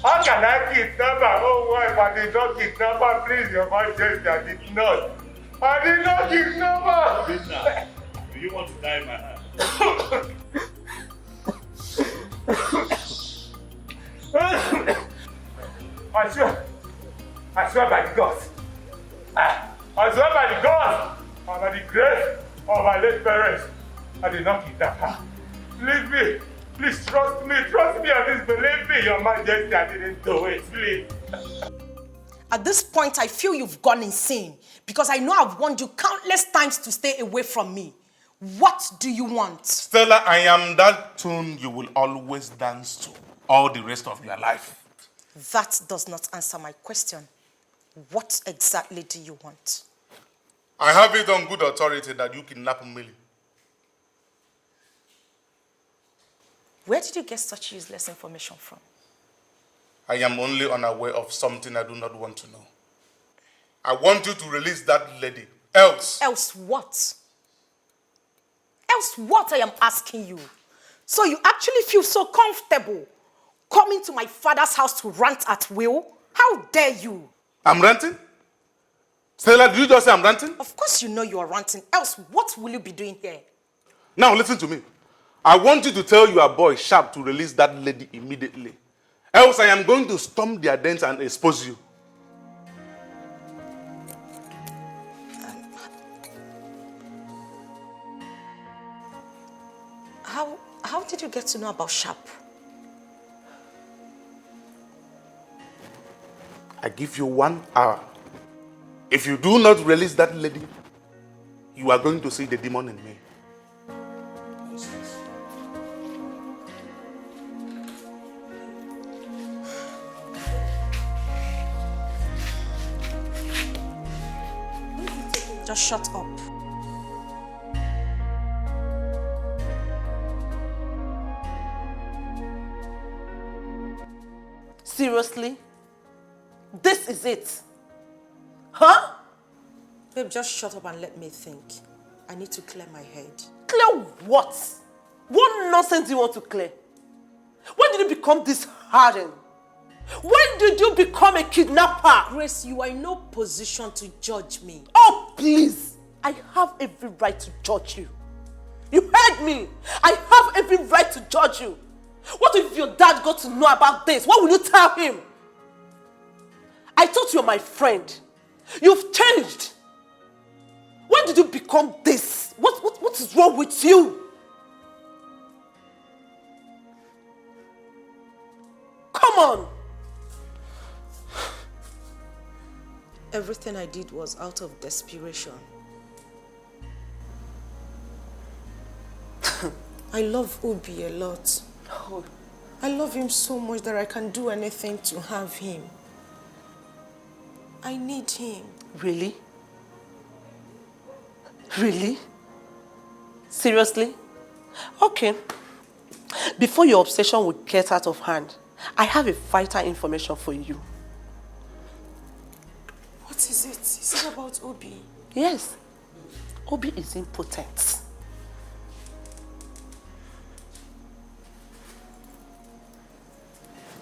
How can I kidnap my own wife? I did not kidnap her, please, Your Majesty. I did not. I did not kidnap her. Midnight, do you want to die in my hand? I swear by the gods. I swear by the gods and by the grace of my late parents. I did not kidnap her. Leave me. Please trust me and please believe me, Your Majesty. I didn't do it, please. At this point, I feel you've gone insane because I know I've warned you countless times to stay away from me. What do you want? Stella, I am that tune you will always dance to all the rest of your life. That does not answer my question. What exactly do you want? I have it on good authority that you kidnapped Millie. Where did you get such useless information from? I am only unaware of something I do not want to know. I want you to release that lady. Else. Else what? Else what, I am asking you? So you actually feel so comfortable coming to my father's house to rant at will? How dare you? I'm ranting? Stella, did you just say I'm ranting? Of course you know you are ranting. Else what will you be doing here? Now listen to me. I want you to tell your boy Sharp to release that lady immediately. Else I am going to storm their dens and expose you. How did you get to know about Sharp? I give you 1 hour. If you do not release that lady, you are going to see the demon in me. Just shut up. Seriously? This is it? Huh? Babe, just shut up and let me think. I need to clear my head. Clear what? What nonsense do you want to clear? When did you become this hardened? When did you become a kidnapper? Grace, you are in no position to judge me. Oh, please. I have every right to judge you. You heard me. I have every right to judge you. What if your dad got to know about this? What will you tell him? I thought you were my friend. You've changed. When did you become this? What is wrong with you? Come on. Everything I did was out of desperation. I love Obi a lot. Oh. I love him so much that I can do anything to have him. I need him. Really? Really? Seriously? Okay. Before your obsession would get out of hand, I have a vital information for you. What is it? Is it about Obi? Yes. Obi is impotent.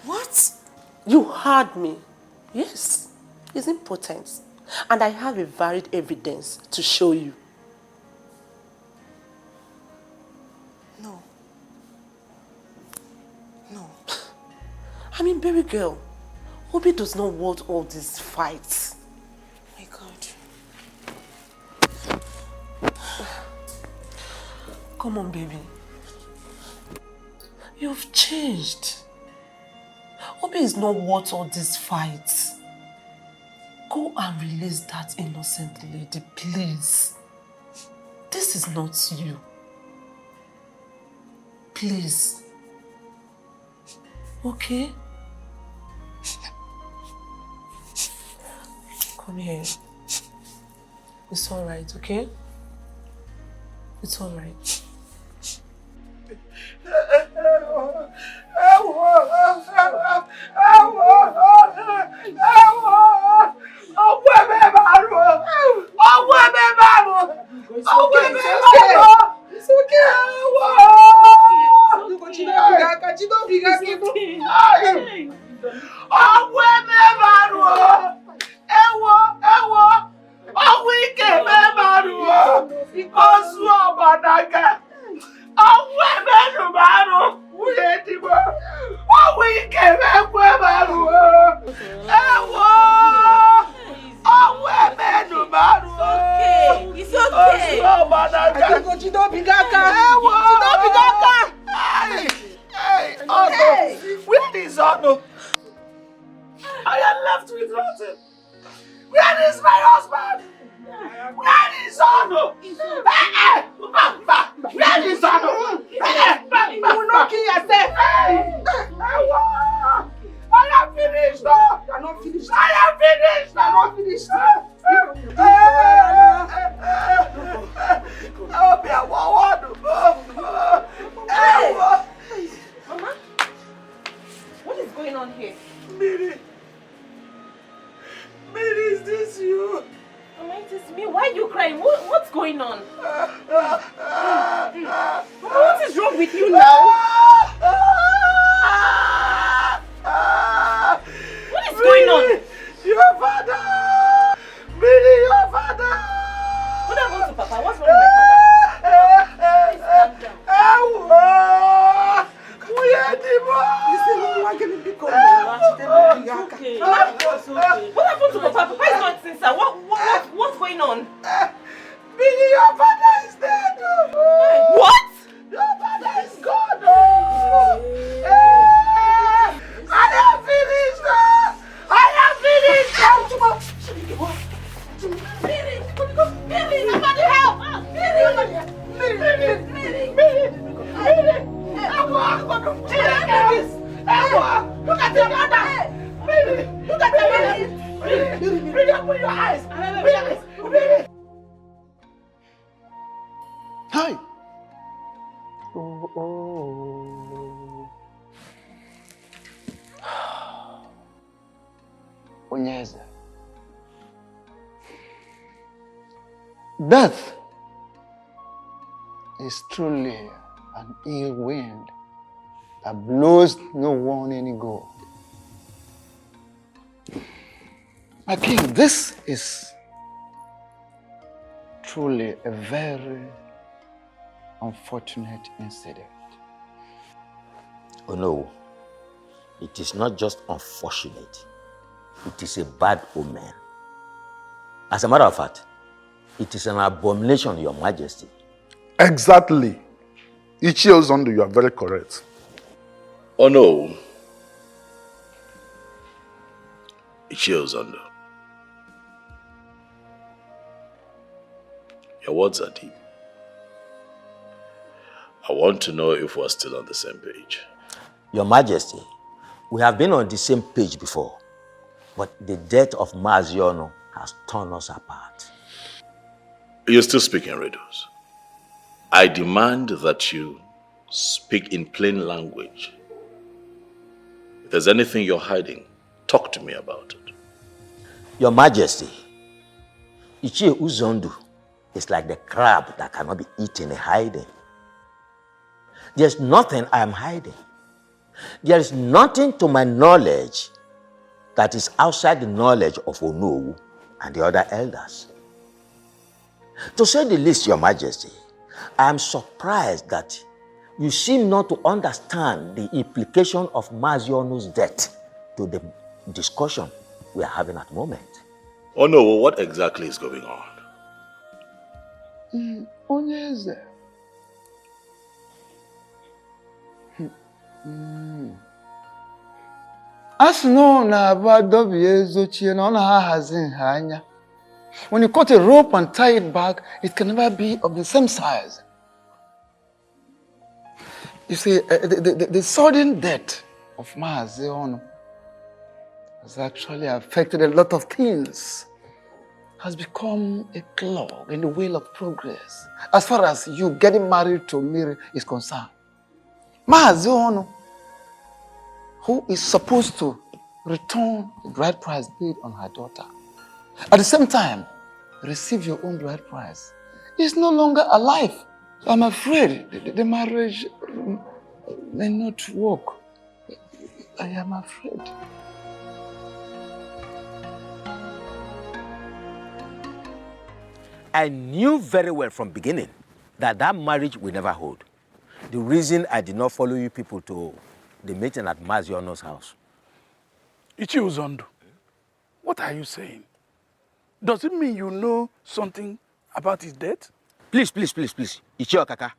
What? You heard me. Yes. He's impotent. And I have a varied evidence to show you. No. No. I mean, baby girl, Obi does not want all these fights. My God. Come on, baby. You've changed. Obi is not worth all these fights. Go and release that innocent lady, please. This is not you. Please. Okay? Come here. It's alright, okay? It's alright. Death is truly an ill wind that blows no one any good. My king, this is truly a very unfortunate incident. Oh no, it is not just unfortunate, it is a bad omen. As a matter of fact, it is an abomination, Your Majesty. Exactly. Ichie Uzondo, you are very correct. Oh no. Ichie Uzondo. Your words are deep. I want to know if we're still on the same page. Your Majesty, we have been on the same page before, but the death of Maziono has torn us apart. You're still speaking riddles. I demand that you speak in plain language. If there's anything you're hiding, talk to me about it. Your Majesty, Ichie Uzondo is like the crab that cannot be eaten in hiding. There's nothing I am hiding. There is nothing to my knowledge that is outside the knowledge of Onowu and the other elders. To say the least, Your Majesty, I am surprised that you seem not to understand the implication of Maziono's death to the discussion we are having at the moment. Oh no, what exactly is going on? Onyeze, As no na abadobie zochie na ona ha hazin ha anya. When you cut a rope and tie it back, it can never be of the same size. You see, the sudden death of Maazi Ono has actually affected a lot of things. Has become a clog in the wheel of progress as far as you getting married to Miri is concerned. Maazi Ono, who is supposed to return the bride price paid on her daughter, at the same time receive your own bride price, is no longer alive. I'm afraid the marriage may not work. I am afraid. I knew very well from beginning that that marriage will never hold. The reason I did not follow you people to the meeting at Maziono's house. Ichi Uzondo, what are you saying? Does it mean you know something about his death? Please, please, please, please. Ichi Okaka,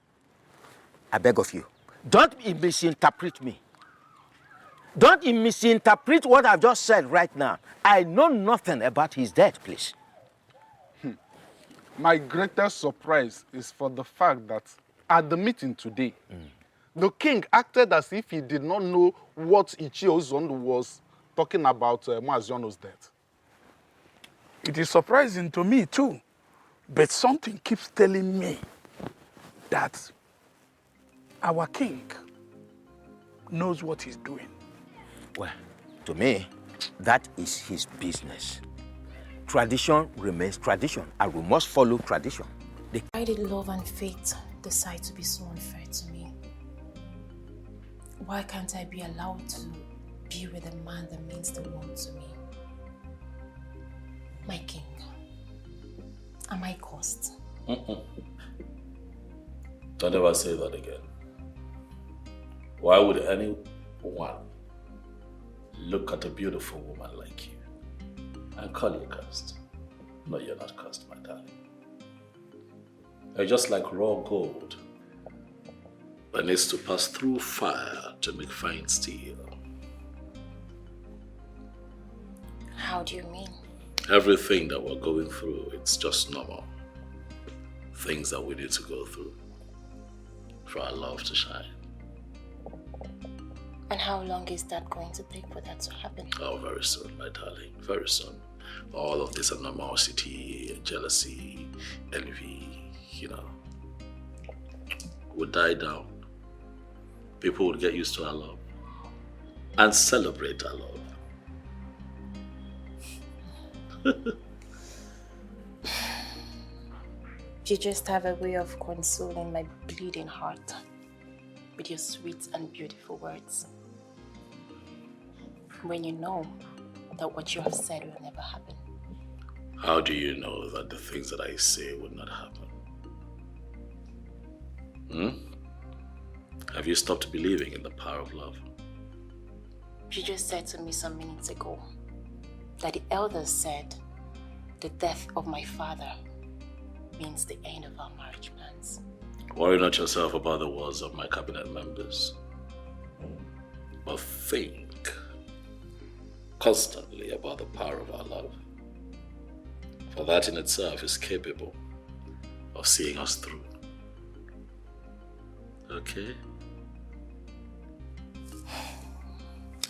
I beg of you, don't misinterpret me. Don't misinterpret what I've just said right now. I know nothing about his death, please. My greatest surprise is for the fact that at the meeting today, the king acted as if he did not know what Ichie Uzondo was talking about Maziono's death. It is surprising to me too, but something keeps telling me that our king knows what he's doing. Well, to me, that is his business. Tradition remains tradition, and we must follow tradition. Why did love and fate decide to be so unfair to me? Why can't I be allowed to be with a man that means the world to me? My king, am I cursed? Don't ever say that again. Why would anyone look at a beautiful woman like you and call you cursed? No, you're not cursed, my darling. You're just like raw gold that needs to pass through fire to make fine steel. How do you mean? Everything that we're going through, it's just normal. Things that we need to go through for our love to shine. And how long is that going to take for that to happen? Oh, very soon, my darling, very soon. All of this animosity, jealousy, envy, would die down. People would get used to our love and celebrate our love. You just have a way of consoling my bleeding heart with your sweet and beautiful words. When you know that what you have said will never happen. How do you know that the things that I say would not happen? Have you stopped believing in the power of love? You just said to me some minutes ago that the elders said the death of my father means the end of our marriage plans. Worry not yourself about the words of my cabinet members, but think constantly about the power of our love. For that in itself is capable of seeing us through. Okay?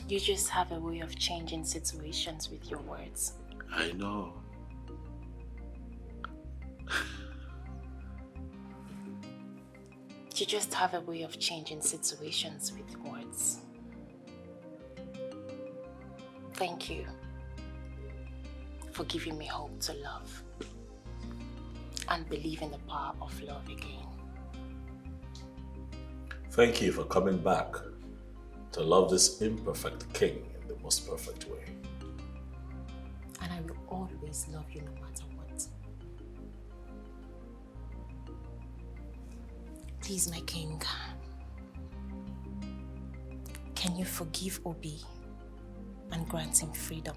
You just have a way of changing situations with your words. I know. You just have a way of changing situations with words. Thank you for giving me hope to love and believe in the power of love again. Thank you for coming back to love this imperfect king in the most perfect way. And I will always love you no matter what. Please, my king, can you forgive Obi and grant him freedom?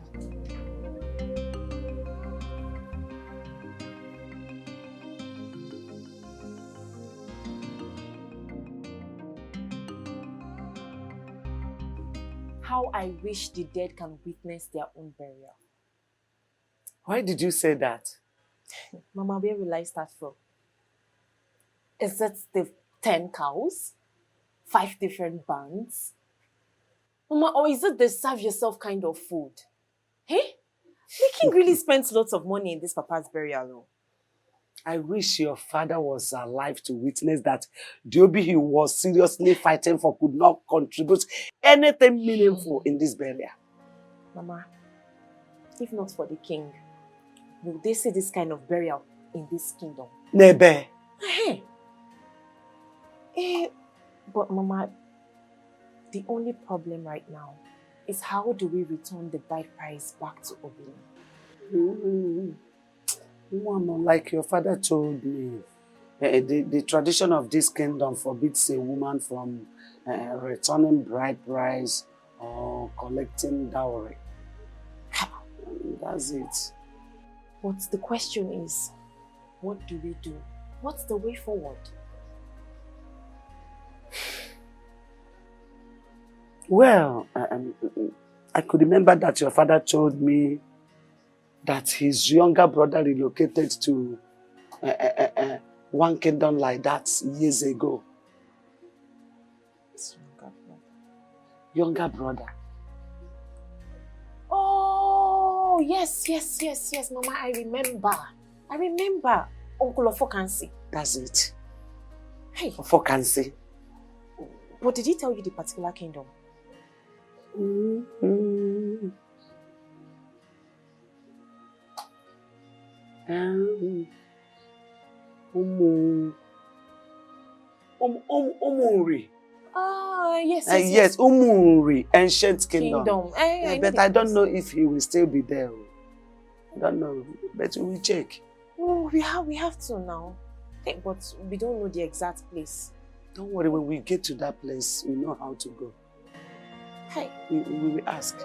how I wish the dead can witness their own burial. Why did you say that? Mama, where will I start from? Is it the 10 cows? 5 different bands? Mama, or is it the serve yourself kind of food? Hey? The king really spends lots of money in this papa's burial. I wish your father was alive to witness that the Obi he was seriously fighting for could not contribute anything meaningful in this burial. Mama, if not for the king, will they see this kind of burial in this kingdom? Nebe. But Mama, the only problem right now is how do we return the bride price back to Obina? Mama, like your father told me, the tradition of this kingdom forbids a woman from returning bride price or collecting dowry. That's it. But the question is, what do we do? What's the way forward? Well, I could remember that your father told me that his younger brother relocated to one kingdom like that years ago. His Younger brother. Oh, yes, Mama, I remember. Uncle Ofokansi. That's it. Hey. Ofokansi. But did he tell you the particular kingdom? Umuri. Yes. Yes, Umuri, ancient kingdom. But I don't know if he will still be there. I don't know, but we will check. Oh, we have to now. Hey, but we don't know the exact place. Don't worry, when we get to that place, we know how to go. Hey. We will ask.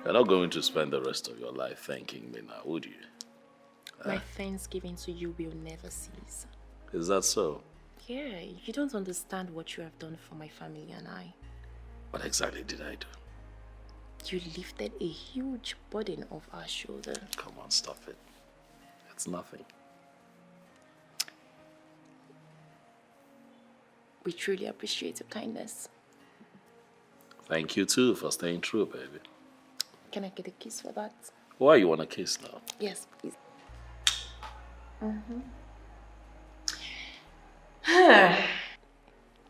You're not going to spend the rest of your life thanking me now, would you? My thanksgiving to you will never cease. Is that so? Yeah, you don't understand what you have done for my family and I. What exactly did I do? You lifted a huge burden off our shoulder. Come on, stop it. It's nothing. We truly appreciate your kindness. Thank you too for staying true, baby. Can I get a kiss for that? Why you want a kiss now? Yes, please.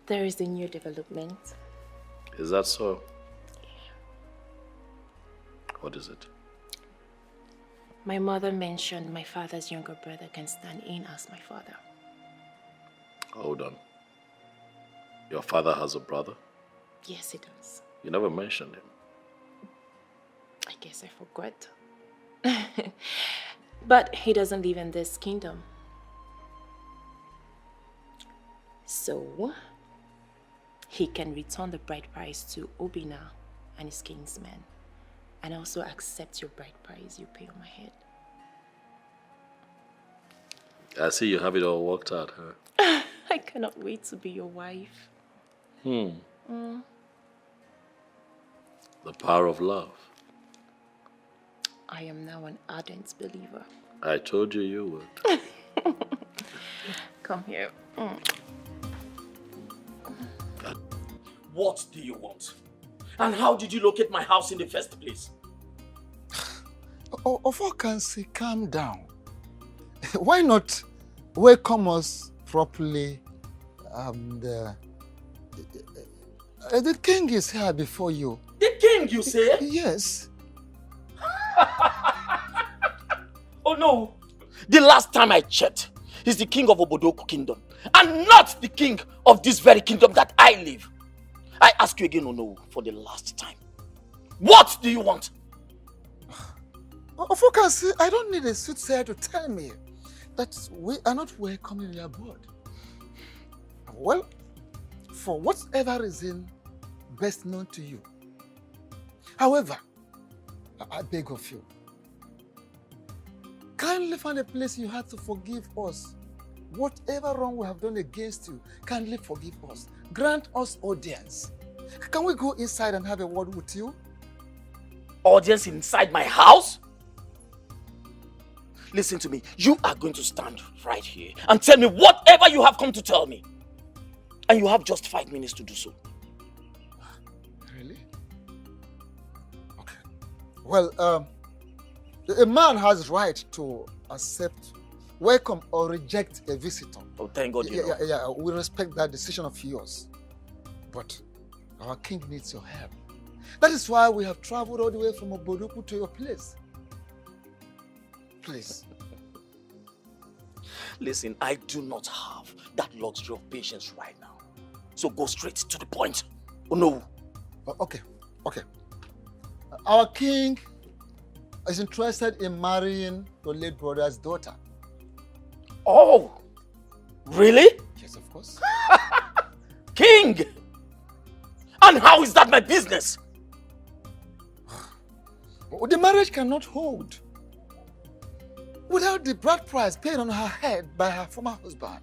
There is a new development. Is that so? What is it? My mother mentioned my father's younger brother can stand in as my father. Hold on. Your father has a brother? Yes, he does. You never mentioned him. I guess I forgot. But he doesn't live in this kingdom. So, he can return the bride price to Obina and his kinsmen, and also accept your bride price you pay on my head. I see you have it all worked out, huh? I cannot wait to be your wife. The power of love. I am now an ardent believer. I told you you would. Come here. What do you want? And how did you locate my house in the first place? Ofokansi, calm down. Why not welcome us properly? The king is here before you. The king, you say? Yes. Oh no! The last time I checked, he's the king of Obodoku kingdom, and not the king of this very kingdom that I live. I ask you again, Ono, for the last time. What do you want? Ofokansi, I don't need a soothsayer to tell me that we are not welcoming your board. Well, for whatever reason best known to you. However, I beg of you, kindly find a place you had to forgive us. Whatever wrong we have done against you, kindly forgive us. Grant us audience. Can we go inside and have a word with you? Audience inside my house? Listen to me. You are going to stand right here and tell me whatever you have come to tell me. And you have just 5 minutes to do so. Really? Okay. Well, a man has right to accept, welcome or reject a visitor. Oh, thank God you know. Yeah, we respect that decision of yours. But our king needs your help. That is why we have traveled all the way from Obodoku to your place. Please. Listen, I do not have that luxury of patience right now. So go straight to the point. Oh no. Okay. Our king is interested in marrying your late brother's daughter. Oh, really? Yes, of course. King! And how is that my business? The marriage cannot hold without the bride price paid on her head by her former husband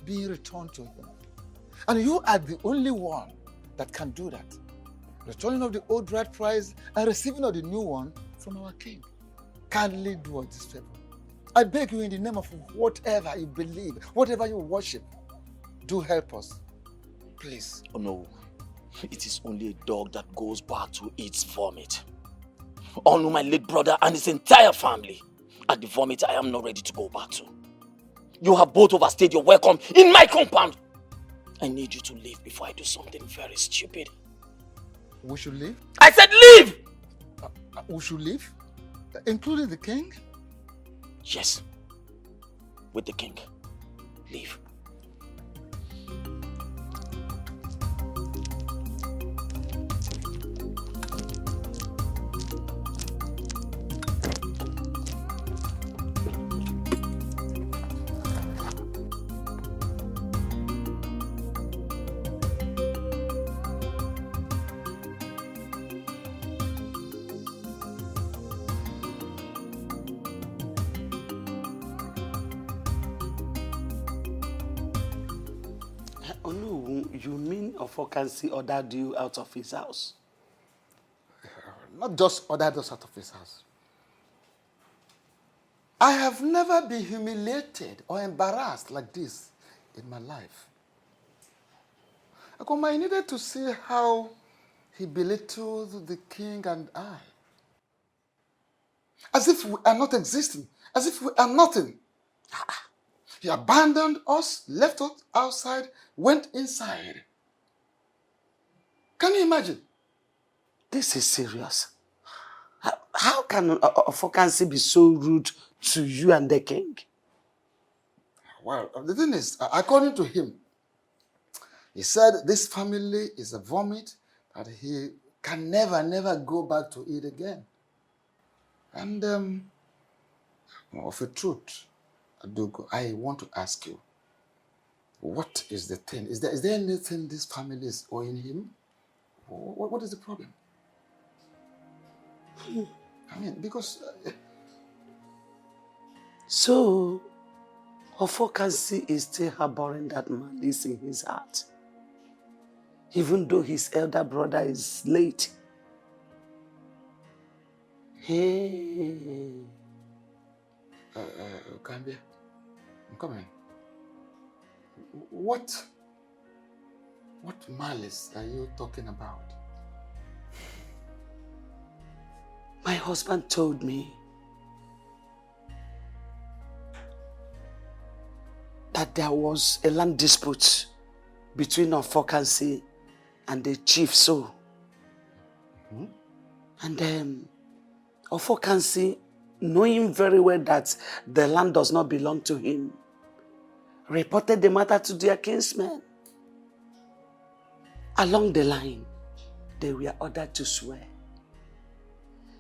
being returned to him. And you are the only one that can do that. Returning of the old bride price and receiving of the new one from our king. Kindly do us this favor. I beg you in the name of whatever you believe, whatever you worship, do help us. Please. Oh no. It is only a dog that goes back to its vomit. Honor my late brother and his entire family. At the vomit I am not ready to go back to. You have both overstayed your welcome in my compound. I need you to leave before I do something very stupid. We should leave? I said leave! We should leave? Including the king? Yes. With the king. Leave. You mean Ofokansi ordered you out of his house? Not just ordered us out of his house. I have never been humiliated or embarrassed like this in my life. I needed to see how he belittled the king and I. As if we are not existing, as if we are nothing. He abandoned us, left us outside, went inside. Can you imagine? This is serious. How can Ofokansi be so rude to you and the king? Well, the thing is, according to him, he said this family is a vomit that he can never go back to it again. And of a truth, Adugo, I want to ask you, what is the thing? Is there anything this family is owing him? What is the problem? I mean, because... So, Ofokansi is still harboring that malice in his heart. Even though his elder brother is late. Hey. Gambia, I'm coming. What malice are you talking about? My husband told me that there was a land dispute between Ofokansi and the chief, so. And then Ofokansi, knowing very well that the land does not belong to him, reported the matter to their kinsmen. Along the line, they were ordered to swear.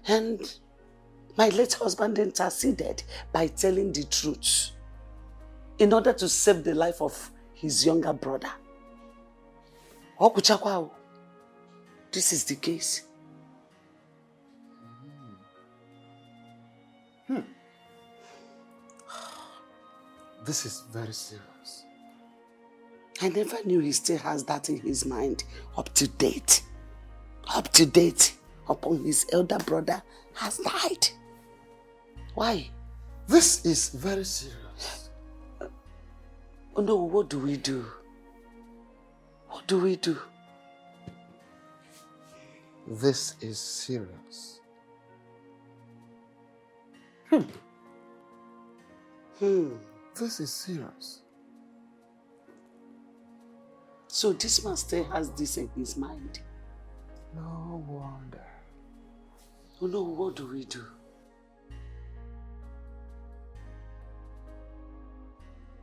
And my late husband interceded by telling the truth in order to save the life of his younger brother. Okuchakwa, this is the case. This is very serious. I never knew he still has that in his mind. Up to date. Up to date. Upon his elder brother has died. Why? This is very serious. Oh no, what do we do? What do we do? This is serious. This is serious. So this man still has this in his mind. No wonder. Oh no, what do we do?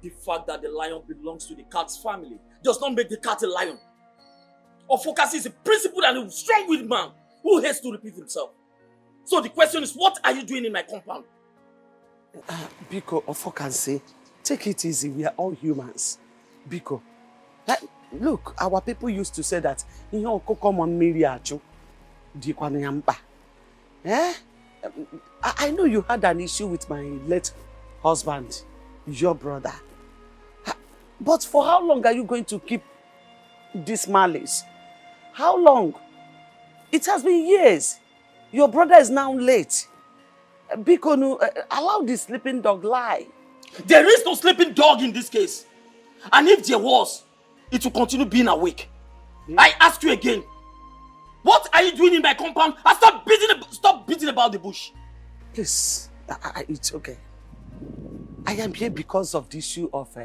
The fact that the lion belongs to the cat's family does not make the cat a lion. Ofokasi is a principled and a strong-willed man who hates to repeat himself. So the question is, what are you doing in my compound? Biko, Ofokasi, take it easy. We are all humans. Biko, look, our people used to say that I know you had an issue with my late husband, your brother. But for how long are you going to keep this malice? How long? It has been years. Your brother is now late. Biko, allow the sleeping dog lie. There is no sleeping dog in this case. And if there was, it will continue being awake. I ask you again, what are you doing in my compound? And stop beating about the bush. Please, it's okay. I am here because of the issue of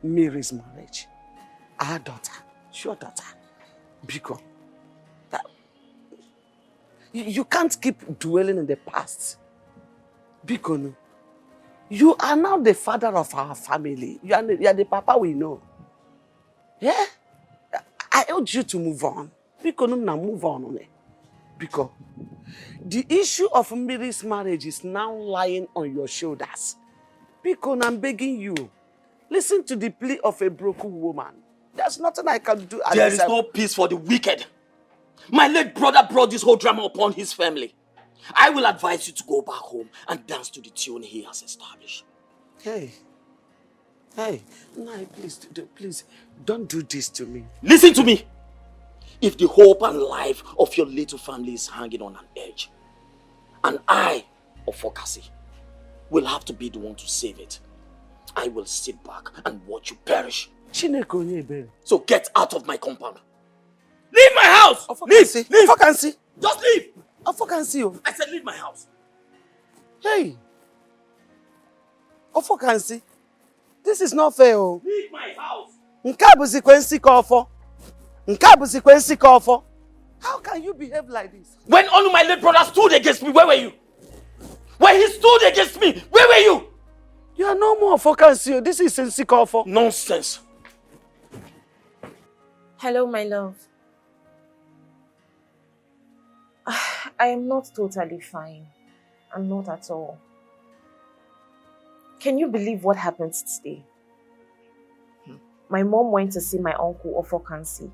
Mary's marriage. Our daughter, your daughter, Biko. You can't keep dwelling in the past. Biko, you are now the father of our family. You are the papa we know. Yeah? I urge you to move on. Biko, now move on. Biko, the issue of Mary's marriage is now lying on your shoulders. Biko, I'm begging you. Listen to the plea of a broken woman. There's nothing I can do. There is no peace for the wicked. My late brother brought this whole drama upon his family. I will advise you to go back home and dance to the tune he has established. Hey, no, please, don't do this to me. Listen to me. If the hope and life of your little family is hanging on an edge, and I, Ofokasi, will have to be the one to save it, I will sit back and watch you perish. So get out of my compound. Leave my house! Leave! Ofokasi! Just leave! Ofokasi! I said leave my house. Hey! Ofokasi! This is not fair. Leave my house! How can you behave like this? When all my late brother stood against me, where were you? When he stood against me, where were you? You are no more Ofokasi. This is Insikofo. Nonsense. Hello, my love. I am not totally fine. I'm not at all. Can you believe what happened today? My mom went to see my uncle Ofokansi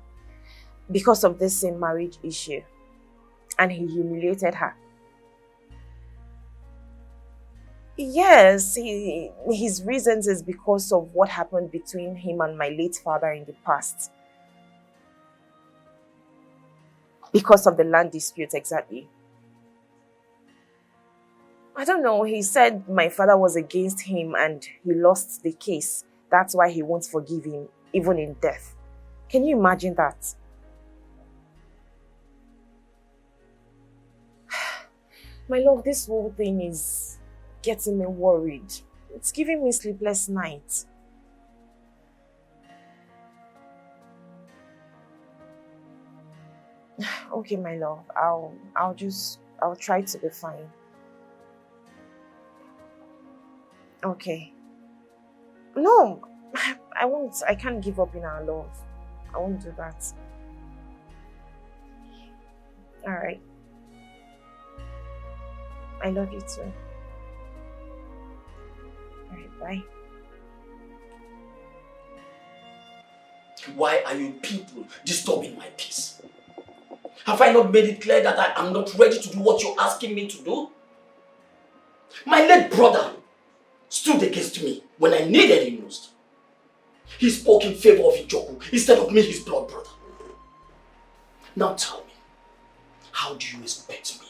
because of this same marriage issue, and he humiliated her. Yes, his reasons is because of what happened between him and my late father in the past. Because of the land dispute, exactly. I don't know, he said my father was against him and he lost the case. That's why he won't forgive him, even in death. Can you imagine that? My love, this whole thing is getting me worried. It's giving me sleepless nights. Okay, my love, I'll try to be fine. Okay. No, I won't. I can't give up in our love. I won't do that. All right. I love you too. All right, bye. Why are you people disturbing my peace? Have I not made it clear that I am not ready to do what you're asking me to do? My late brother stood against me when I needed him most. He spoke in favor of Ijoku instead of me, his blood brother. Now tell me, how do you expect me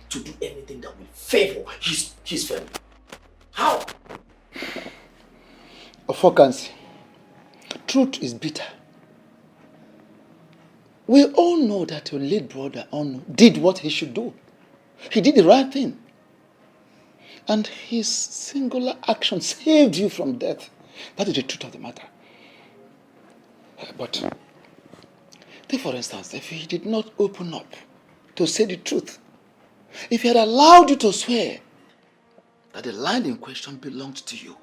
to do anything that will favor his family? How? Unforgiving. Truth is bitter. We all know that your late brother did what he should do. He did the right thing. And his singular action saved you from death. That is the truth of the matter. But take for instance, if he did not open up to say the truth, if he had allowed you to swear that the land in question belonged to you,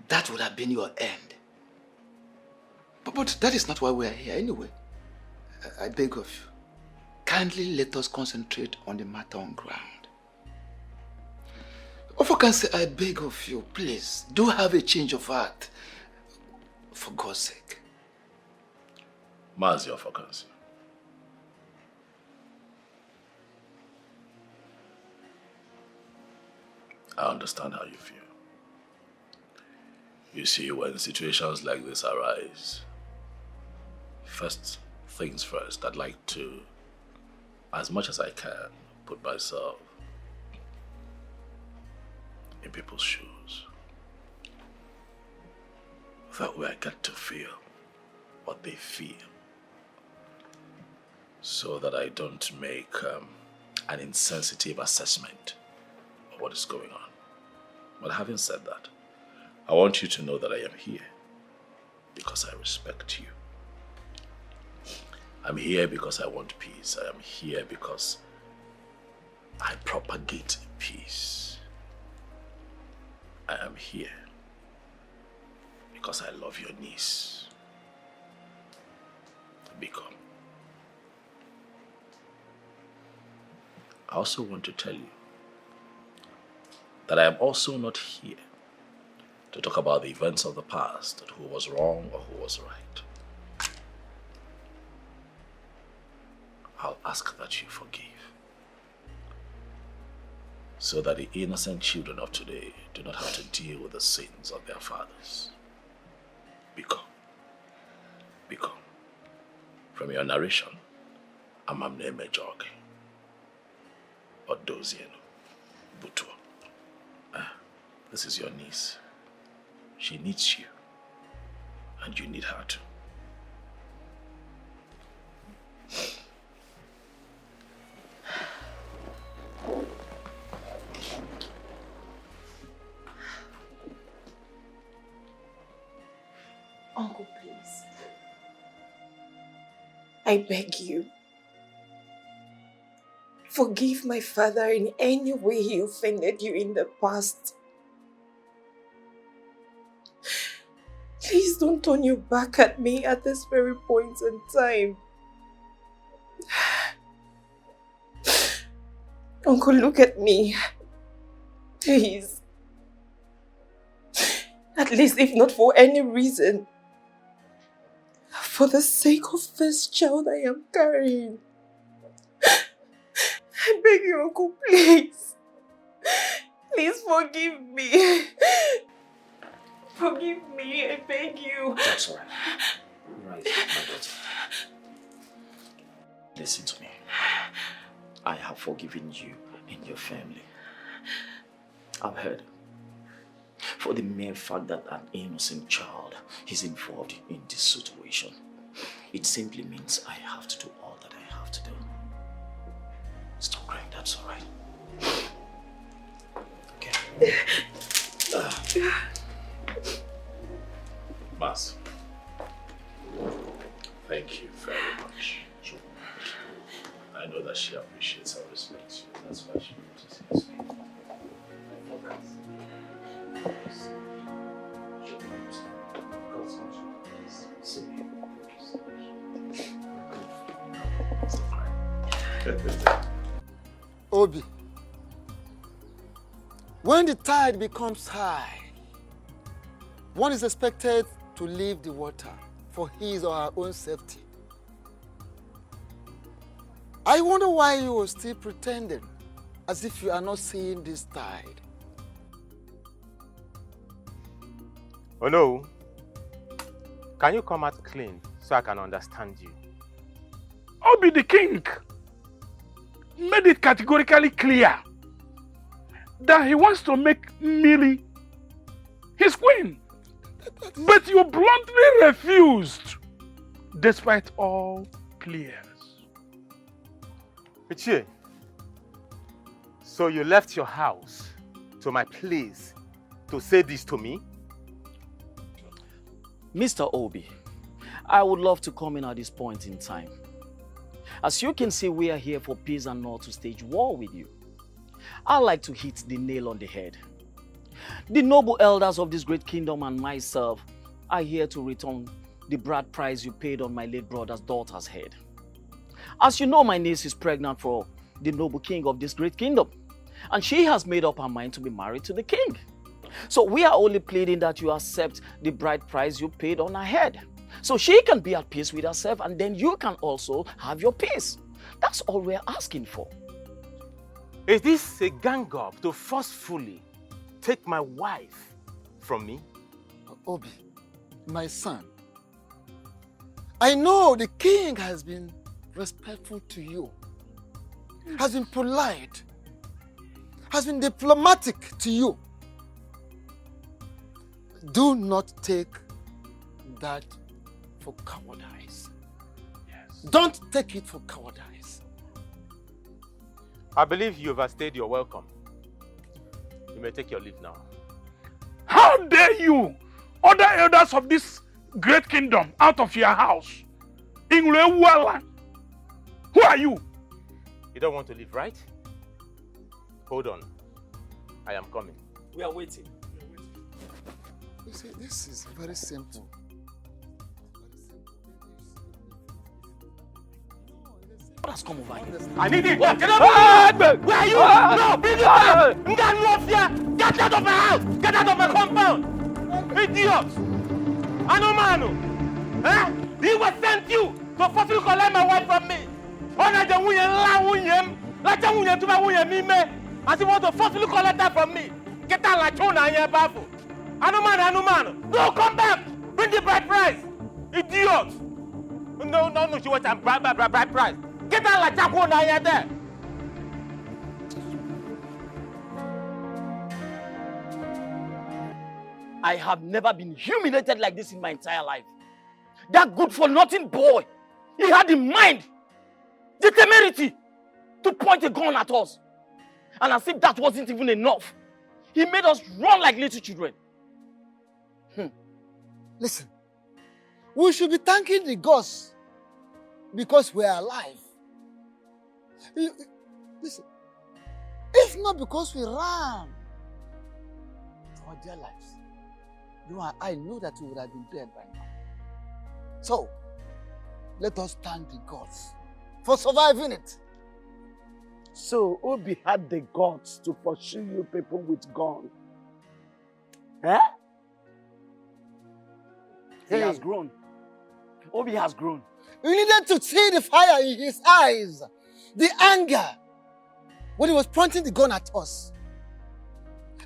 that would have been your end. But that is not why we are here anyway. I beg of you, kindly let us concentrate on the matter on ground. Unforgiving, I beg of you, please, do have a change of heart. For God's sake. Mazi Unforgiving. I understand how you feel. You see, when situations like this arise, first things first, I'd like to, as much as I can, put myself in people's shoes. That way I get to feel what they feel, so that I don't make an insensitive assessment of what is going on. But having said that, I want you to know that I am here because I respect you. I'm here because I want peace. I am here because I propagate peace. I am here because I love your niece. Become. I also want to tell you that I am also not here to talk about the events of the past, and who was wrong or who was right. I'll ask that you forgive, so that the innocent children of today do not have to deal with the sins of their fathers. Become. From your narration, Amamne Mejoge, Odozieno, Butua. This is your niece. She needs you, and you need her too. Uncle, please. I beg you. Forgive my father in any way he offended you in the past. Please don't turn your back at me at this very point in time. Uncle, look at me. Please. At least, if not for any reason, for the sake of this child I am carrying. I beg you, Uncle, please. Please forgive me. Forgive me, I beg you. That's all right. Right, my daughter. Listen to me. I have forgiven you and your family. I've heard. For the mere fact that an innocent child is involved in this situation, it simply means I have to do all that I have to do. Stop crying, that's all right. Okay. Mas, thank you very much. I know that she appreciates and respects you. That's why she notices me. Obi, when the tide becomes high, one is expected to leave the water for his or her own safety. I wonder why you are still pretending as if you are not seeing this tide. Oh no. Can you come out clean so I can understand you? Obi the king made it categorically clear that he wants to make Millie his queen. But you bluntly refused, despite all pleas. Ichie, so you left your house to my place to say this to me? Mr. Obi, I would love to come in at this point in time. As you can see, we are here for peace and not to stage war with you. I like to hit the nail on the head. The noble elders of this great kingdom and myself are here to return the bride price you paid on my late brother's daughter's head. As you know, my niece is pregnant for the noble king of this great kingdom, and she has made up her mind to be married to the king. So we are only pleading that you accept the bride price you paid on her head, so she can be at peace with herself, and then you can also have your peace. That's all we're asking for. Is this a gang up to forcefully take my wife from me? Obi, my son, I know the king has been respectful to you, has been polite, has been diplomatic to you. Do not take that for cowardice. Yes. Don't take it for cowardice. I believe you overstayed your welcome. You may take your leave now. How dare you order elders of this great kingdom out of your house? Ingwela, who are you? You don't want to leave, right? Hold on. I am coming. We are waiting. You see, this is very simple. What has come over here? I need it! What? Get up! Where are you? No! Get out of my house! Get out of my compound! Idiot! Anomano! Eh? He was sent you to forcefully collect my wife from me! As he want to forcefully collect that from me! Get out like Chona and your baffle! Anomano! No, come back! Bring the bride price! Idiot! No, she wants a bride price! Get out like Chona and your there! I have never been humiliated like this in my entire life. That good-for-nothing boy, he had the mind, the temerity to point a gun at us. And as if that wasn't even enough, he made us run like little children. Listen, we should be thanking the gods because we are alive. Listen, if not because we ran for our dear lives, you and I know that we would have been dead by now. So, let us thank the gods for surviving it. So, Obi had the guts to pursue you people with gun. Eh? He has grown. Obi has grown. We needed to see the fire in his eyes, the anger, when he was pointing the gun at us.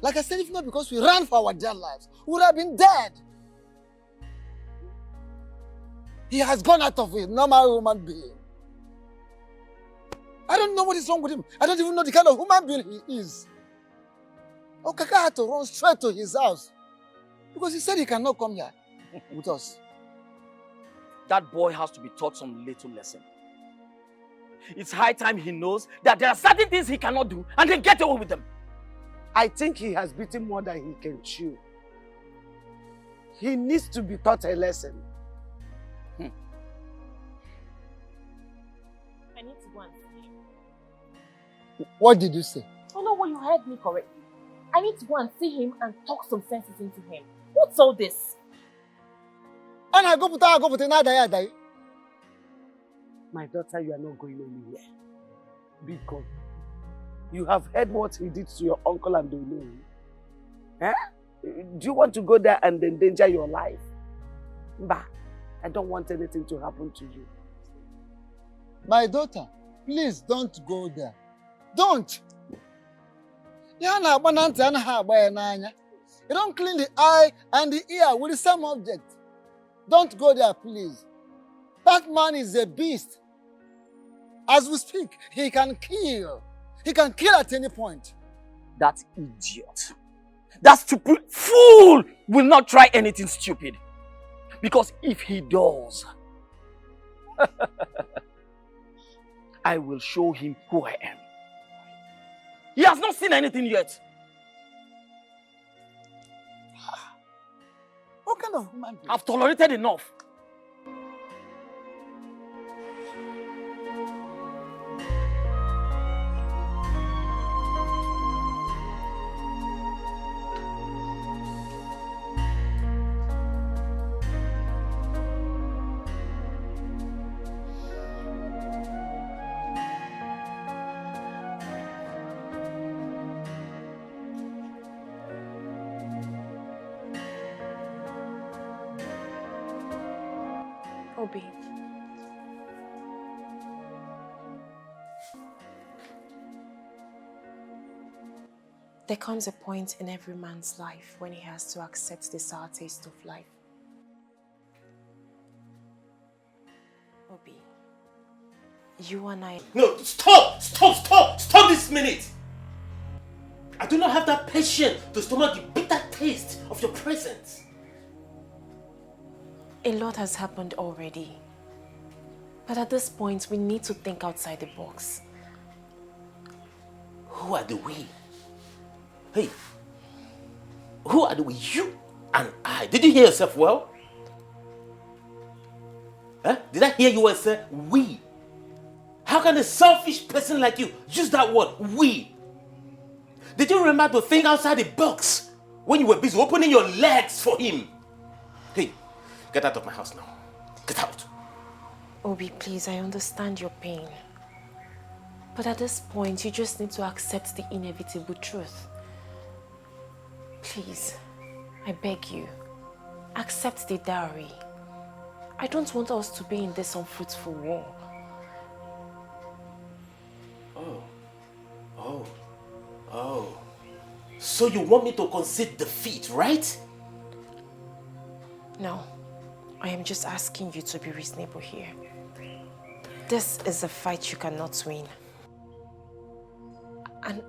Like I said, if not because we ran for our dear lives, we would have been dead. He has gone out of it, normal human being. I don't know what is wrong with him. I don't even know the kind of human being he is. Okaka had to run straight to his house because he said he cannot come here with us. That boy has to be taught some little lesson. It's high time he knows that there are certain things he cannot do and then get away with them. I think he has beaten more than he can chew. He needs to be taught a lesson. I need to go and see him. What did you say? Oh no, well, you heard me correctly. I need to go and see him and talk some senses into him. What's all this? My daughter, you are not going anywhere. Because you have heard what he did to your uncle and Dolo. Eh? Do you want to go there and endanger your life? Bah, I don't want anything to happen to you. My daughter, please don't go there. Don't. You don't clean the eye and the ear with the same object. Don't go there, please. That man is a beast. As we speak, he can kill. He can kill at any point. That idiot, that stupid fool will not try anything stupid. Because if he does, I will show him who I am. He has not seen anything yet. What kind of human being? I've tolerated enough. Obi. There comes a point in every man's life when he has to accept the sour taste of life. Obi, you and I... No, stop! Stop this minute! I do not have that patience to stomach the bitter taste of your presence. A lot has happened already. But at this point, we need to think outside the box. Who are the we? Hey, who are the we? You and I. Did you hear yourself well? Huh? Did I hear you say we? How can a selfish person like you use that word, we? Did you remember to think outside the box when you were busy opening your legs for him? Hey, get out of my house now. Get out. Obi, please, I understand your pain. But at this point, you just need to accept the inevitable truth. Please, I beg you, accept the dowry. I don't want us to be in this unfruitful war. Oh. So you want me to concede defeat, right? No, I am just asking you to be reasonable here. This is a fight you cannot win. And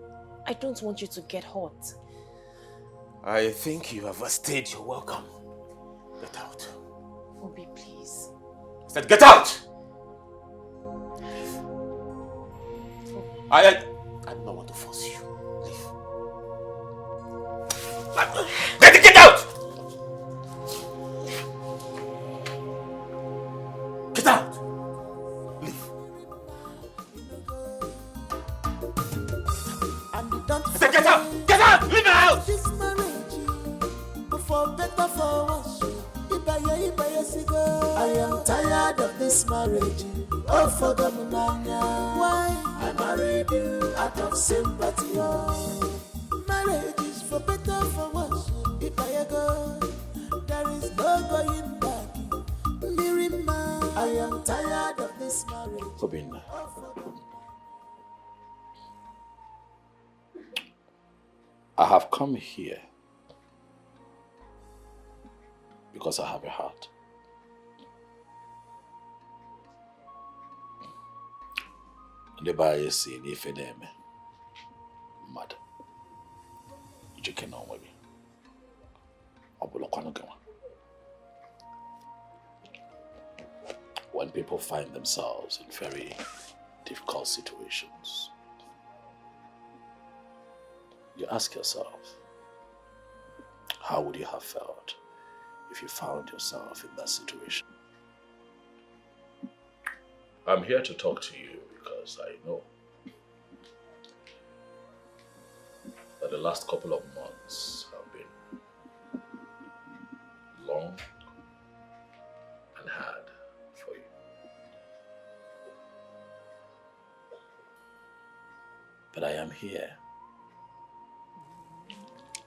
I don't want you to get hurt. I think you have overstayed your welcome. Get out. Obi, please. I said get out! I do not want to force you. Leave. Get out! Get out! Leave. I said get out! Get out! Leave my house! This marriage, for better for worse. I am tired of this marriage. Oh, for the why I married you out of sympathy. Marriage is for better for worse. If I go, there is no going back. Mirima, I am tired of this marriage. Obin, I have come here because I have a heart. The buyer say if they me mad. You can know maybe. When people find themselves in very difficult situations, you ask yourself, how would you have felt if you found yourself in that situation? I'm here to talk to you because I know that the last couple of months have been long and hard for you. But I am here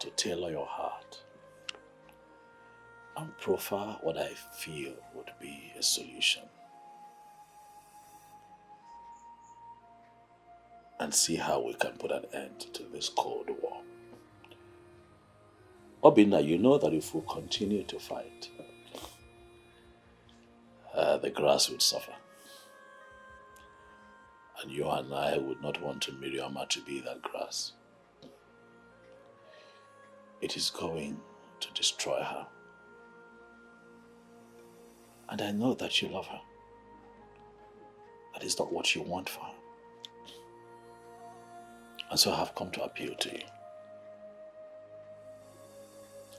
to tailor your heart and proffer what I feel would be a solution. And see how we can put an end to this Cold War. Obina, you know that if we continue to fight, the grass would suffer. And you and I would not want Miriama to be that grass. It is going to destroy her. And I know that you love her. That is not what you want for her. And so I have come to appeal to you.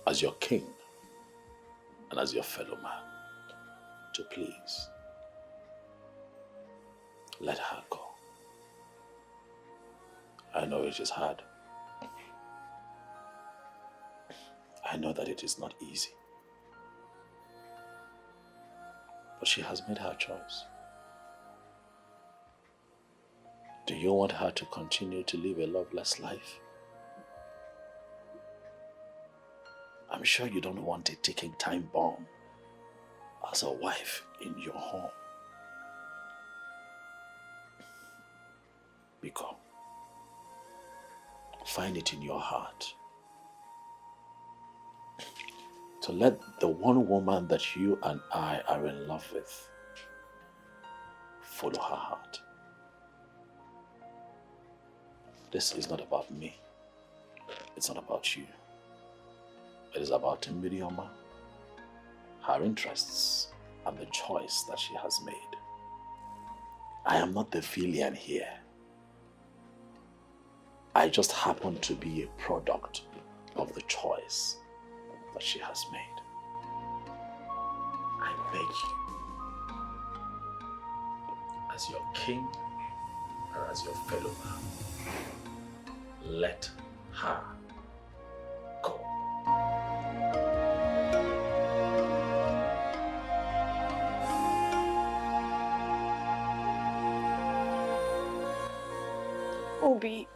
As your king and as your fellow man, to please let her go. I know it is hard. I know that it is not easy. But she has made her choice. Do you want her to continue to live a loveless life? I'm sure you don't want a ticking time bomb as a wife in your home. Biko, find it in your heart to let the one woman that you and I are in love with follow her heart. This is not about me. It's not about you. It is about Miriama, her interests, and the choice that she has made. I am not the villain here. I just happen to be a product of the choice that she has made. I beg you, as your king and as your fellow man, let her go. Obi,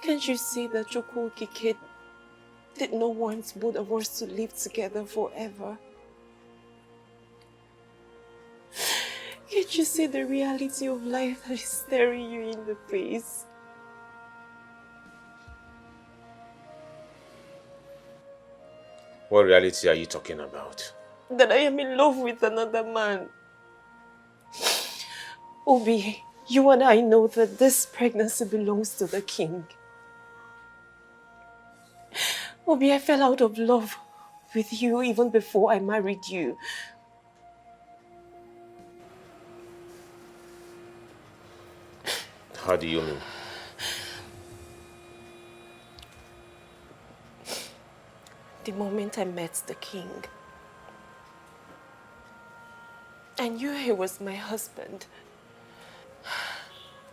can't you see that Chukwukike did not want both of us to live together forever? Can't you see the reality of life that is staring you in the face? What reality are you talking about? That I am in love with another man. Obi, you and I know that this pregnancy belongs to the king. Obi, I fell out of love with you even before I married you. How do you mean? The moment I met the king, I knew he was my husband.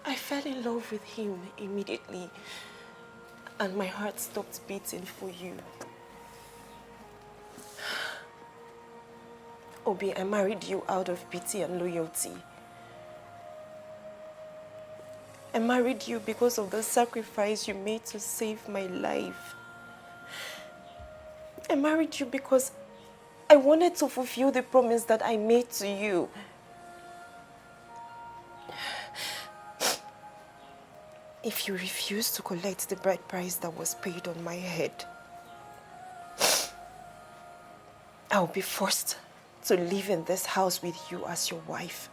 I fell in love with him immediately, and my heart stopped beating for you. Obi, I married you out of pity and loyalty. I married you because of the sacrifice you made to save my life. I married you because I wanted to fulfill the promise that I made to you. If you refuse to collect the bride price that was paid on my head, I'll be forced to live in this house with you as your wife.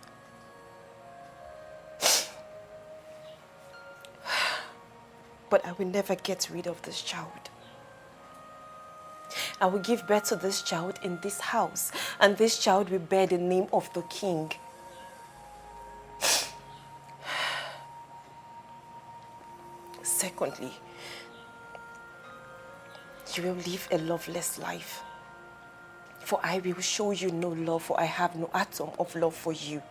But I will never get rid of this child. I will give birth to this child in this house, and this child will bear the name of the king. Secondly, you will live a loveless life. For I will show you no love, for I have no atom of love for you.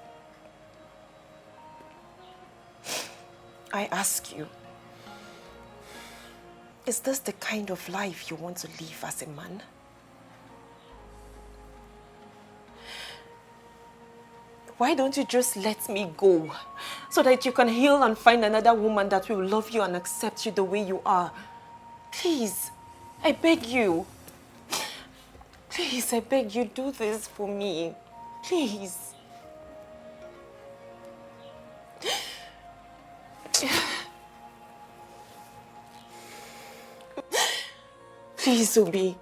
I ask you, is this the kind of life you want to live as a man? Why don't you just let me go so that you can heal and find another woman that will love you and accept you the way you are? Please, I beg you. Please, I beg you, do this for me. Please. Please, Obi.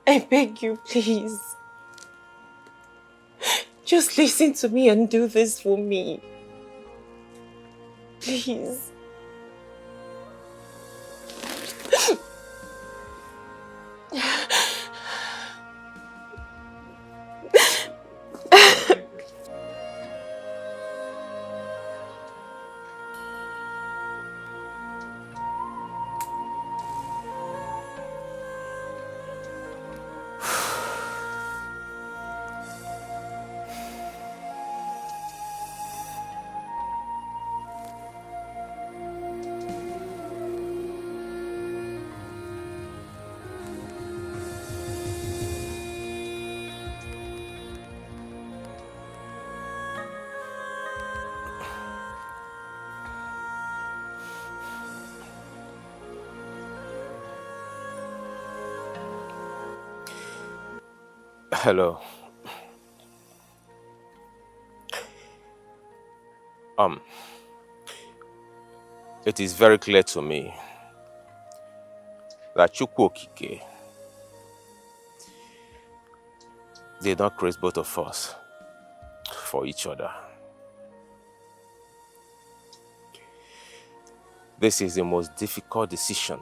I beg you, please. Just listen to me and do this for me. Please. Hello. It is very clear to me that Chukwu Okike did not create both of us for each other. This is the most difficult decision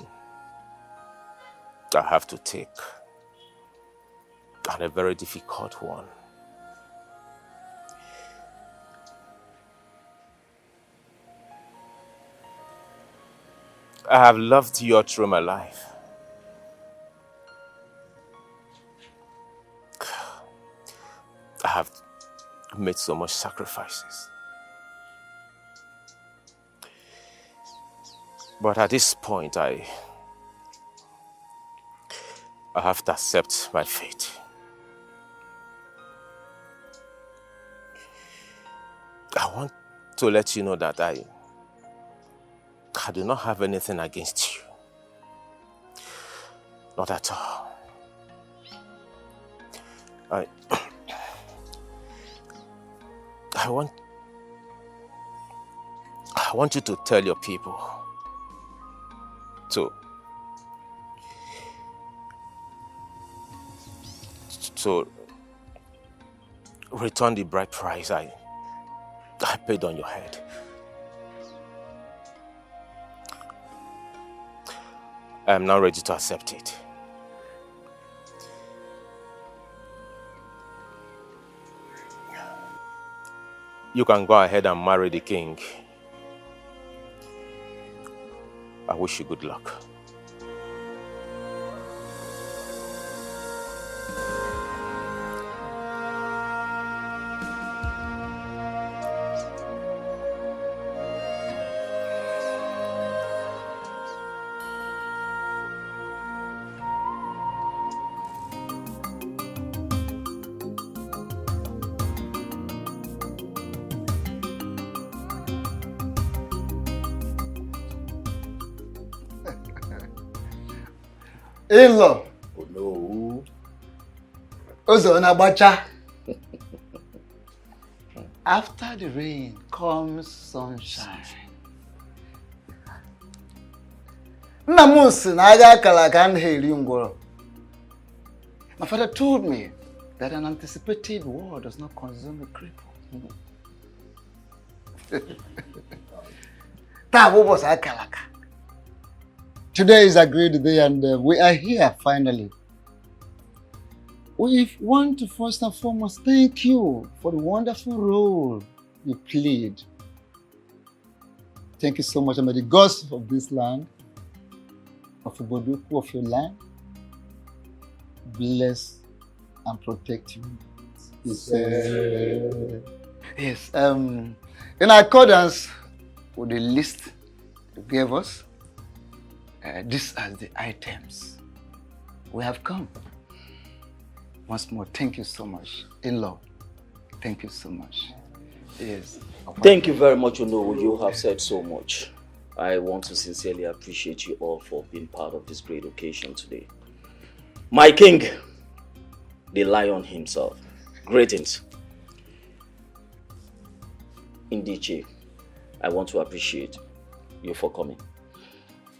I have to take, and a very difficult one. I have loved you all through my life. I have made so much sacrifices. But at this point, I have to accept my fate. I want to let you know that I do not have anything against you. Not at all. I want you to tell your people to return the bride price I paid on your head. I am now ready to accept it. You can go ahead and marry the king. I wish you good luck. In-law. Oh no. Ozo Nabacha. After the rain comes sunshine. Namus naga kalakan heli ngoro. My father told me that an anticipated war does not consume a cripple. Today is a great day and we are here finally. We want to first and foremost thank you for the wonderful role you played. Thank you so much. And may the gods of this land, of Ubodoku, of your land, bless and protect you. Yes. In accordance with the list you gave us, these are the items we have come. Once more, thank you so much. In-law, thank you so much. Yes. Thank you very much, Onowu. You have said so much. I want to sincerely appreciate you all for being part of this great occasion today. My king, the lion himself. Greetings. Indiche, I want to appreciate you for coming.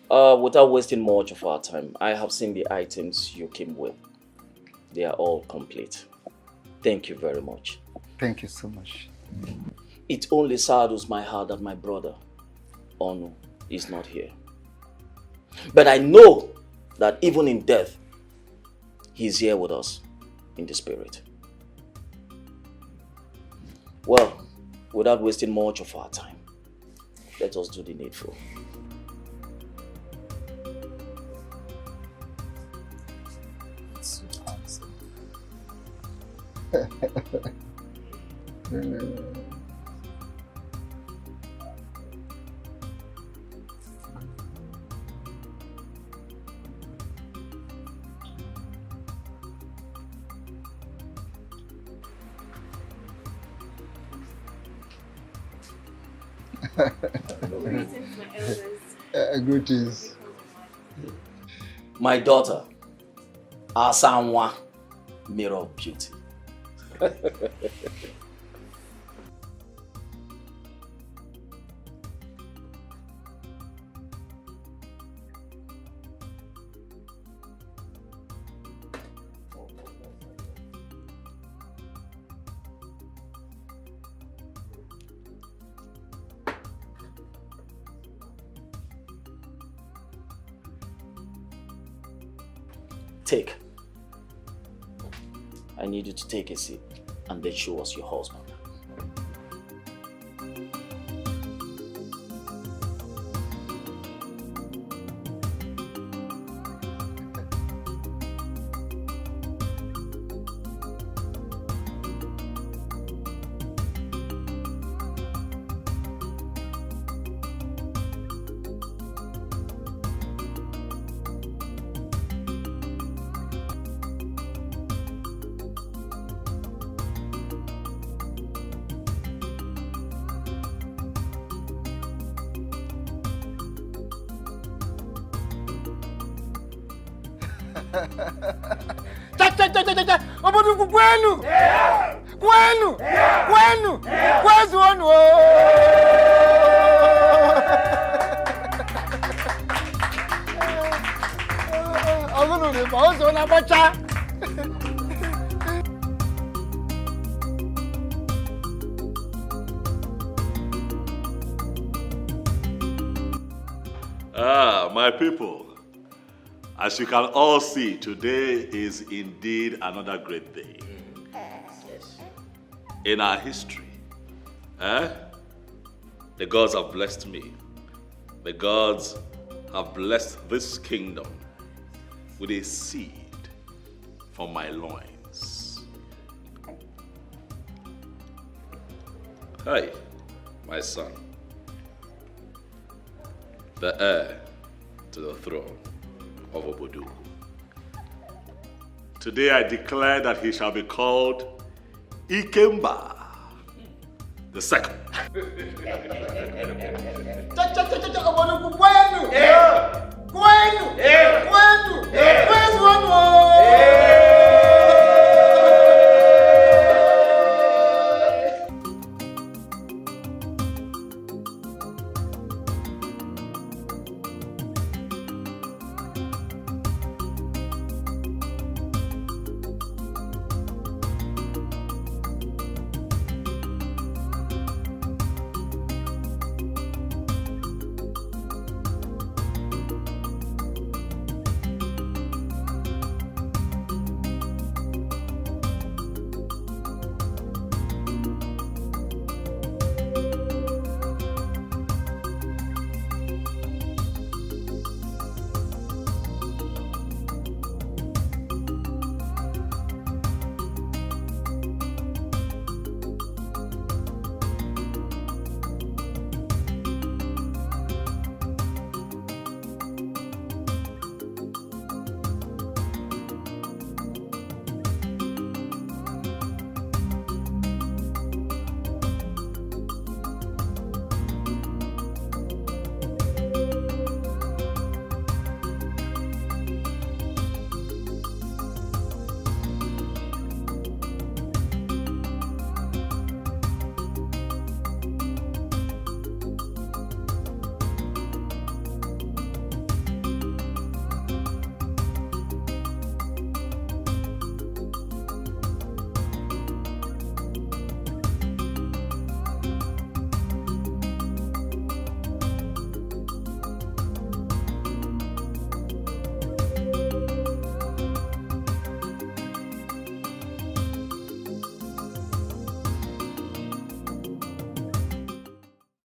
Without wasting much of our time, I have seen the items you came with. They are all complete. Thank you very much. Thank you so much. It only saddens my heart that my brother, Onu, is not here. But I know that even in death, he's here with us in the spirit. Well, without wasting much of our time, let us do the needful. Greetings. My daughter, Asanwa, mirror of beauty. Take. I need you to take a seat and then show us your husband. Obodo kwenu. Kwenu. Kwenu. Kwezu onu. Ogunu ni ba o so na bacha. My people, as you can all see, today is indeed another great day. Yes. In our history, the gods have blessed me. The gods have blessed this kingdom with a seed from my loins. Hey, my son, the heir to the throne of Obodo. Today I declare that he shall be called Ikemba the second. Obodo kwenu.